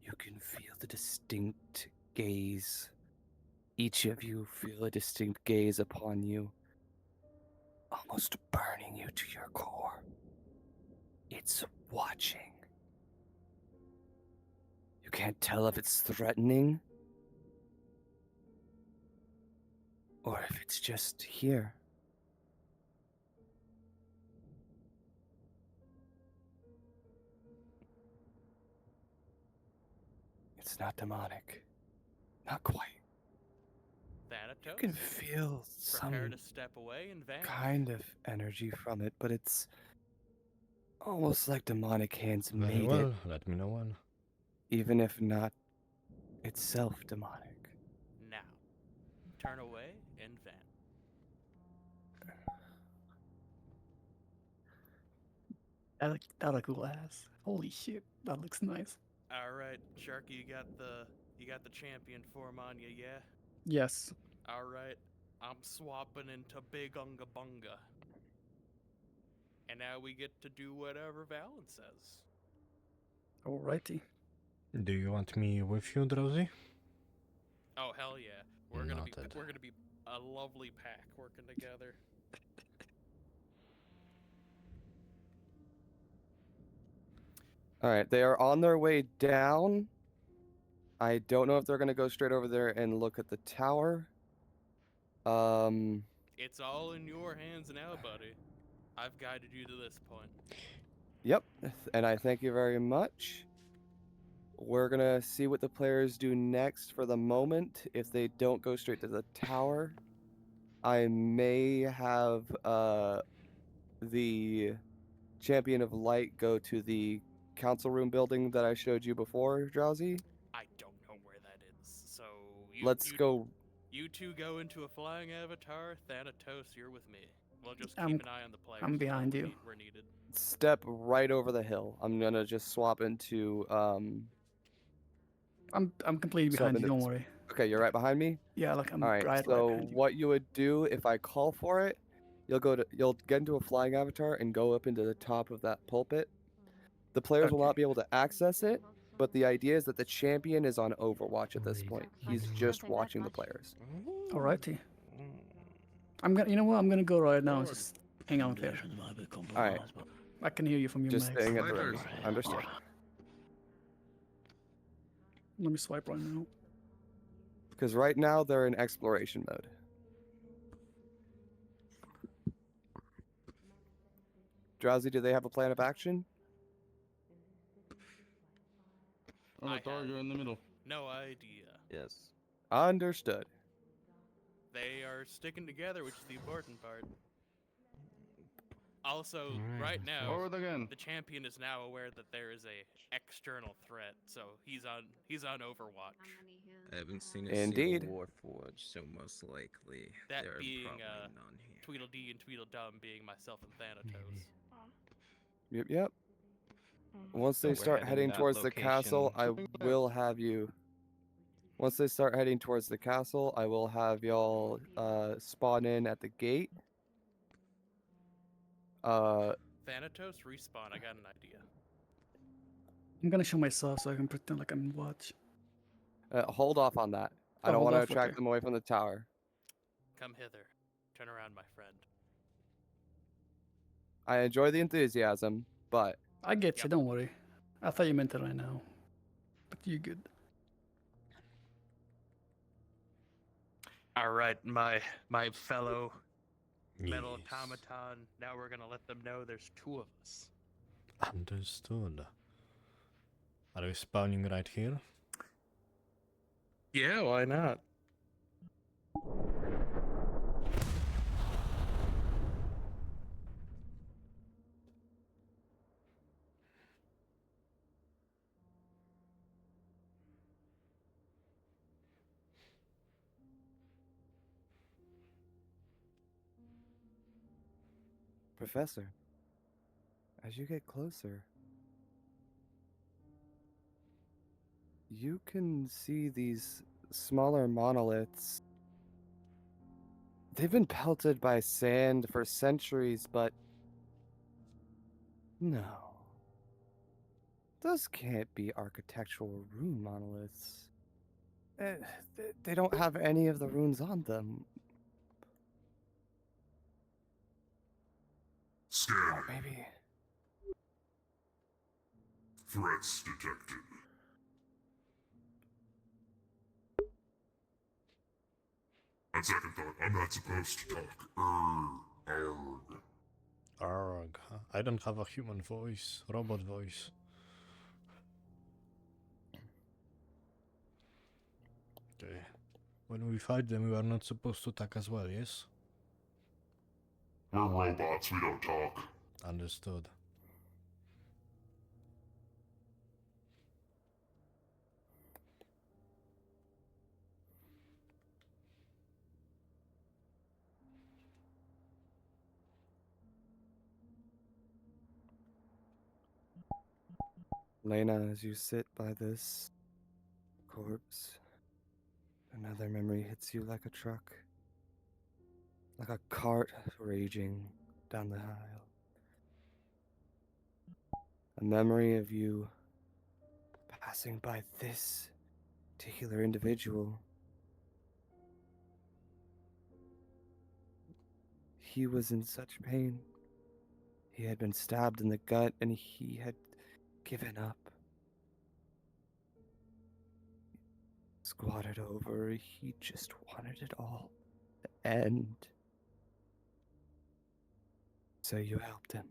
You can feel the distinct gaze. Each of you feel a distinct gaze upon you, almost burning you to your core. It's watching. You can't tell if it's threatening or if it's just here. It's not demonic. Not quite. Thanatos, You can feel prepare some to step away and vanish. kind of energy from it, but it's almost like demonic hands Very made well, it, let me know when. even if not itself demonic. Now, turn away and vanish. That look cool ass. Holy shit, that looks nice. All right, Sharky, you got the champion form on you, yeah? Yes. All right, I'm swapping into Big Unga Bunga. And now we get to do whatever Valen says. Alrighty. Do you want me with you, Drowsy? Oh hell yeah, we're gonna Noted. be a lovely pack working together. All right, they are on their way down. I don't know if they're going to go straight over there and look at the tower. It's all in your hands now, buddy. I've guided you to this point. Yep, and I thank you very much. We're going to see what the players do next for the moment. If they don't go straight to the tower, I may have the Champion of Light go to the council room building that I showed you before, Drowsy. I don't know where that is, so Let's go. You two go into a flying avatar. Thanatos, you're with me. We'll just I'm- keep an eye on the players. I'm behind you. We're needed. Step right over the hill. I'm gonna just swap into I'm completely behind you. Don't worry. Okay, you're right behind me. Yeah, like I'm All right. right So behind you. what you would do if I call for it, you'll get into a flying avatar and go up into the top of that pulpit. The players will not be able to access it, but the idea is that the champion is on Overwatch at this point. He's just watching the players. Alrighty. You know what? I'm gonna go right now and just hang out there. All right. I can hear you from your Just mic. staying at the ready. Understand. Let me swipe right now. Because right now they're in exploration mode. Drowsy, do they have a plan of action? On the target in the middle. No idea. Yes. Understood. They are sticking together, which is the important part. Also, right now, Forward again. the champion is now aware that there is a external threat, so he's on Overwatch. I haven't seen a Indeed. single Warforged, so most likely That there are being probably none here. Tweedledee and Tweedledum being myself and Thanatos. Yep. Once So they we're start heading heading that towards the castle, I location. will have you. Once they start heading towards the castle, I will have y'all spawn in at the gate. Thanatos, respawn. I got an idea. I'm gonna show myself so I can pretend like I'm in watch. Hold off on that. I Oh, don't hold want to off, attract okay. them away from the tower. Come hither. Turn around, my friend. I enjoy the enthusiasm, but I get you. Don't worry. I thought you meant it right now, but you good. All right, my fellow metal Yes. automaton. Now we're gonna let them know there's two of us. Understood. Are we spawning right here? Yeah, why not? Professor, as you get closer, you can see these smaller monoliths They've been pelted by sand for centuries, but no. Those can't be architectural rune monoliths. They don't have any of the runes on them. Scanning. Or maybe... Threats detected. On second thought, I'm not supposed to talk. Arg. Arg. I don't have a human voice. Robot voice. Okay. When we fight them, we are not supposed to talk as well, yes? We're robots, we don't talk. Understood. Lena, as you sit by this corpse, another memory hits you like a truck. Like a cart raging down the aisle. A memory of you passing by this particular individual. He was in such pain. He had been stabbed in the gut and he had given up. Squatted over, he just wanted it all to end. So you helped him.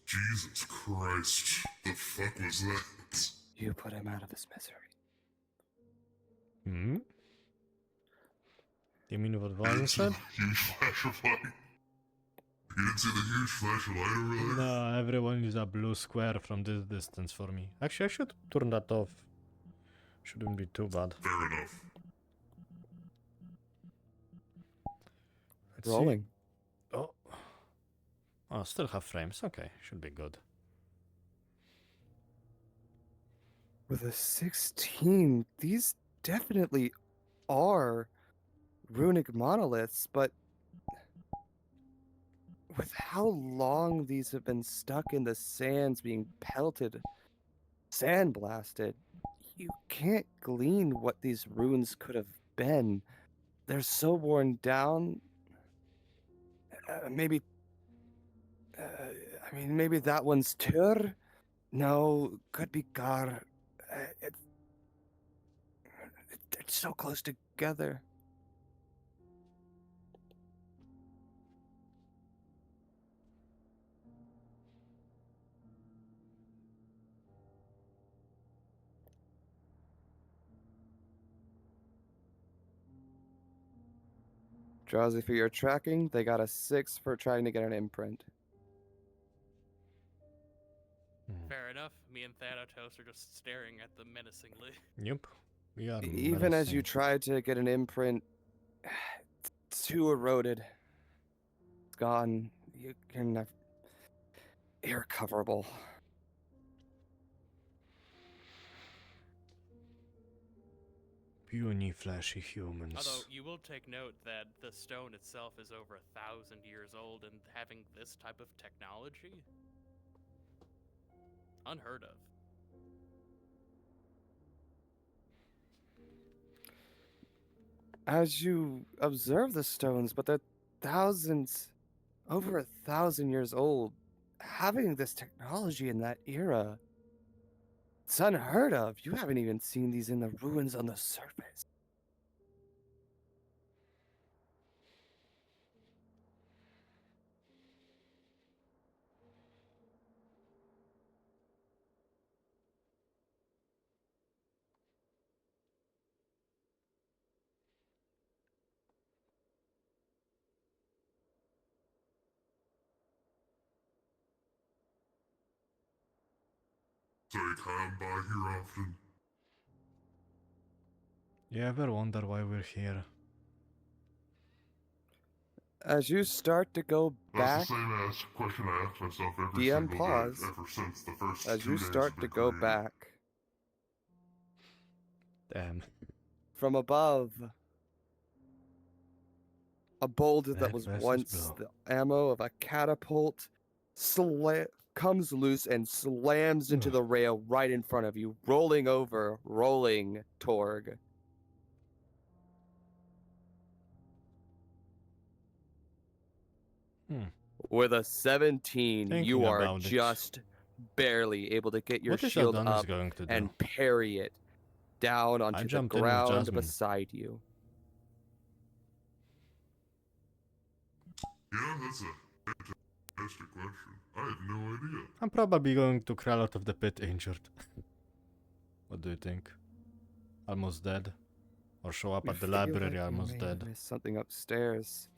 Jesus Christ, the fuck was that? You put him out of his misery. Hmm? You mean what Valen said? Huge flash of light. You didn't see the huge flash of light over there? No, everyone is a blue square from this distance for me. Actually, I should turn that off. Shouldn't be too bad. Fair enough. Let's Rolling. See. Oh. Oh, still have frames. Okay, should be good. With a 16, these definitely are runic monoliths, but with how long these have been stuck in the sands being pelted, sandblasted, you can't glean what these runes could have been. They're so worn down. Maybe that one's Tur? No, could be Gar. It's so close together. Drowsy, for your tracking, they got a 6 for trying to get an imprint. Fair enough. Me and Thanatos are just staring at them menacingly. Yep. We are Even as you try to get an imprint, it's too eroded. It's gone. You can have irrecoverable. Puny, flashy humans. Although, you will take note that the stone itself is over 1,000 years old, and having this type of technology? Unheard of. As you observe the stones, but they're thousands, over 1,000 years old, having this technology in that era, it's unheard of. You haven't even seen these in the ruins on the surface. So you come by here often? You ever wonder why we're here? As you start to go back, That's the same question I ask myself every DM single pause. day, ever since the first As 2 you days start of to the go created. back, Damn. from above, A boulder that Red was versus once blue. the ammo of a catapult comes loose and slams into the rail right in front of you, rolling over, rolling Torg. With a 17, Thinking you are about it. just barely able to get your What is shield Adonis up going to do? and parry it down onto the jumped in with ground Jasmine. beside you. Yeah, that's a fantastic question. I had no idea. I'm probably going to crawl out of the pit injured. What do you think? Almost dead? Or show up You at the feel library like almost you may have dead? missed something upstairs.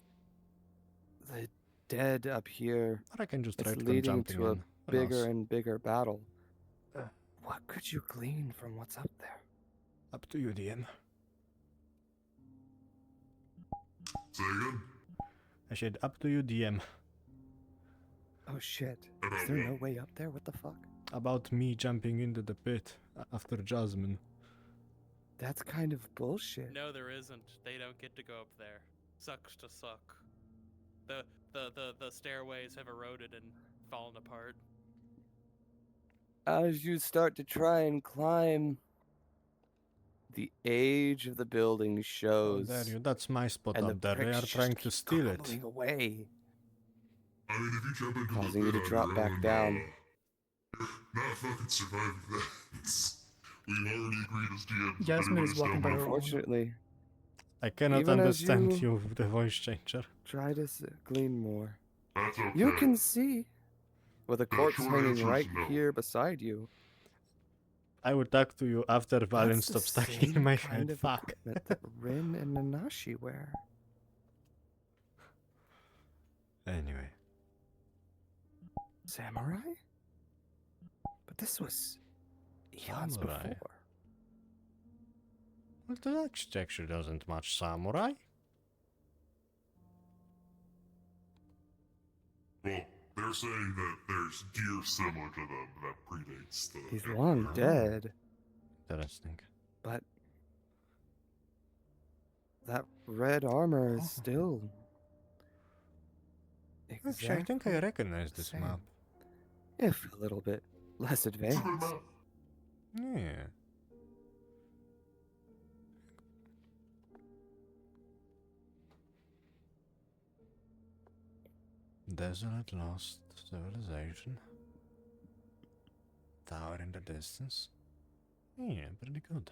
The dead up here. Or I can just It's right click leading jumping to a in. Who bigger knows? and bigger battle. What could you glean from what's up there? Up to you, DM. Say again? I said up to you, DM. Oh shit. Is there no way up there? What the fuck? About me jumping into the pit after Jasmine. That's kind of bullshit. No, there isn't. They don't get to go up there. Sucks to suck. The stairways have eroded and fallen apart. As you start to try and climb, the age of the building shows. Oh, there you. That's my spot and up the there. They are bricks trying just to keep steal it. crumbling away, I mean, if you jump into causing the you pit to on drop your back own, down. you're not fucking surviving that. We've already agreed as DMs. Jasmine is walking by her own. Unfortunately, I cannot even as understand you, the voice changer. try to glean more. That's okay. You can see, with a corpse short hanging answer is right no. here beside you. I would talk to you after Valen That's the stops talking in same my kind head. of Fuck. equipment that Rin and Nanashi wear. Anyway. Samurai? But this was eons Samurai? before. Well, the architecture doesn't match samurai. Well, they're saying that there's gear similar to them that predates the... He's long dead, Interesting. but that red armor is still Actually, I think I exactly recognize the this same. map. If a little bit less advanced. Yeah. Desolate lost civilization. Tower in the distance. Yeah, pretty good.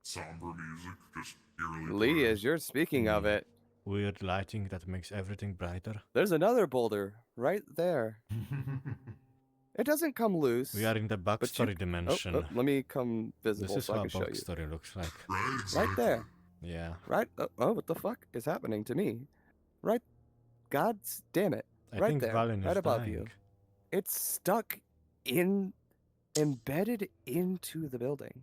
Somber music, just eerily Lee, playing. as you're speaking of it, Weird lighting that makes everything brighter. there's another boulder right there. It doesn't come loose. We are in the but backstory you- dimension. Oh, let me come visible This is so I how can show you. backstory looks like. Right there. Yeah. Right. Oh, what the fuck is happening to me? Right. God damn it. I right think there. Valen right is above dying. you. It's stuck embedded into the building.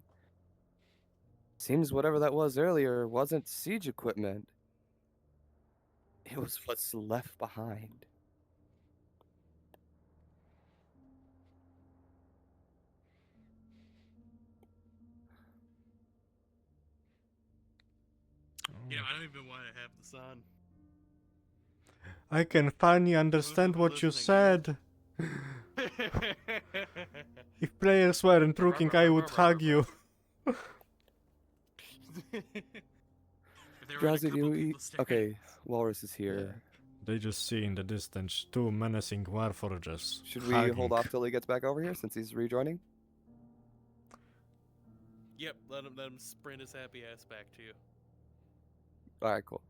Seems whatever that was earlier wasn't siege equipment. It was what's left behind. You know, I don't even want to have the sun. I can finally understand what you said. If players weren't looking, I would hug you. Drowsy, do you eat? Okay, Walrus is here. They just see in the distance two menacing warforgers. Should we hugging. hold off till he gets back over here since he's rejoining? Yep, let him sprint his happy ass back to you. Alright, cool.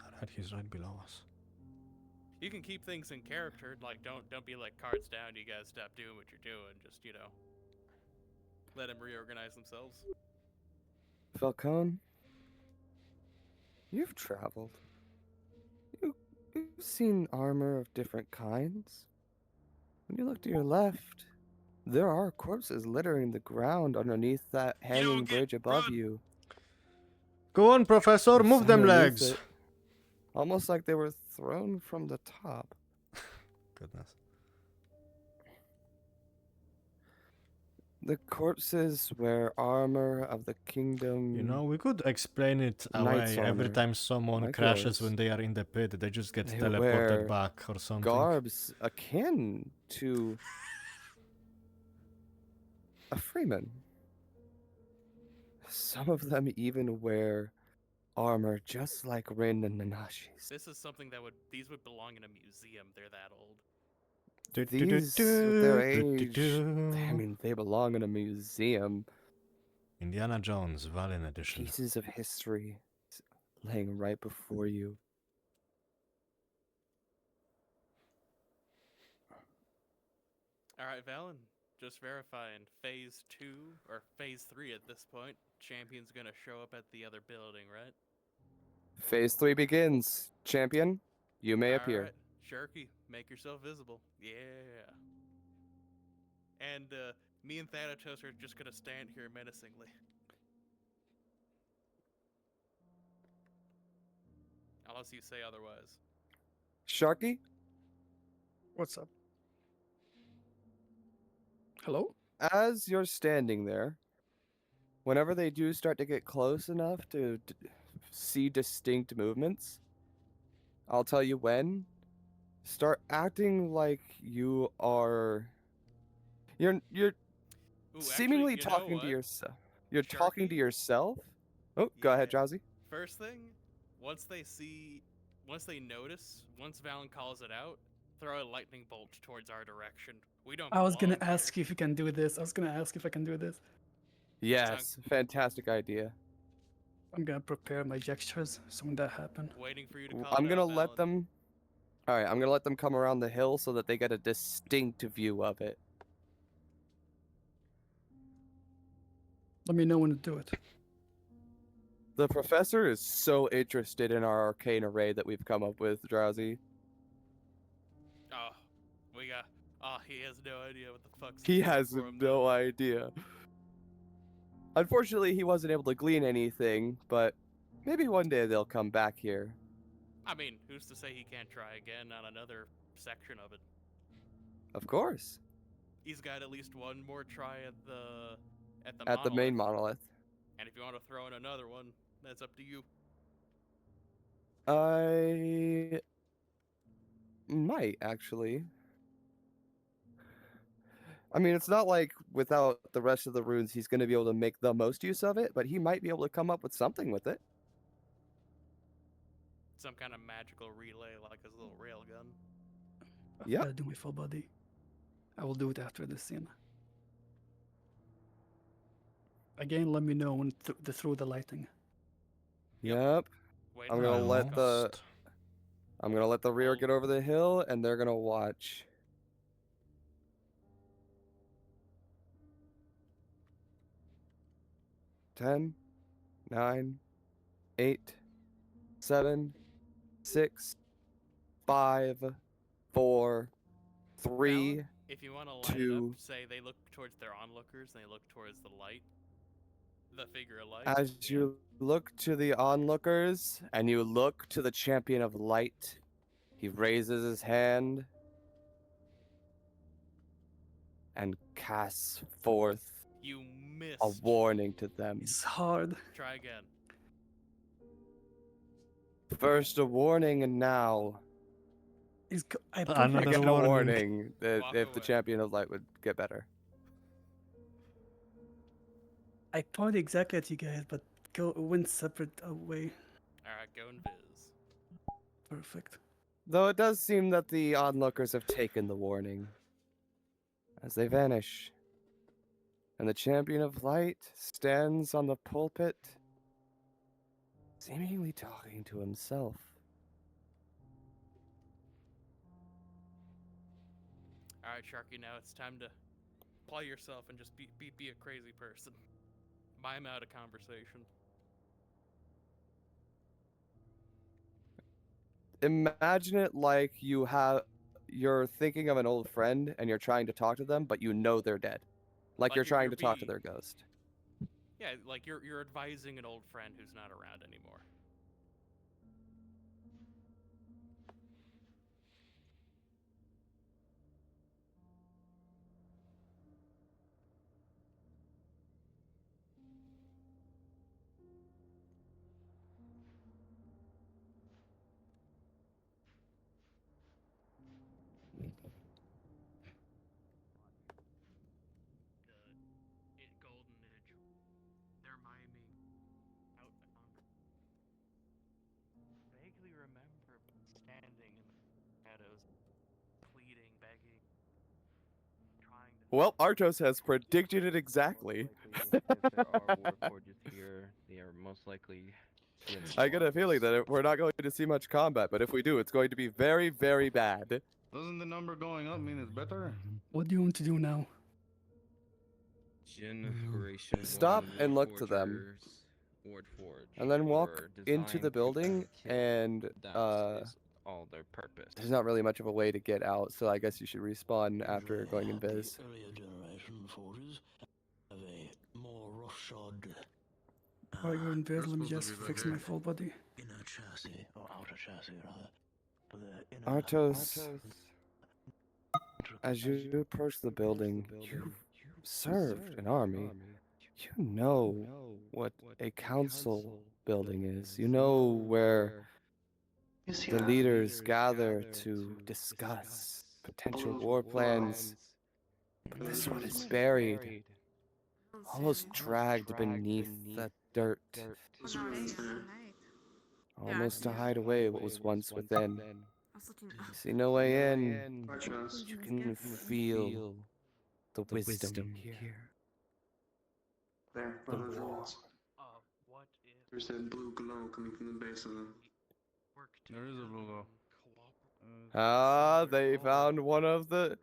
Alright, he's right below us. You can keep things in character, like don't be like cards down, you guys stop doing what you're doing, just, you know, let them reorganize themselves. Falcone, you've traveled. You've seen armor of different kinds. When you look to your left, there are corpses littering the ground underneath that hanging bridge above you. Go on, Professor, With move some them underneath legs. it, almost like they were thrown from the top. Goodness. The corpses wear armor of the kingdom. You know, we could explain it Knight's away. Every armor, time someone like crashes yours. when they are in the pit, they just get They teleported wear back or something. garbs akin to a freeman. Some of them even wear armor just like Rin and Nanashi's. This is something that these would belong in a museum. They're that old. These, with their age, I mean, they belong in a museum. Indiana Jones, Valen Edition. Pieces of history laying right before you. All right, Valen. Just verifying. Phase 2 or Phase 3 at this point. Champion's gonna show up at the other building, right? Phase 3 begins. Champion, you may appear. Alright, Sharky, make yourself visible. Yeah. And me and Thanatos are just gonna stand here menacingly. Unless you say otherwise. Sharky? What's up? Hello? As you're standing there, whenever they do start to get close enough to see distinct movements, I'll tell you when. Start acting like you are. You're Ooh, seemingly actually, you know talking to what? yourself. You're talking to yourself. Oh, go ahead, Jazzy. First thing, once they notice, once Valen calls it out, throw a lightning bolt towards our direction. We don't. I was gonna belong ask you if you can do this. I was gonna ask if I can do this. Yes, fantastic idea. I'm gonna prepare my gestures so when that happens. Waiting for you to call I'm it gonna out, let Valen. them. All right, I'm gonna let them come around the hill so that they get a distinct view of it. Let me know when to do it. The professor is so interested in our arcane array that we've come up with, Drowsy. Oh, we got. Oh, he has no idea what the fuck's. He has no idea. Unfortunately, he wasn't able to glean anything, but maybe one day they'll come back here. I mean, who's to say he can't try again on another section of it? Of course. He's got at least one more try at the At the main monolith. And if you want to throw in another one, that's up to you. I might, actually. I mean, it's not like without the rest of the runes he's going to be able to make the most use of it, but he might be able to come up with something with it. Some kind of magical relay like his little railgun. I've gotta do my full body. I will do it after this scene. Again, let me know when to throw the lighting. Yep. I'm gonna let the rear get over the hill, and they're gonna watch. Ten, 9, 8, 7, 6, 5, 4, 3, If you want to line 2. it up, say they look towards their onlookers and they look towards the light. The figure of light. As you look to the onlookers and you look to the champion of light, he raises his hand and casts forth You missed. a warning to them. It's hard. Try again. First a warning, and now Another again a warning. warning that if the champion of light would get better. I pointed exactly at you guys, but went separate away. Alright, go and viz. Perfect. Though it does seem that the onlookers have taken the warning as they vanish. And the champion of light stands on the pulpit, seemingly talking to himself. Alright, Sharky, now it's time to play yourself and just be a crazy person. Mime out a conversation. Imagine it like you're thinking of an old friend and you're trying to talk to them, but you know they're dead. Like you're trying to talk to their ghost. Yeah, like you're advising an old friend who's not around anymore. Well, Artos has predicted it exactly. If there are war forges here, they are most likely I get a feeling that we're not going to see much combat, but if we do, it's going to be very, very bad. Doesn't the number going up mean it's better? What do you want to do now? Generation Stop one and look to them. Ward Forge. And then walk were into the designed to building, kill. and That is all their purpose. there's not really much of a way to get out, so I guess you should respawn after going invis. Earlier generation forges have a more roughshod Before I go in bed, let me just fix my full body. inner chassis, or outer chassis rather. But the inner Artos, as you approach the building, you've served an army. You know what a council building is. You know where the leaders gather to discuss potential war plans. But this one is buried, almost dragged beneath the dirt, almost to hide away what was once within. You see no way in. You can feel the wisdom here. There, The follow the war. roads. There's that blue glow coming from the base of them. There is a blue glow. Ah, they found one of the...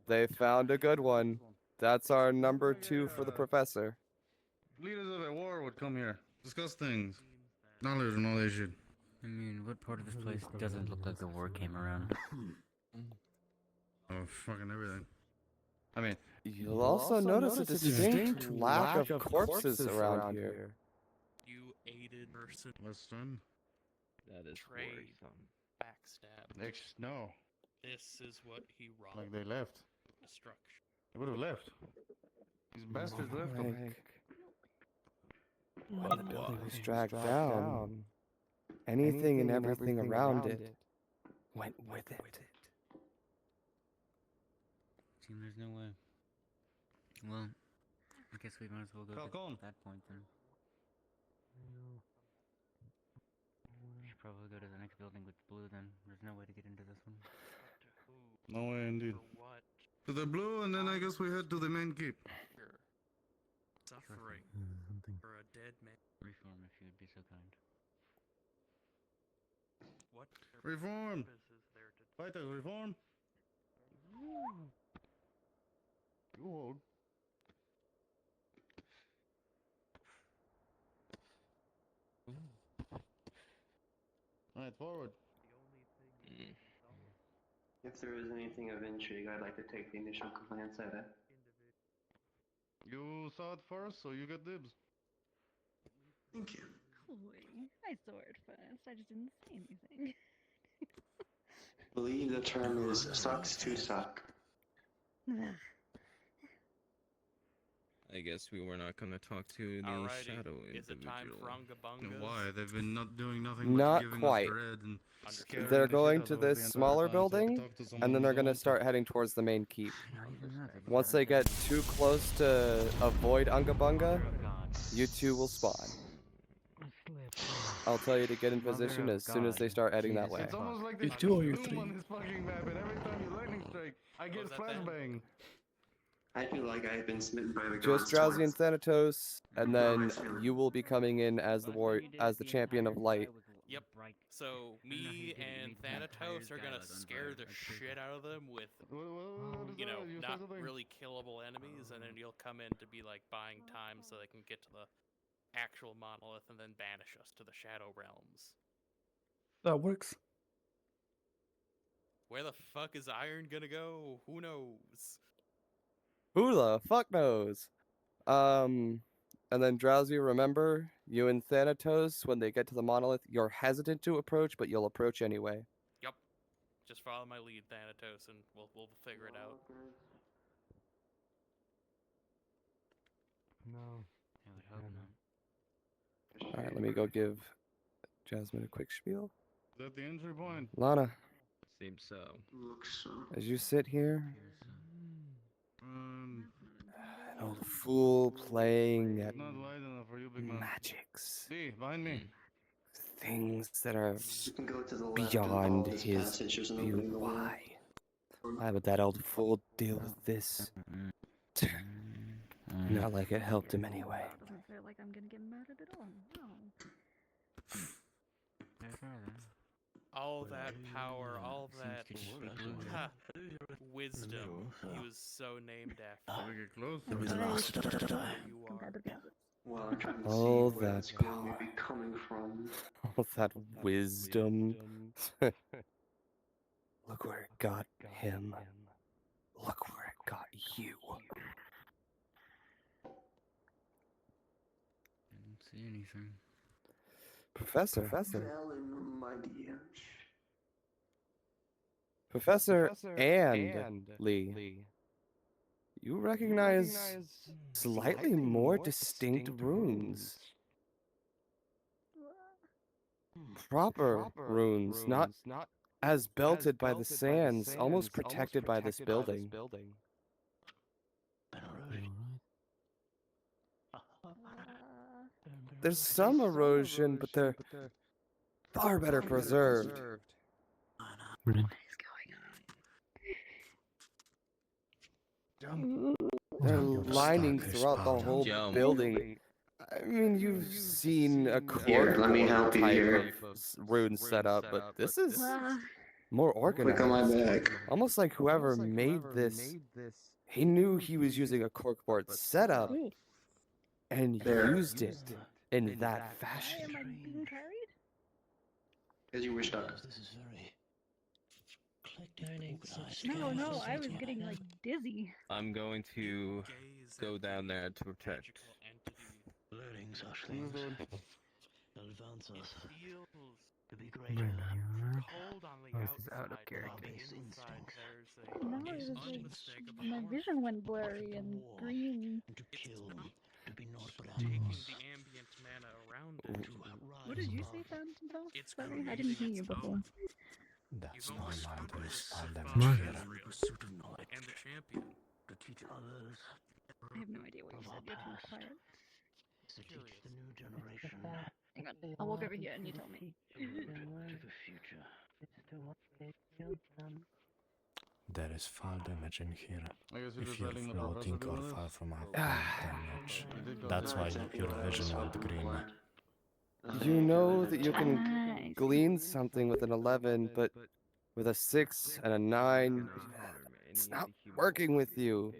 They found a good one. That's our number 2 for the professor. Leaders of a war would come here, discuss things, knowledge and all that shit. I mean, what part of this place doesn't look like the war came around? Oh, fucking everything. I mean, You'll also notice a distinct lack of corpses around here. You aided person. Western. That is Trade. worrisome. Backstab. No. This is what he wrought. Like they left. Destruction. They would have left. These bastards left them. When the building was dragged down, anything and everything around it went with it. Seems there's no way. Well, I guess we might as well go Falcon. to that point then. We should probably go to the next building with blue then. There's no way to get into this one. No way indeed. To the blue, and then I guess we head to the main keep. Suffering for a dead man. Reform if you would be so kind. What Reform. purpose is there to Fighters, reform. You hold. Alright, forward. If there is anything of intrigue, I'd like to take the initial glance at it. You saw it first, so you get dibs. Thank you. Cool. I saw it first. I just didn't say anything. I believe the term is sucks to suck. I guess we were not going to talk to the Alrighty. shadow Is it time for individual. Unga Bungas? Why? They've been not doing nothing Not but giving quite. us bread and scaring They're the shit going out to of us the this entire smaller time, so building, talk to someone and then they're who's going to on start heading towards the main keep. Not even that. Once they get too close to avoid Ungabunga, you two will spawn. I'll tell you to get in position as soon as they start heading that way. It's almost like You there's two or you doom three? on this fucking map, and every time you lightning strike, I get flashbang. I feel like I've been smitten by the gods Just Drowsy and twice. Thanatos, and then you will be coming in as the champion of light. Yep. So me and Thanatos are gonna scare the shit out of them with, you know, not really killable enemies, and then you'll come in to be like buying time so they can get to the actual monolith and then banish us to the Shadow Realms. That works. Where the fuck is Iron gonna go? Who knows? Who the fuck knows? And then Drowsy, remember, you and Thanatos, when they get to the monolith, you're hesitant to approach, but you'll approach anyway. Yep. Just follow my lead, Thanatos, and we'll figure it out. No. I would hope not. Alright, let me go give Jasmine a quick spiel. Is that the entry point? Lana, Seems so. Looks so. as you sit here, Um, an old fool playing at not wide enough for you, big man. magics, See, behind me. things that are You can go to the left and follow beyond this his passage. There's an view. opening in the wall. Why? Why would that old fool deal with this? Not like it helped him anyway. Doesn't feel like I'm gonna get murdered at all. No. All that power, all that wisdom he was so named after. You are. Well, I'm trying to see All where that it's going to power. be coming from. All that wisdom. Look where it got him. Look where it got you. I don't see anything. Professor. Valen, my dear. Professor and Lee. You recognize slightly more distinct runes. Proper runes, not as belted by the sands, almost protected by this building. There's some erosion, but they're far better preserved. They're lining throughout the whole building. I mean, you've seen a Here, let me corkboard help you type here. of rune setup, but this is more Click on my organized. back. Almost like whoever made this, he knew he was using a corkboard setup and There. used it in that fashion. Why am I being carried? As you wish, Doc. This is very No, I was getting like dizzy. I'm going to go down there to protect. learning such things. Advance us to be great. Cold on the This is out of outside, character. but on the inside there's a No, it was like my vision went blurry and green. To kill, to be not taking blameless. the ambient mana around it. What did you say, Phantom Toss? Sorry, I didn't hear you before. That's no man to respond them Man. here. The pursuit of knowledge. And the champion. To teach others. I have no idea what you said. You're too quiet. To teach the new generation. Hang on, I'll walk over here and you tell me. To the future. There is fall damage in here. I guess you're If just you're letting the floating professor or do far this? from our Ah. damage. That's why your vision went green. You know that you can glean something with an 11, but with a 6 and a 9, it's not working with you.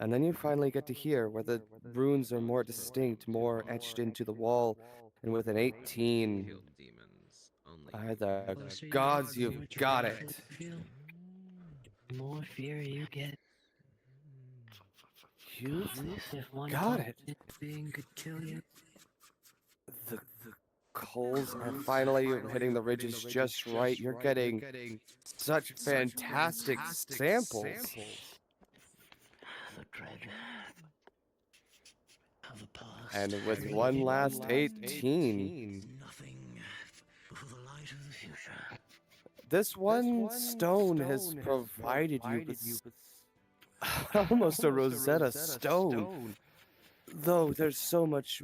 And then you finally get to here, where the runes are more distinct, more etched into the wall, and with an 18, by the gods, you've got it. The more fear you get. You've If one got it. being could kill you. The coals are finally hitting the ridges just right. You're getting such fantastic samples. The dread of the past. And with one last 18, Nothing before the light of the future. this one stone has provided you with almost a Rosetta Stone. Though there's so much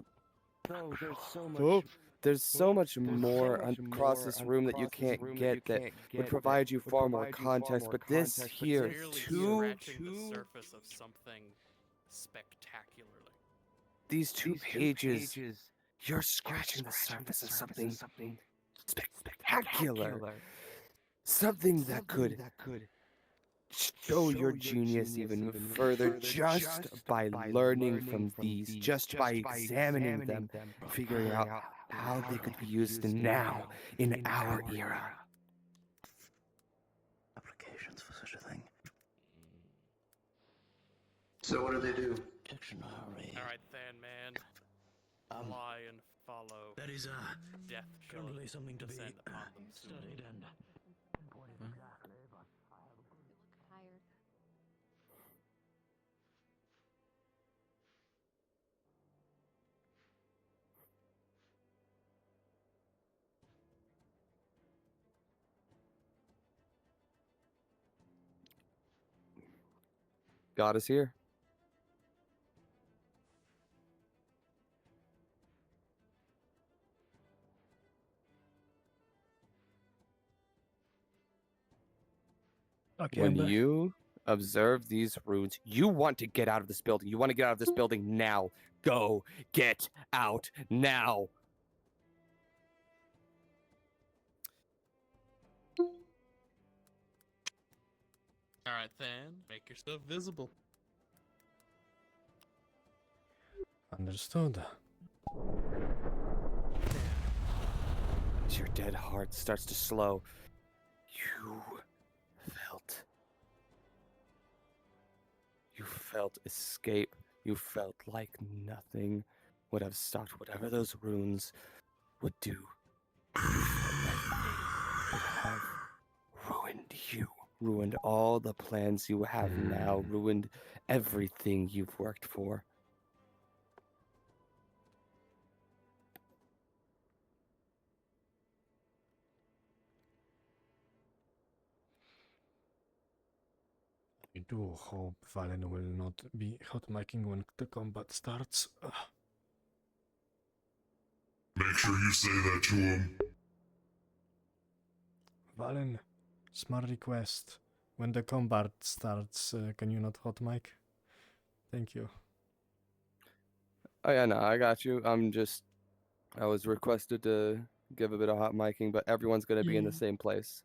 more across this room that you can't get that would provide you far more context, but this here Merely too, scratching the surface of something spectacularly. these two pages, you're scratching the surface of something spectacular. Something that could show your genius even further just by learning from these, just by examining them, figuring out how they could be used now in our era. Applications for such a thing. So what do they do? Alright then, man. Fly and follow. That is Death shall currently something to be descend upon them soon. studied and God is here. Okay, when but you observe these runes, you want to get out of this building. You want to get out of this building now. Go get out now. All right, then. Make yourself visible. Understood. As your dead heart starts to slow, you felt escape. You felt like nothing would have stopped whatever those runes would do. You felt like they would have ruined you, ruined all the plans you have now, ruined everything you've worked for. I do hope Valen will not be hot micing when the combat starts. Make sure you say that to him. Valen, small request. When the combat starts, can you not hot mic? Thank you. Oh yeah, no, I got you. I was requested to give a bit of hot micing, but everyone's gonna be in the same place.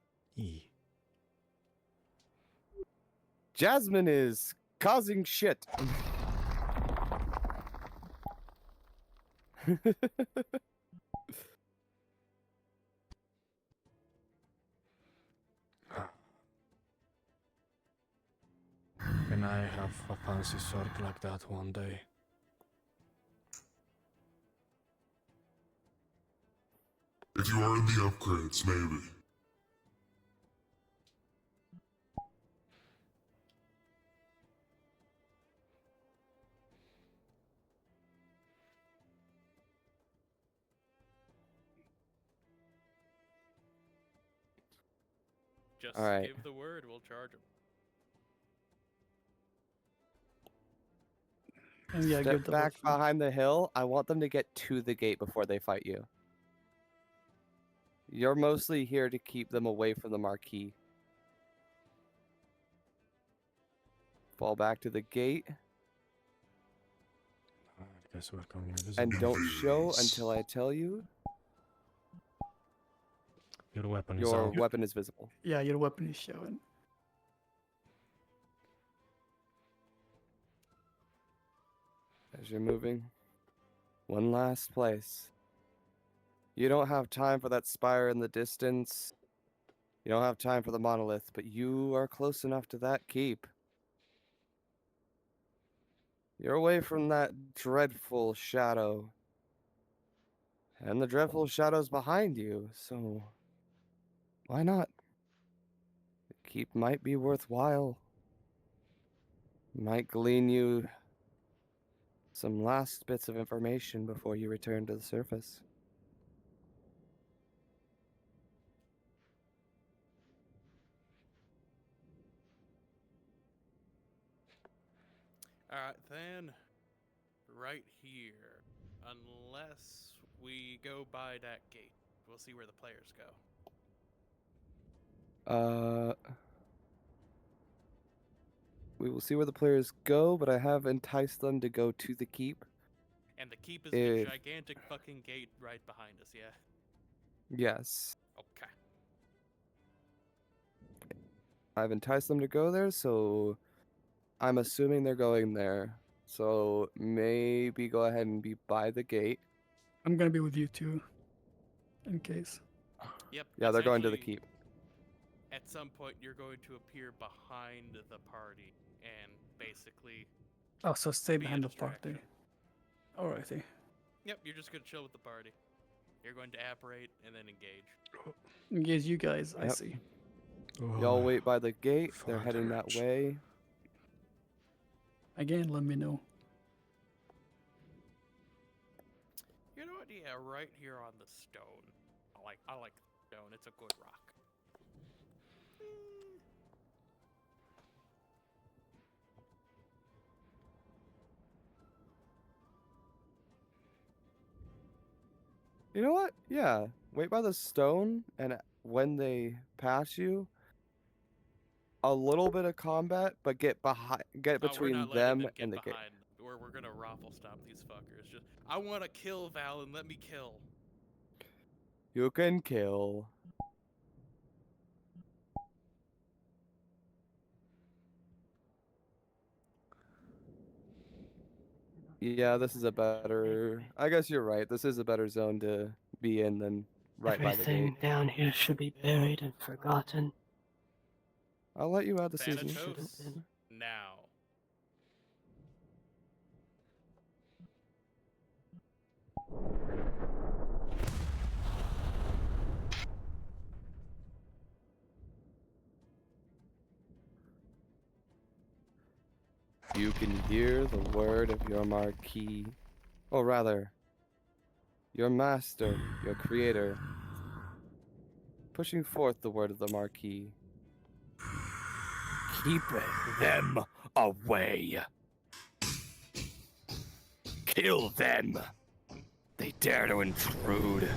Jasmine is causing shit. Can I have a fancy sword like that one day? If you are in the upgrades, maybe. Just All right. give the word, we'll charge him. yeah, give Step the back word. behind the hill. I want them to get to the gate before they fight you. You're mostly here to keep them away from the marquee. Fall back to the gate. I guess we're going invisible. And don't show until I tell you. Your weapon is Your out. weapon is visible. Yeah, your weapon is showing. As you're moving, one last place. You don't have time for that spire in the distance. You don't have time for the monolith, but you are close enough to that keep. You're away from that dreadful shadow. And the dreadful shadow's behind you, so why not? The keep might be worthwhile. Might glean you some last bits of information before you return to the surface. Alright, then. Right here. Unless we go by that gate. We'll see where the players go. We will see where the players go, but I have enticed them to go to the keep. And the keep is the gigantic fucking gate right behind us, yeah? Yes. Okay. I've enticed them to go there, so I'm assuming they're going there. So maybe go ahead and be by the gate. I'm gonna be with you too, in case. Yep. Yeah, they're going to the keep. At some point, you're going to appear behind the party and basically. Oh, so stay be a behind the distraction. party. Alrighty. Yep, you're just gonna chill with the party. You're going to apparate and then engage. Engage you guys, I Yep. see. Y'all wait by the gate. They're heading that way. Again, let me know. You know what? Yeah, right here on the stone. I like the stone. It's a good rock. You know what? Yeah. Wait by the stone, and when they pass you, a little bit of combat, but get between we're not them letting them get and the gate. behind, or we're gonna raffle stomp these fuckers. Just, I want to kill Val and let me kill. You can kill. Yeah, this is a better. I guess you're right. This is a better zone to be in than right by the gate. Everything down here should be buried and forgotten. I'll let you add the season. Thanatos, now. You can hear the word of your marquis, or rather, your master, your creator, pushing forth the word of the marquis. Keep them away. Kill them. They dare to intrude.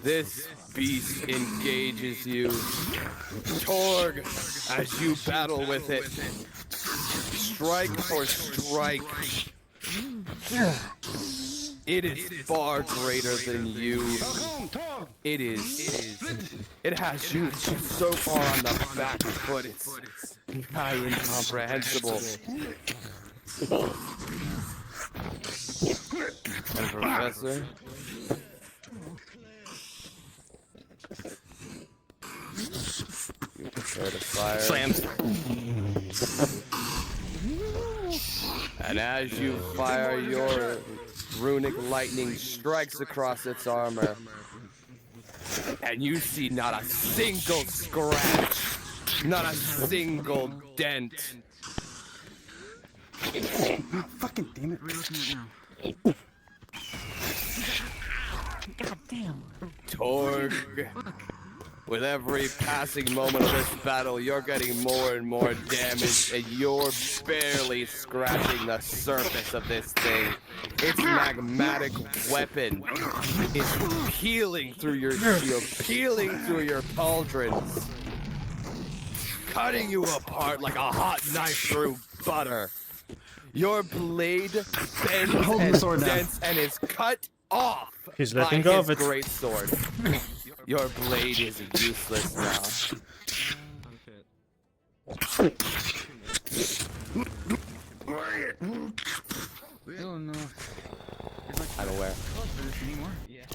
This beast engages you. Torg, as you battle with it, strike for strike. It is far greater than you. It has you so far on the back foot, it's nigh incomprehensible. And Professor? You prepare to fire. Slams. And as you fire, your runic lightning strikes across its armor. And you see not a single scratch, not a single dent. Fucking damn it. What are we looking at now? God damn. Torg, with every passing moment of this battle, you're getting more and more damage, and you're barely scratching the surface of this thing. Its magmatic weapon is peeling through your shield, peeling through your pauldrons, cutting you apart like a hot knife through butter. Your blade bends and dents and is cut off He's by letting go his of it. great sword. Your blade is useless now. We don't know. I'm aware. For this anymore. Yeah.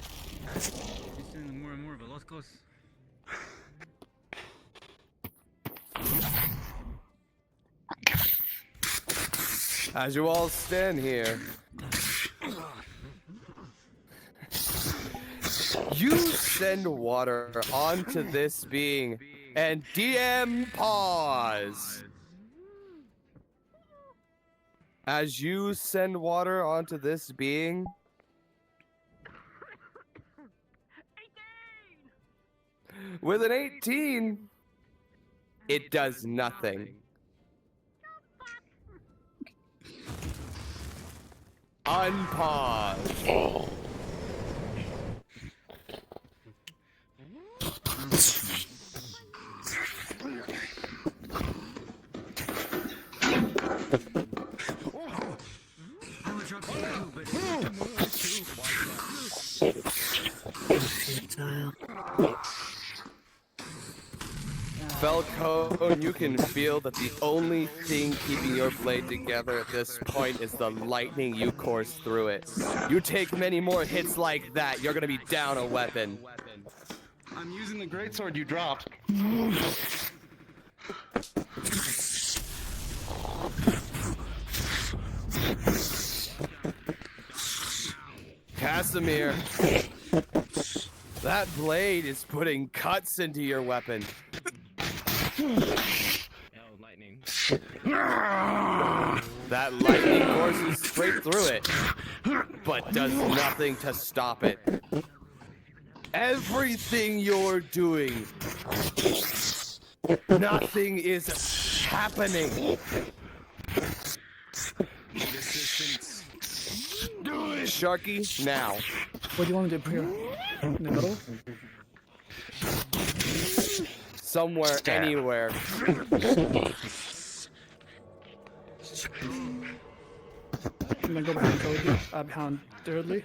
He's doing more and more, but let's go. As you all stand here, you send water onto this being, and DM pause. As you send water onto this being, with an 18, it does nothing. Unpause. Falcone, you can feel that the only thing keeping your blade together at this point is the lightning you course through it. You take many more hits like that, you're gonna be down a weapon. I'm using the greatsword you dropped. Casimir, that blade is putting cuts into your weapon. Lightning. That lightning courses straight through it, but does nothing to stop it. Everything you're doing, nothing is happening. Resistance Sharky, now. What do you want to do, Priya? In the middle? Somewhere, anywhere. And then go behind Cody, behind Thirdly.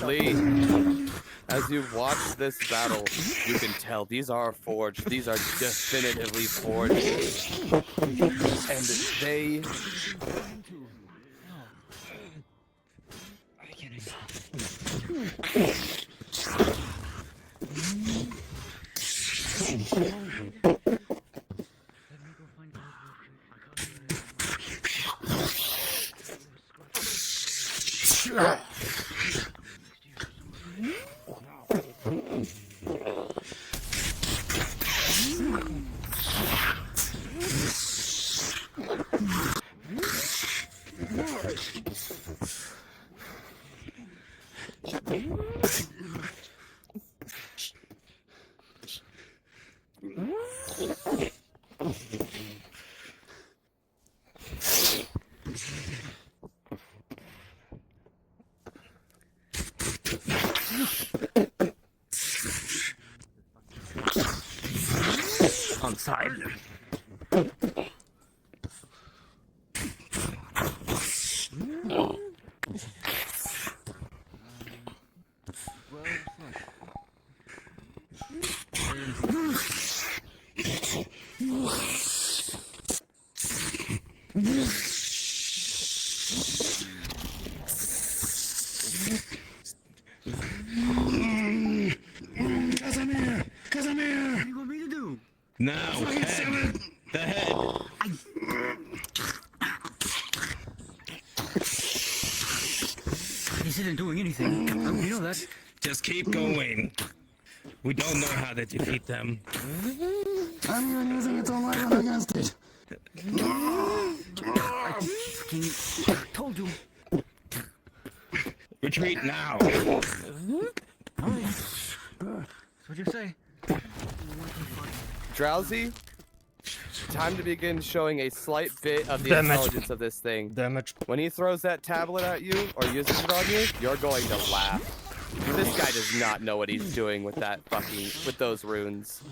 Lee, as you watch this battle, you can tell these are forged. These are definitively forged. And they... On side. Casimir! Casimir! What do you want me to do? Now, head. The head. This isn't doing anything. You know that. Just keep going. We don't know how to defeat them. I'm even using its own weapon against it. I told you. Retreat now. Alright. What'd you say? Drowsy? Time to begin showing a slight bit of the Damage. intelligence of this thing. Damage. When he throws that tablet at you, or uses it on you, you're going to laugh. This guy does not know what he's doing with that with those runes.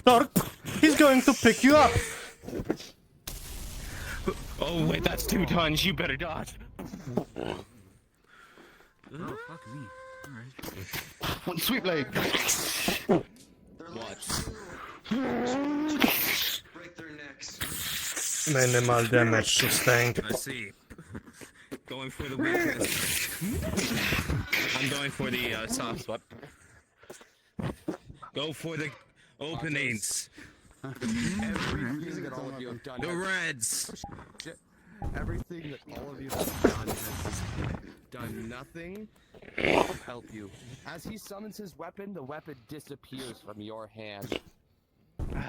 Dark, he's going to pick you up. Oh wait, that's 2 tons. You better dodge. Oh, fuck me. Alright. One sweep leg. Watch. Break their necks. Minimal damage sustained. I see. Going for the weakness. I'm going for the soft spot. Go for the openings. Everything that all of you have done. The reds. Everything that all of you have done has done nothing to help you. As he summons his weapon, the weapon disappears from your hand. Your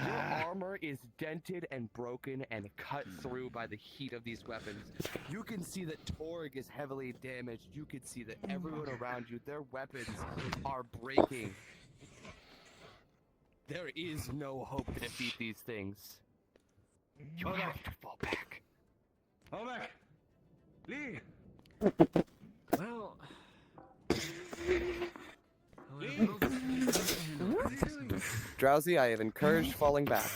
armor is dented and broken and cut through by the heat of these weapons. You can see that Torg is heavily damaged. You can see that everyone around you, their weapons are breaking. There is no hope to defeat these things. You have to fall back. Fall back! Lee! Well... Drowsy, I have encouraged falling back.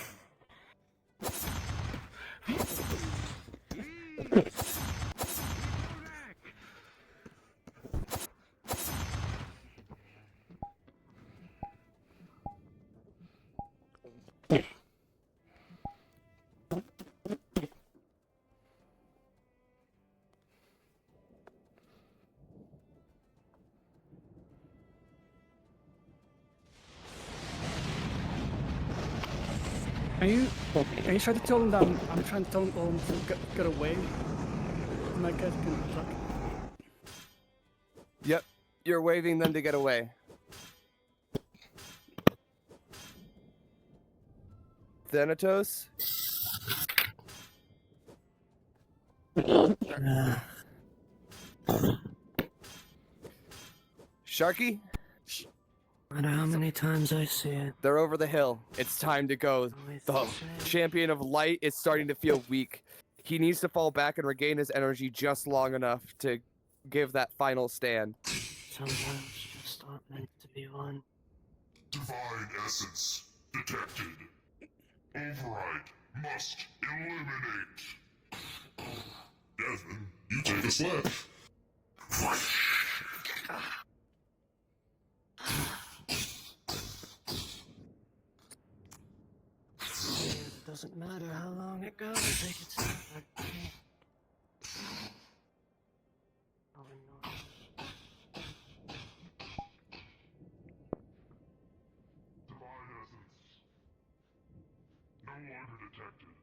Can you try to tell them that I'm trying to tell them to get away? My guys can talk. Yep, you're waving them to get away. Thanatos? Sharky? No matter how many times I see it. They're over the hill. It's time to go. The champion of light is starting to feel weak. He needs to fall back and regain his energy just long enough to give that final stand. Some lives just aren't meant to be won. Divine essence detected. Override must eliminate. Desmond, you take a slip. It doesn't matter how long it goes, they can start. Divine essence no longer detected.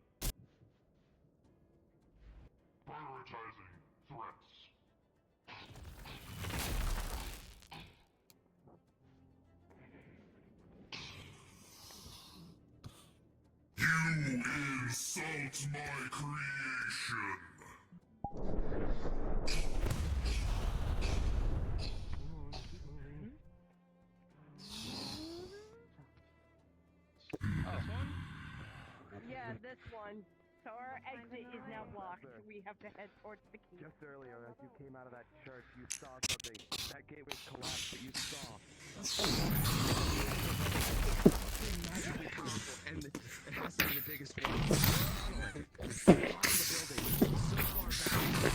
Prioritizing threats. You insult my creation. Yeah, this one. So our exit is now blocked. We have to head towards the key. Just earlier, as you came out of that church, you saw something. That gateway collapsed, but you saw. Magically powerful, and it has to be the biggest one. The building, so far back.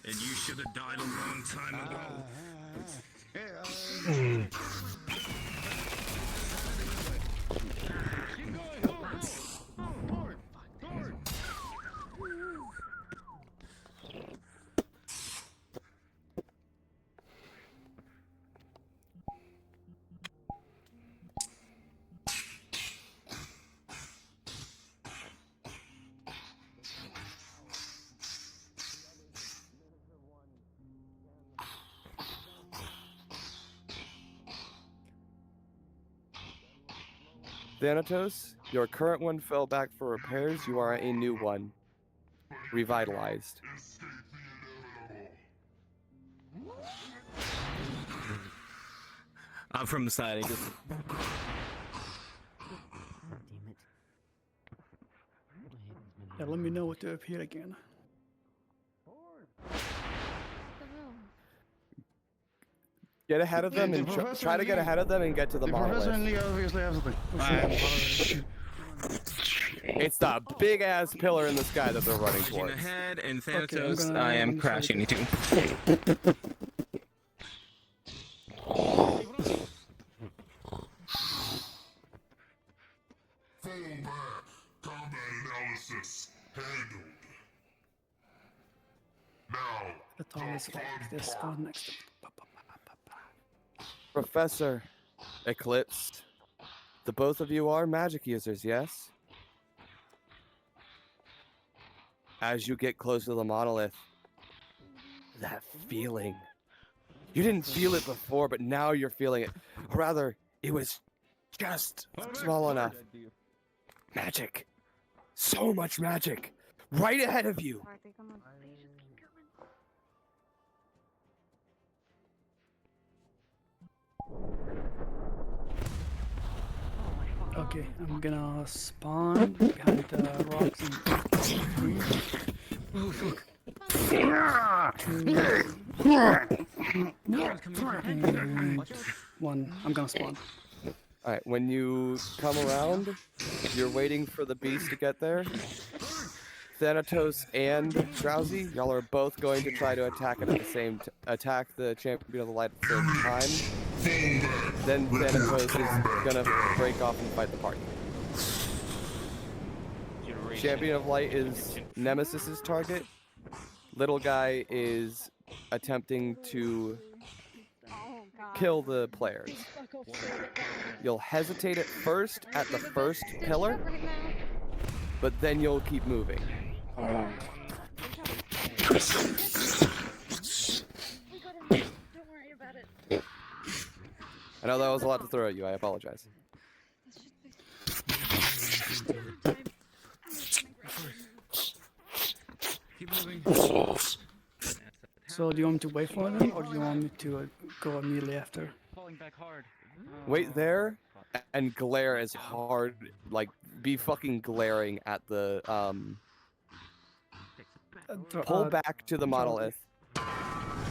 And you should have died a long time ago. Keep going, go, forward, forward. Thanatos, your current one fell back for repairs. You are a new one. Revitalized. I'm from the side. Just... Yeah, let me know what to appear again. Get ahead of them and try to get ahead of them and get to the monolith. Professor and Lee obviously have something. It's the big ass pillar in the sky that they're running Charging towards. ahead, and Thanatos, I am crashing you too. Fall back. Combat analysis handled. Now, The tallest like this one next to Professor Eclipse, the both of you are magic users, yes? As you get closer to the monolith, that feeling. You didn't feel it before, but now you're feeling it. Or rather, it was just small enough. Magic. So much magic. Right ahead of you. Okay, I'm gonna spawn behind the rocks and oh fuck. And one, I'm gonna spawn. Alright, when you come around, you're waiting for the beast to get there. Thanatos and Drowsy, y'all are both going to try to attack it at the same attack the Champion of the Light at the same time. Then Thanatos is gonna break off and fight the party. Champion of Light is Nemesis's target. Little guy is attempting to kill the players. You'll hesitate at first at the first pillar, but then you'll keep moving. I know that was a lot to throw at you, I apologize. So do you want me to wait for them, or do you want me to go immediately after? Falling back hard. Wait there and glare as hard, like be fucking glaring at the Pull back to the monolith.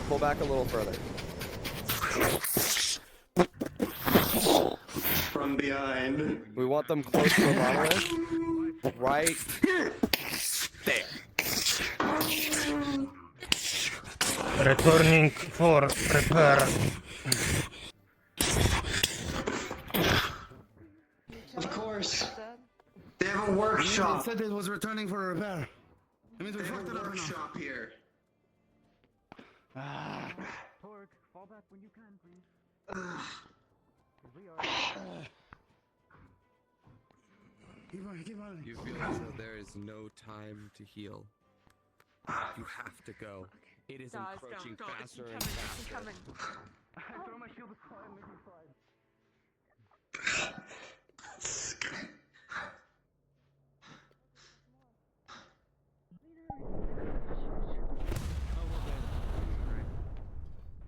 Pull back a little further. From behind. We want them close to the monolith. Right there. Returning for repair. Of course. They have a workshop. It said it was returning for a repair. I mean, we fucked it up enough. Workshop here. Torque, fall back when you can, please. Keep on, keep on. You feel as though there is no time to heal. You have to go. It is encroaching faster and faster. I throw my shield aside and make me slide.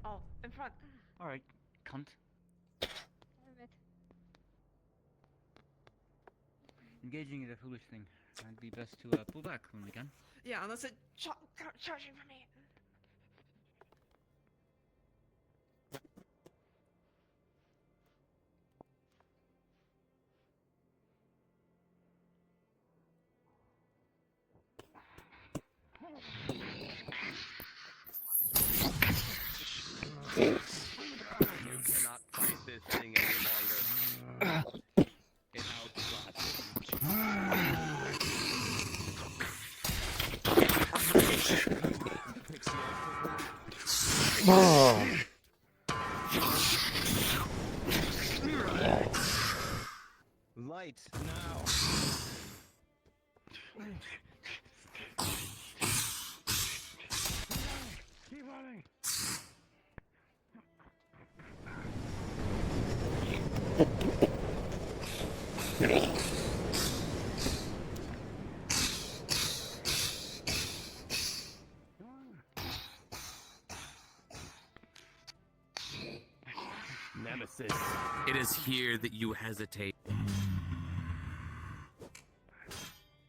Oh, in front. Alright, cunt. Engaging is a foolish thing. It'd be best to pull back when we can. Yeah, unless it charging for me. You cannot fight this thing any longer. It outclasses Oh. Light now. Keep running. Nemesis, it is here that you hesitate.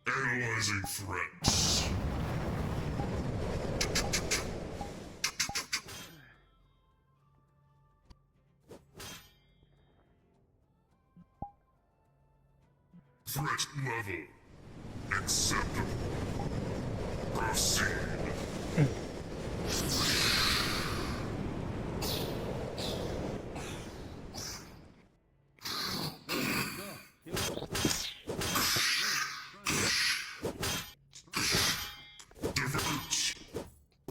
Analyzing threats. Threat level acceptable. Proceed. Divert.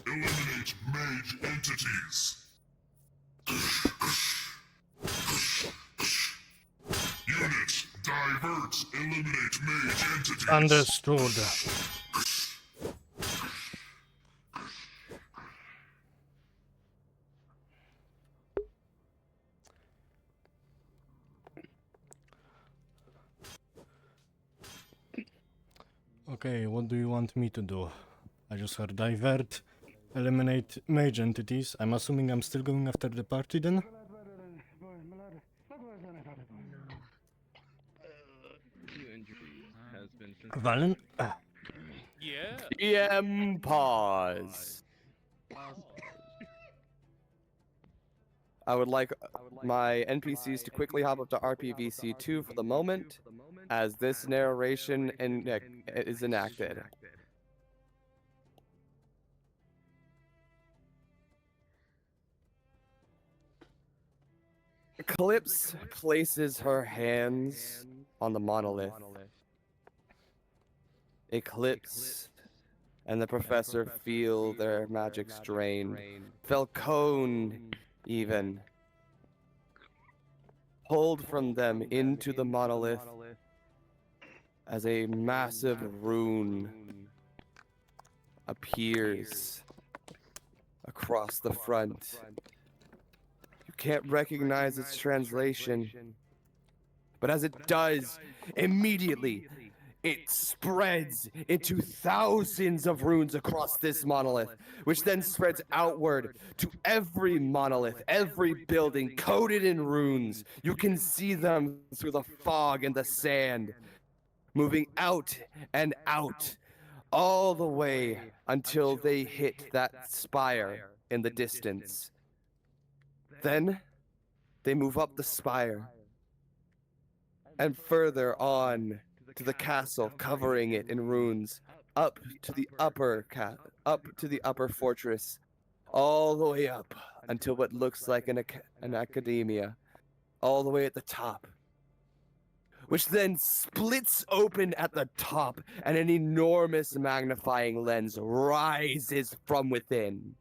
Eliminate mage entities. Unit, divert. Eliminate mage entities. Understood. Okay, what do you want me to do? I just heard divert, eliminate mage entities. I'm assuming I'm still going after the party then? Valen? Yeah. EM pause. I would like my NPCs to quickly hop up to RPVC2 for the moment, as this narration is enacted. Eclipse places her hands on the monolith. Eclipse and the professor feel their magic strain. Falcone even pulled from them into the monolith as a massive rune appears across the front. You can't recognize its translation, but as it does, immediately it spreads into thousands of runes across this monolith, which then spreads outward to every monolith, every building coated in runes. You can see them through the fog and the sand, moving out and out, all the way until they hit that spire in the distance. Then they move up the spire and further on to the castle, covering it in runes, up to the upper fortress, all the way up until what looks like an academia, all the way at the top, which then splits open at the top, and an enormous magnifying lens rises from within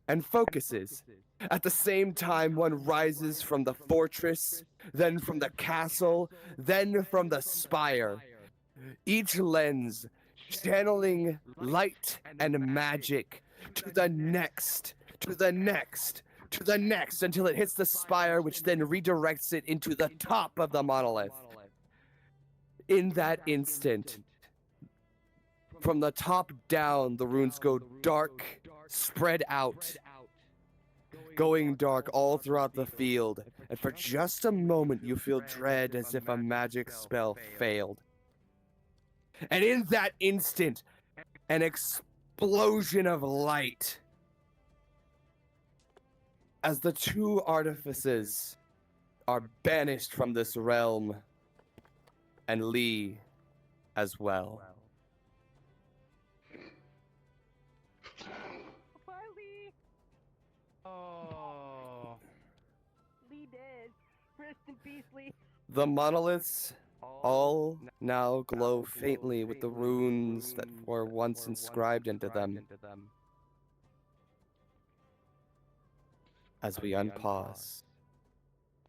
and focuses. At the same time, one rises from the fortress, then from the castle, then from the spire. Each lens channeling light and magic to the next, to the next, to the next, until it hits the spire, which then redirects it into the top of the monolith. In that instant, from the top down, the runes go dark, spread out, going dark all throughout the field, and for just a moment you feel dread as if a magic spell failed. And in that instant, an explosion of light as the two artifices are banished from this realm, and Lee as well. Oh. Lee dead. Rest in peace, Lee. The monoliths all now glow faintly with the runes that were once inscribed into them. As we unpause.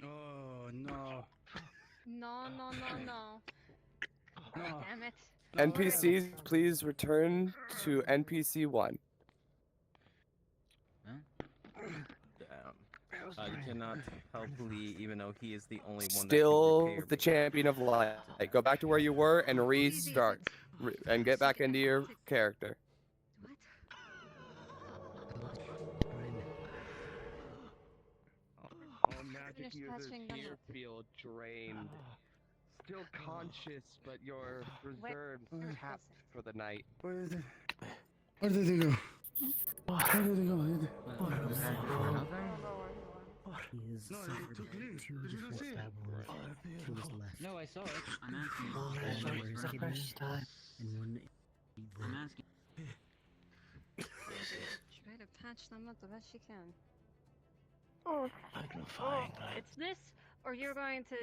Oh, no. No, no, no, no. Damn it. NPCs, please return to NPC 1. You cannot help Lee, even though he is the only one Still that can the champion of light. Go back to where you were and restart. And get back into your character. All magic users here feel drained. Still conscious, but your reserves tapped for the night. Where is it? Where did it go? Where did it go? He is Did you not see it? to his left. No, I saw it. I'm asking. One where his kidney and one I'm asking. Try to patch them up the best you can. magnifying light. It's this, or you're going to.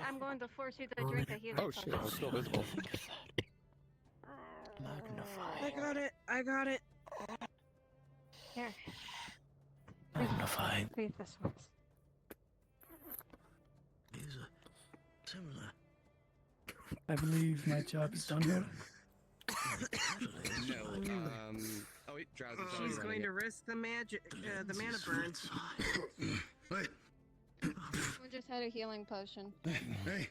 I'm going to force you to drink a healing Oh shit, I'm still visible. Magnifying. I got it. Here. Magnifying. Read this one. These are similar. I believe my job is done here. No, oh wait, Drowsy's already She's running going it. to risk the the mana burn. Wait. We just had a healing potion. Hey.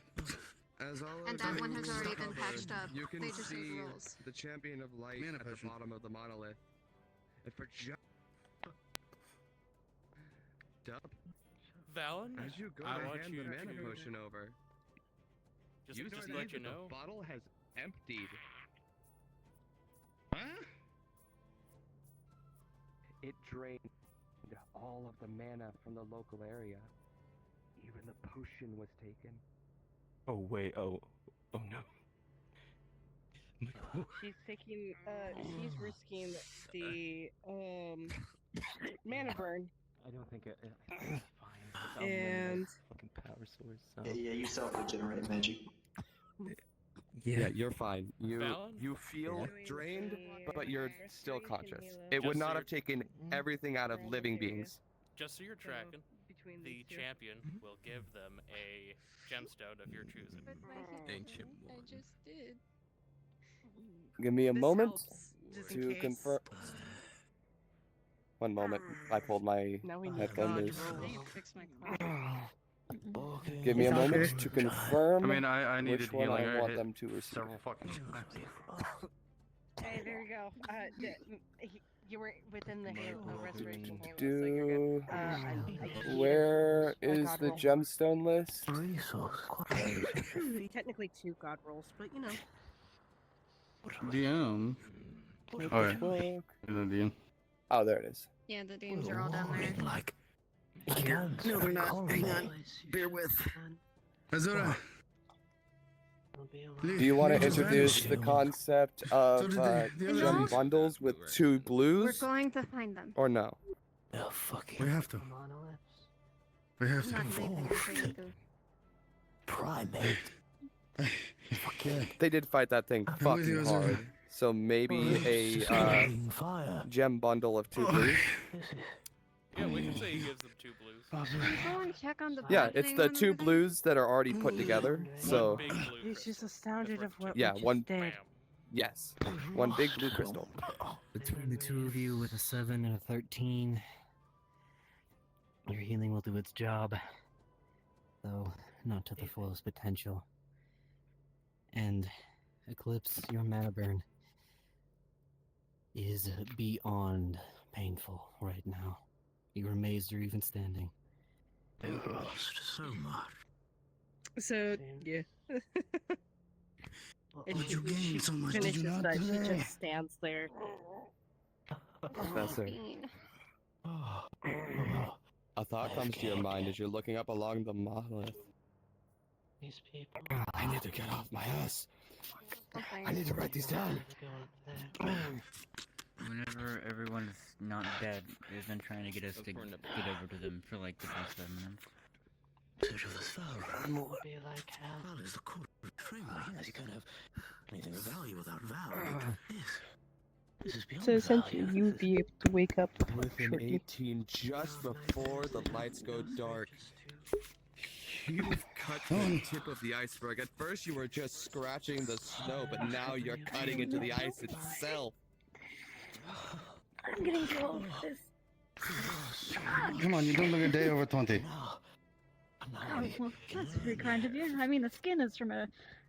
As all And of that you one has already been covered, patched up. You can They just see use rolls. the champion of light Mana at potion. the bottom of the monolith. And for just Dub, Valen, as you go I to want hand you the mana to potion over, just you to see let you that know. the bottle has emptied. Huh? It drained all of the mana from the local area. Even the potion was taken. Oh wait, oh no. She's taking. She's risking the mana burn. I don't think it's fine. It's And fucking power source. So. Yeah, you self-regenerate magic. Yeah, you're fine. Valen? You feel drained, but you're still conscious. It Just would so not you're- have taken everything out of living beings. Just so you're tracking, between the these two. champion will give them a gemstone of your choosing. Ancient I one. just did. Give me a This moment helps, just in to case. confirm. One moment. I pulled my Now we need headphone God loose. to roll. Fix my car. Give me a moment to confirm. I mean, I needed which one healing. I I want hit them to receive. several fucking times. Hey, there you go. You were within the restoration handle, so Do you're good. I need where a is god the roll. gemstone list? Technically 2 god rolls, but you know. DM. Make Oh, this yeah. work. The DM. Oh, there it is. Yeah, the DMs are all down there. Like, No, they're not. Hang on. Bear with. Azura. Do you want to introduce the concept of gem bundles with 2 We're blues, going to find them. or no? Oh, fuck We have to. We have to. Not leaving until you do. Primate. They did fight that thing I'm with you, fucking Azura. hard. So maybe a gem bundle of 2 blues. Yeah, we can say he gives them 2 blues. Go and check on the Yeah, it's blessing the on 2 everything. blues that are already put together. So Big blue. He's just astounded of what yeah, we one. just did. Yes, 1 big blue crystal. Between the 2 of you with a 7 and a 13, your healing will do its job, though not to the fullest potential. And Eclipse, your mana burn is beyond painful right now. You are amazed you're even standing. You lost so much. So, yeah. But you gained so much, did you not? That, she just stands there. Professor. A thought comes to your mind as you're looking up along the monolith. These people. I need to get off my ass. I need to write these down. Whenever everyone's not dead, they've been trying to get us to get over to them for like the past 7 minutes. Search of the Thal. Be like hell. Thal is the core of the frame. Yes, you can't have anything of value without value. This is beyond So essentially, value. you would be able to wake up Within shortly. 18, just before the lights go dark, you've cut the tip of the iceberg. At first, you were just scratching the snow, but now you're cutting into the ice itself. I'm getting too old for this. Come on, you don't look a day over 20. Oh, well, that's very kind of you. I mean, the skin is from a,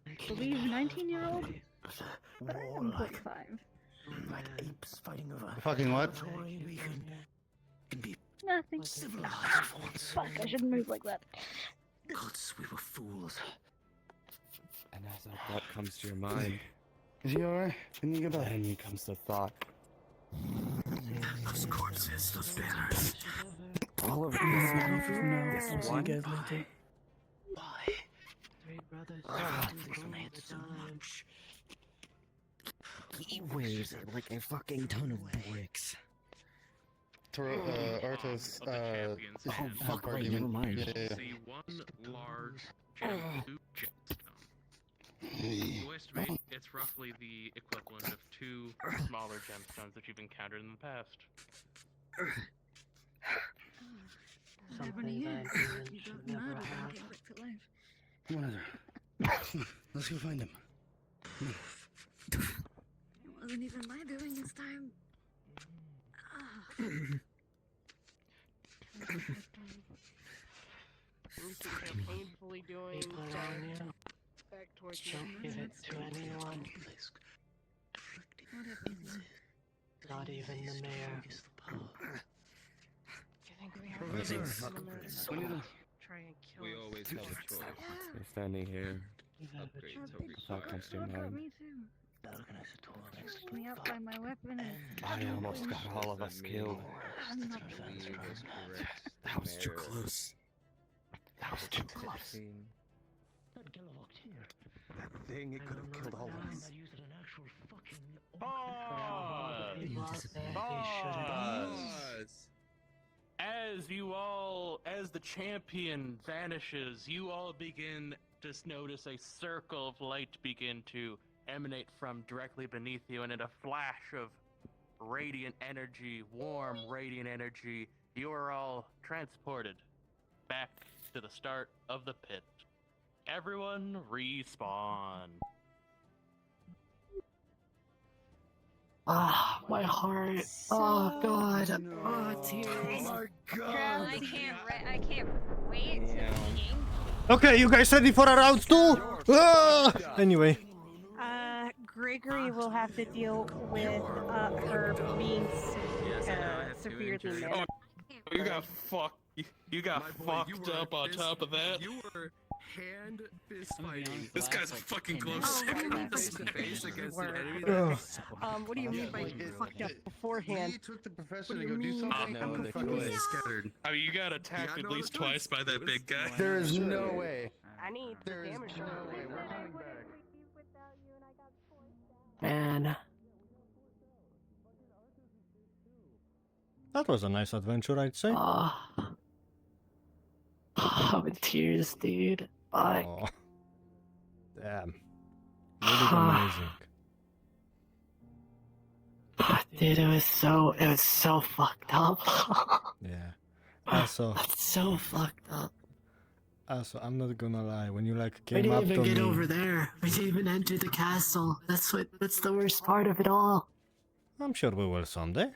I believe, 19-year-old, but I am 45. Like apes fighting over. Fucking what? Nothing. Fuck, I shouldn't move like that. Gods, we were fools. And as that thought comes to your mind, Is he alright? Can you get up? then comes the thought. Those corpses, those banners. All of No, this I'll see you one. guys later. Why? 3 brothers They had so much. He weighs like a fucking ton of bricks. Arthas, oh fuck, wait, never mind. Yeah. See one large gemstone. You estimate it's roughly the equivalent of 2 smaller gemstones that you've encountered in the past. Something you got murdered and came back to life. Come on, Ezra. Let's go find him. It wasn't even my doing this time. Painfully doing back towards you. Don't give it to anyone. Not even the mayor. Do you think we have to try and kill We us? always have a choice. You're standing here. Upgrade A to thought comes to your Got mind. me too. Pushed me up by my weapon and I almost got all of us killed. I'm not That was too close. That was too close. That thing, it could have killed all of us. As the champion vanishes, you all begin to notice a circle of light begin to emanate from directly beneath you, and in a flash of radiant energy, warm radiant energy, you are all transported back to the start of the pit. Everyone respawn. Ah, my heart. Oh God. Oh, tears. Oh my Girl, I can't wait to be inked. Okay, you guys ready for a round 2? Ah! Anyway. Gregory will have to deal with her being severely manic. You got fucked. You got fucked up on top of that. You were hand fist fighting. This guy's a fucking close. What do you mean by fucked up beforehand? He took the professor What to do go you do mean? something. I'm confused. Scattered. I mean, you got attacked at least twice by that big guy. There is no way. I need the damage. Man. That was a nice adventure, I'd say. I'm in tears, dude. Fuck. Oh. Damn. You did amazing. Dude, it was so fucked up. Yeah. Also, That's so fucked up. I'm not gonna lie. When you like We came up didn't to even get me, over there. We didn't even enter the castle. That's the worst part of it all. I'm sure we will someday.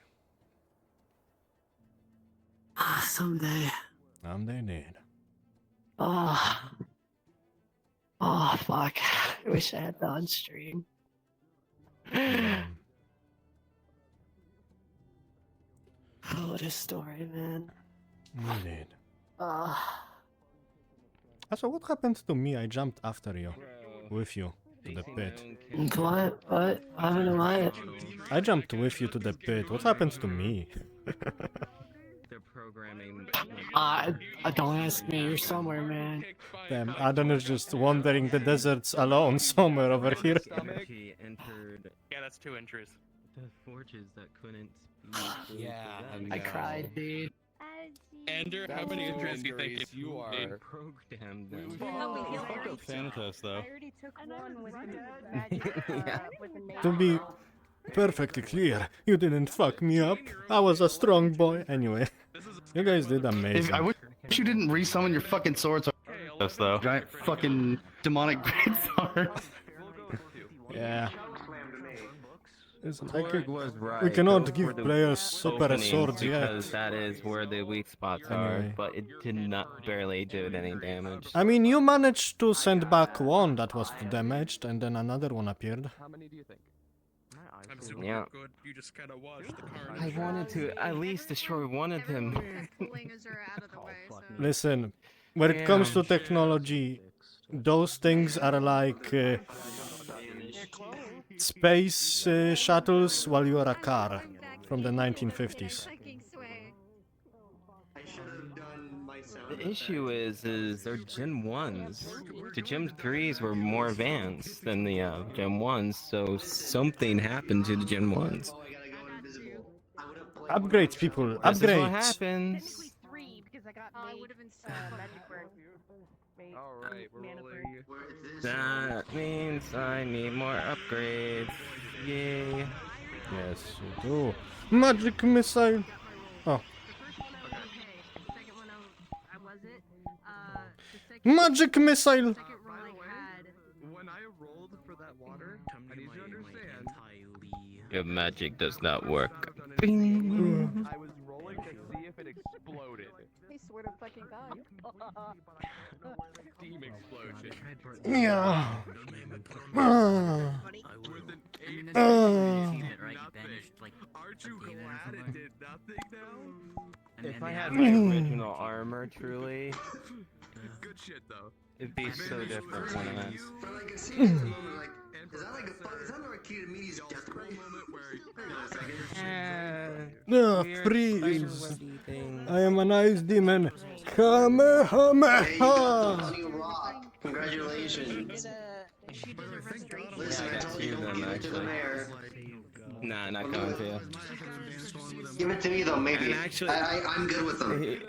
Someday. Someday, need. Oh, fuck. I wish I had that on stream. Oh, what a story, man. Indeed. Also, what happened to me? I jumped after you. With you. To the pit. What? I don't know what. I jumped with you to the pit. What happened to me? They're programming. Don't ask me. You're somewhere, man. Damn, Adonis just wandering the deserts alone somewhere over here. He entered Yeah, that's 2 entries. the forges that couldn't be. Yeah, I cried, dude. Ender, how many entries do you think you are programmed them? Thanatos, though. I already took one with the magic. With the name. To be perfectly clear, you didn't fuck me up. I was a strong boy. Anyway, you guys did amazing. I wish you didn't resummon your fucking swords. Though. Giant fucking demonic greatsword. Yeah. Korg was right. We cannot Go give for the players super openings swords because yet. that is where the weak spots Anyway. are, but it did not barely do any damage. I mean, you managed to send back one that was damaged, and then another one appeared. How many do you think? I'm super Yeah. good. You just kind of watched the carnage. I wanted to at least destroy one of them. Listen, when it comes to technology, those things are like space shuttles while you are a car from the 1950s. The issue is they're Gen 1s. The Gen 3s were more advanced than the Gen 1s, so something happened to the Gen 1s. Upgrades, people, This is what upgrades. happens. I would have been so magic burn. Alright, we're rolling. That means I need more upgrades. Yay. Yes, you do. Magic missile. Oh. Magic missile. When I rolled for that water, I need you to understand. Your magic does not work. I was rolling to see if it exploded. I swear to fucking God. Steam explosion. Yeah. Aren't you glad it did nothing now? If I had my original armor, truly, Good shit though. it'd be so different when I... Is that like Archimedes' death ray? No, freeze. I am an ice demon. Kamehameha. New rock. Congratulations. Listen, I told you don't give it to the mayor. Nah, not going to. Give it to me though, maybe. And actually, I'm good with them.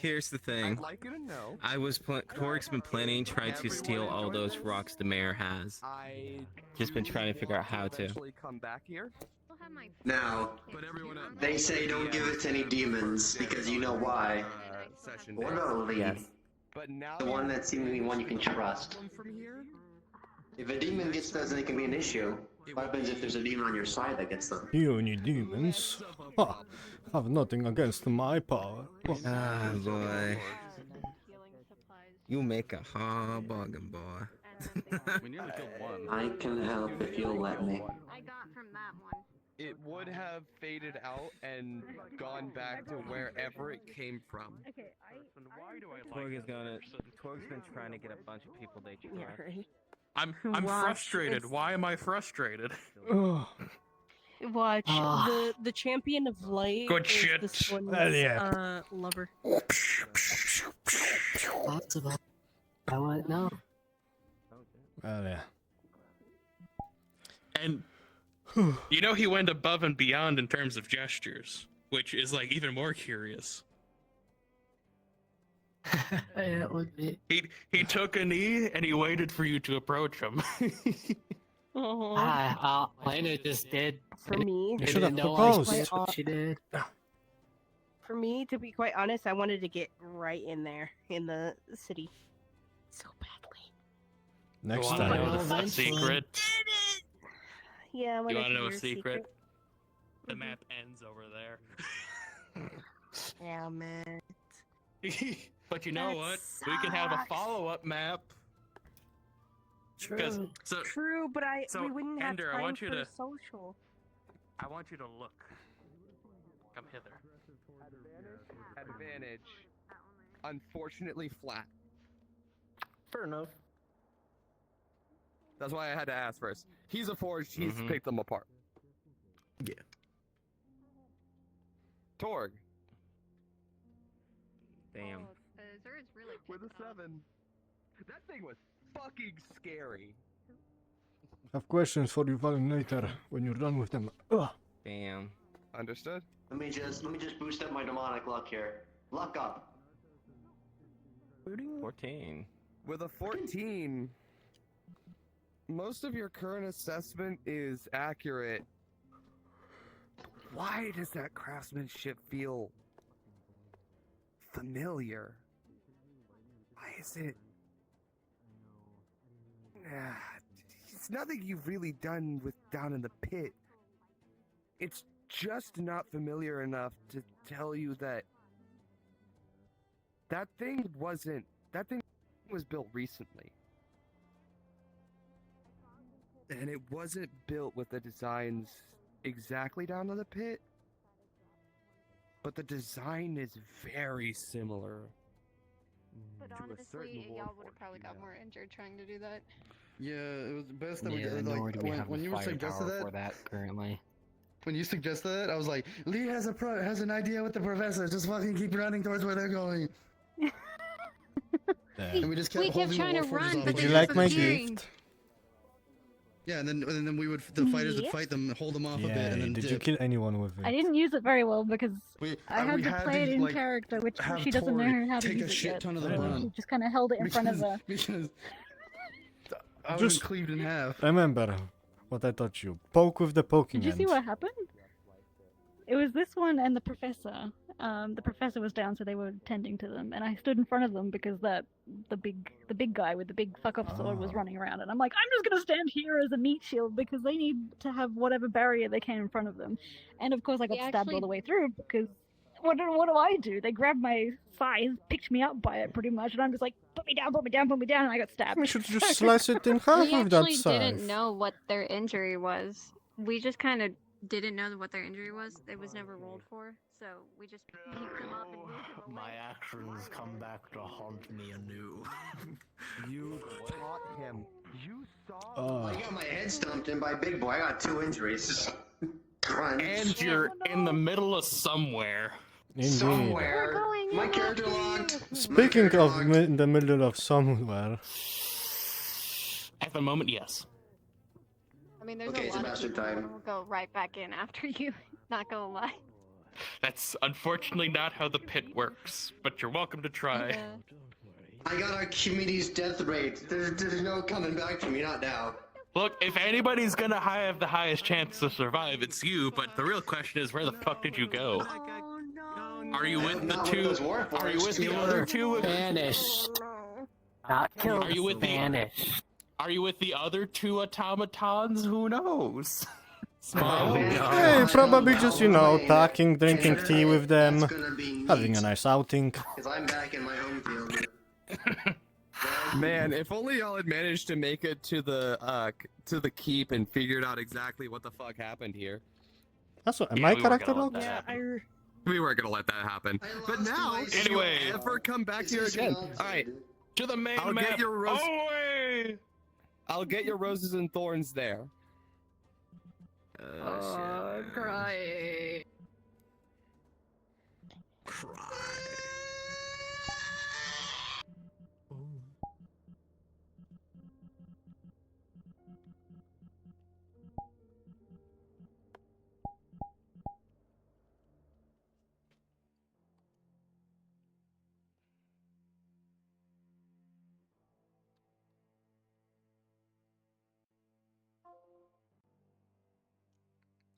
Here's the thing. I'd like you to know. I was Korg's been planning to try to steal all those rocks the mayor has. I Just been trying to figure out how to. eventually come back here. Now, they say don't give it to any demons because you know why. What about a lead? But now The one that's seemingly one you can trust. from here. If a demon gets those, then it can be an issue. What happens if there's a demon on your side that gets them? You and your demons. Ha! Have nothing against my power. Ah, boy. You make a hard bargain, boy. We nearly killed one. I can help if you'll let me. I got from that one. It would have faded out and gone back to wherever it came from. Okay, Torg's been trying to get a bunch of people they trust. I'm Watch, frustrated. it's- Why am I frustrated? Watch Ah. the champion of light. Good is shit. This one's, Hell yeah. lover. Possible. I wouldn't know. Well, yeah. And you know he went above and beyond in terms of gestures, which is like even more curious. Yeah, it would be. He took a knee and he waited for you to approach him. Lena just did. For me, You I should have didn't know proposed. that's what she did. For me, to be quite honest, I wanted to get right in there in the city so badly. Next You wanna know time. the secret? Yeah, I You wanna want to know hear a your secret? The map ends over there. Damn it. But you know That what? We can have a sucks. follow-up map. True. So True, but so, we wouldn't have Ender, time I want you for to social. I want you to look. Come hither. Advantage. Unfortunately flat. Fair enough. That's why I had to ask first. He's a forged. He's Mhm. picked them apart. Yeah. Torg. Damn. Zer's really With a 7. That thing was fucking scary. Have questions for you Valen later when you're done with them. Ugh. Damn. Understood? Let me just boost up my demonic luck here. Luck up. 14. With a 14, most of your current assessment is accurate. Why does that craftsmanship feel familiar? Why is it? It's nothing you've really done with down in the pit. It's just not familiar enough to tell you that that thing was built recently. And it wasn't built with the designs exactly down to the pit. But the design is very similar. But to a honestly, certain y'all would have probably got more injured trying to do that. Yeah, it was best that we Yeah, did. nor Like do we have when the you were suggested firepower that, for that currently. when you suggested that, I was like, Lee has an idea with the professor. Just fucking keep running towards where they're going. And we just kept We kept holding trying the to warforges run, off. but Would they you like my disappearing. gift? Yeah, and then the fighters would Yes. fight them, hold them off a bit, Yeah, and then did dip. you kill anyone with I it? didn't use it very well because I had we to had play to, it in like, character, which have she doesn't know Torg how to take a use it shit yet. ton of the So brunt. she just kind of held it in front of her. Because I was Just cleaved in half. remember what I taught you. Poke with the poking Did you end. see what happened? It was this one and the professor. The professor was down, so they were tending to them, and I stood in front of them because the big guy with the big fuck off sword was running around, and I'm like, I'm just gonna stand here as a meat shield because they need to have whatever barrier they can in front of them, and of course I got We stabbed all actually- the way through because what do I do? They grabbed my thighs, picked me up by it pretty much, and I'm just like, put me down, and I got stabbed. We should just slice it in half We with that actually didn't scythe. know what their injury was. We just kind of didn't know what their injury was. It was never rolled for, so we just picked them up and moved them away. My actions come back to haunt me anew. You taught him. You saw. Oh. I got my head stomped in by Big Boy. I got 2 injuries. Crunch. And you're in the middle of somewhere. Indeed. Somewhere. My character logged. Speaking of in the middle of somewhere, At the moment, yes. I mean, there's Okay, a it's lot of bastard people time. who will go right back in after you. Not gonna lie. That's unfortunately not how the pit works, but you're welcome to try. Yeah. I got Archimedes' death rate. There's no coming back from me, not now. Look, if anybody's gonna have the highest chance to survive, it's you, but the real question is, where the fuck did you go? Are you with the Not with two? those warforged. Are you with the other two? Vanished. Not killed. Are you with the? Vanished. Are you with the other two automatons? Who knows? Oh, Hey, probably just, you know, talking, drinking tea with them, having a nice outing. Because I'm back in my home field. Man, if only y'all had managed to make it to the keep and figured out exactly what the fuck happened here. That's what my character looked. We weren't gonna let that happen. But now, anyway, if you ever come back here again, all right, to the main I'll map. get your Away! I'll get your roses and thorns there. I'm crying.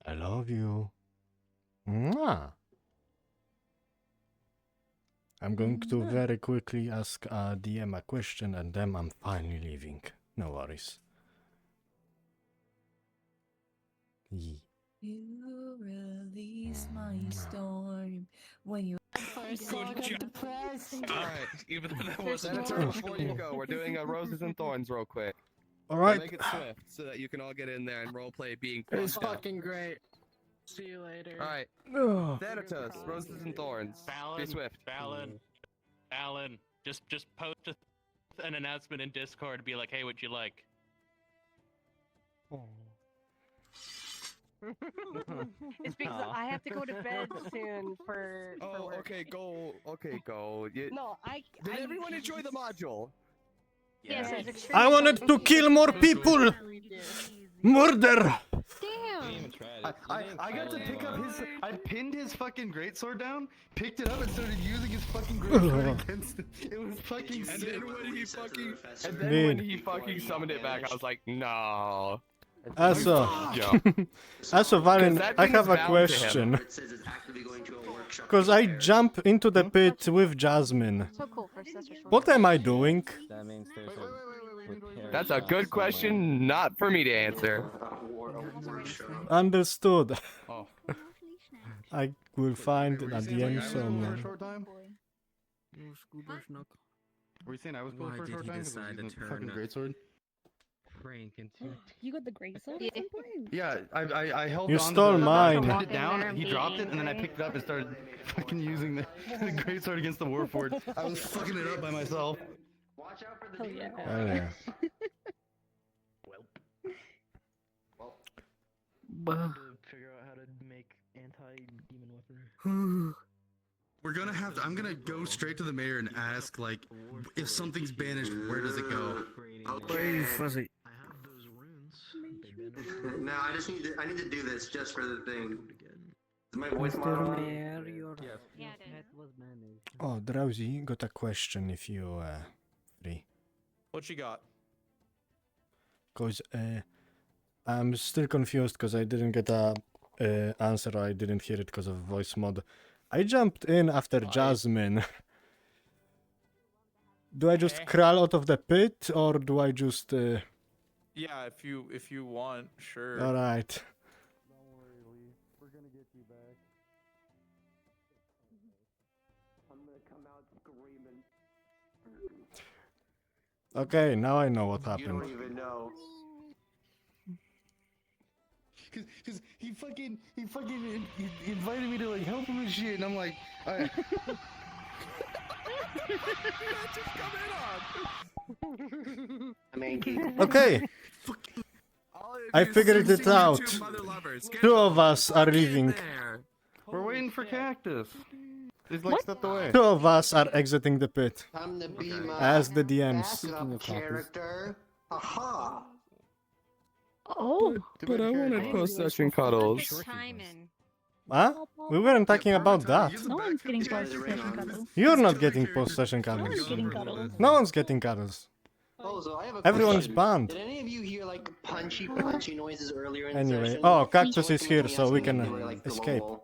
I love you. Mwah. I'm going to very quickly ask DM a question and then I'm finally leaving. No worries. Yee. You release my storm when you first saw I'm depressed. Alright, even though that wasn't Oh. before you go, we're doing a roses and thorns real quick. Alright. Make it swift so that you can all get in there and roleplay being It was fucked up. fucking great. See you later. Alright. Ugh. Thanatos, roses and thorns. Be swift. Alan, just post an announcement in Discord. Be like, hey, what'd you like? It's because I have to go to bed soon for work. Okay, go. Okay, go. No, Did everyone enjoy the module? Yes, it's extremely I wanted to kill more people! Murder! I got to pick up his. I pinned his fucking greatsword down, picked it up, and started using his fucking greatsword against it. It was fucking sick. And then when he fucking summoned it back, I was like, no. Also, Valen, I have a question. Because I jump into the pit with Jasmine. So cool for such a short What am I doing? That means there's a That's a good question, not for me to answer. Understood. Oh. I will find at the end somewhere. Were you saying I was cool Why for a did short he time? 'Cause I decide was to using the fucking turn greatsword. Frank into You got the great sword at some point? Yeah, I held You on stole to the, mine. I pinned it down, he dropped it, and then I picked it up and started fucking using the greatsword against the warfort. I was fucking it up by myself. Watch out for the Hell yeah. Oh, yeah. Figure out how to make anti-demon weaponry. We're gonna have to. I'm gonna go straight to the mayor and ask, like, if something's banished, where does it go? Okay. Fuzzy. No, I just need to. I need to do this just for the thing. Is my voice model? Oh, Drowsy, got a question if you free. What you got? Because I'm still confused because I didn't get a answer. I didn't hear it because of voice mod. I jumped in after Jasmine. Do I just crawl out of the pit or do I just? Yeah, if you want, sure. All right. We're gonna get you back. I'm gonna come out screaming. Okay, now I know what You happened. don't even know. Cause he fucking he invited me to like help him and shit, and I'm like, alright. I mean, Okay. I figured it out. Two of us are leaving. We're waiting for Cactus. He's like stepped away. Two of us are exiting the pit. Time to be my As the DMs. backup character. Aha! Oh, but I wanted post-session cuddles. Huh? We weren't talking about that. No one's getting post-session cuddles. You're not getting post-session No one's cuddles. getting cuddles. No one's getting cuddles. Oh, so I have a Everyone's question. banned. Did any of you hear like punchy noises earlier in the Anyway, session? oh, Cactus is here, Someone so we asking can if you were, like, escape. global.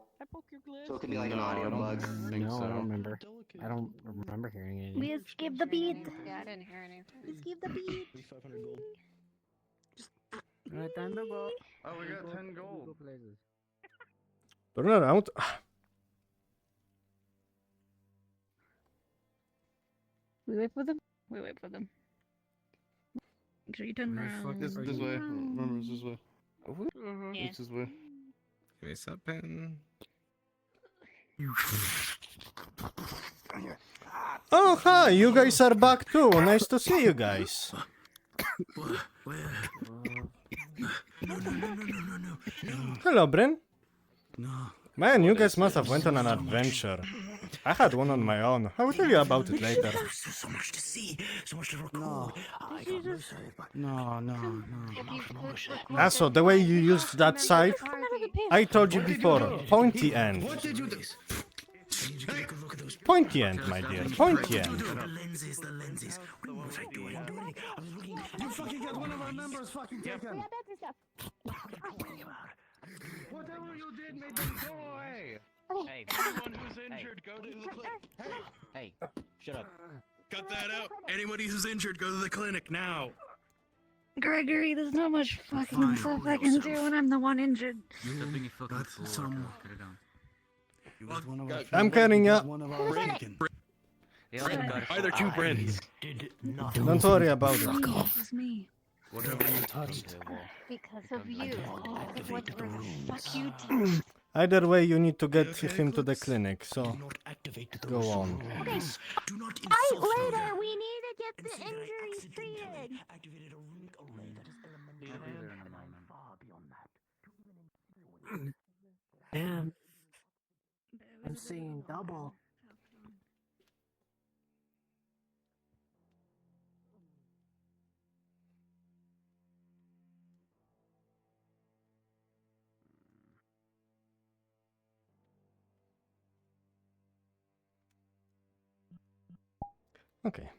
So it could be like an audio bug. No, I don't remember. I don't remember hearing anything. We skip the beat. Yeah, I didn't hear anything. We skip the beat. 500 gold. Alright, time to go. Oh, we got 10 gold. Turn around. We wait for them. We wait for them. Make sure you turn around. This way. Remember, it's this way. Yeah. It's this way. What's up, pen? Oh, hi, you guys are back too. Nice to see you guys. Hello, Bryn. Man, you guys must have went on an adventure. I had one on my own. I will tell you about it later. So much to see, so much to record. No. Also, the way you used that scythe, I told you before, pointy end. What did you do? Pointy end, my dear, pointy end. The lenses. What was I doing? I was looking. You fucking got one of our members fucking taken. Whatever you did made them go away. Hey, Anyone who's injured, go to the clinic. hey, shut up. Cut that out. Anybody who's injured, go to the clinic now. Gregory, there's not much fucking stuff I can do when I'm the one injured. Stop being a fucking fool. Put it down. I'm carrying you. Either two Brins. Don't worry about it. It's me. Whatever you touched. Because of you. Whatever the fuck you did. Either way, you need to get him to the clinic, so go on. Okay. Fight later. We need to get the injuries treated. Activated a runic array that is elemental. in a moment. Far beyond that. Damn. I'm seeing double. Okay.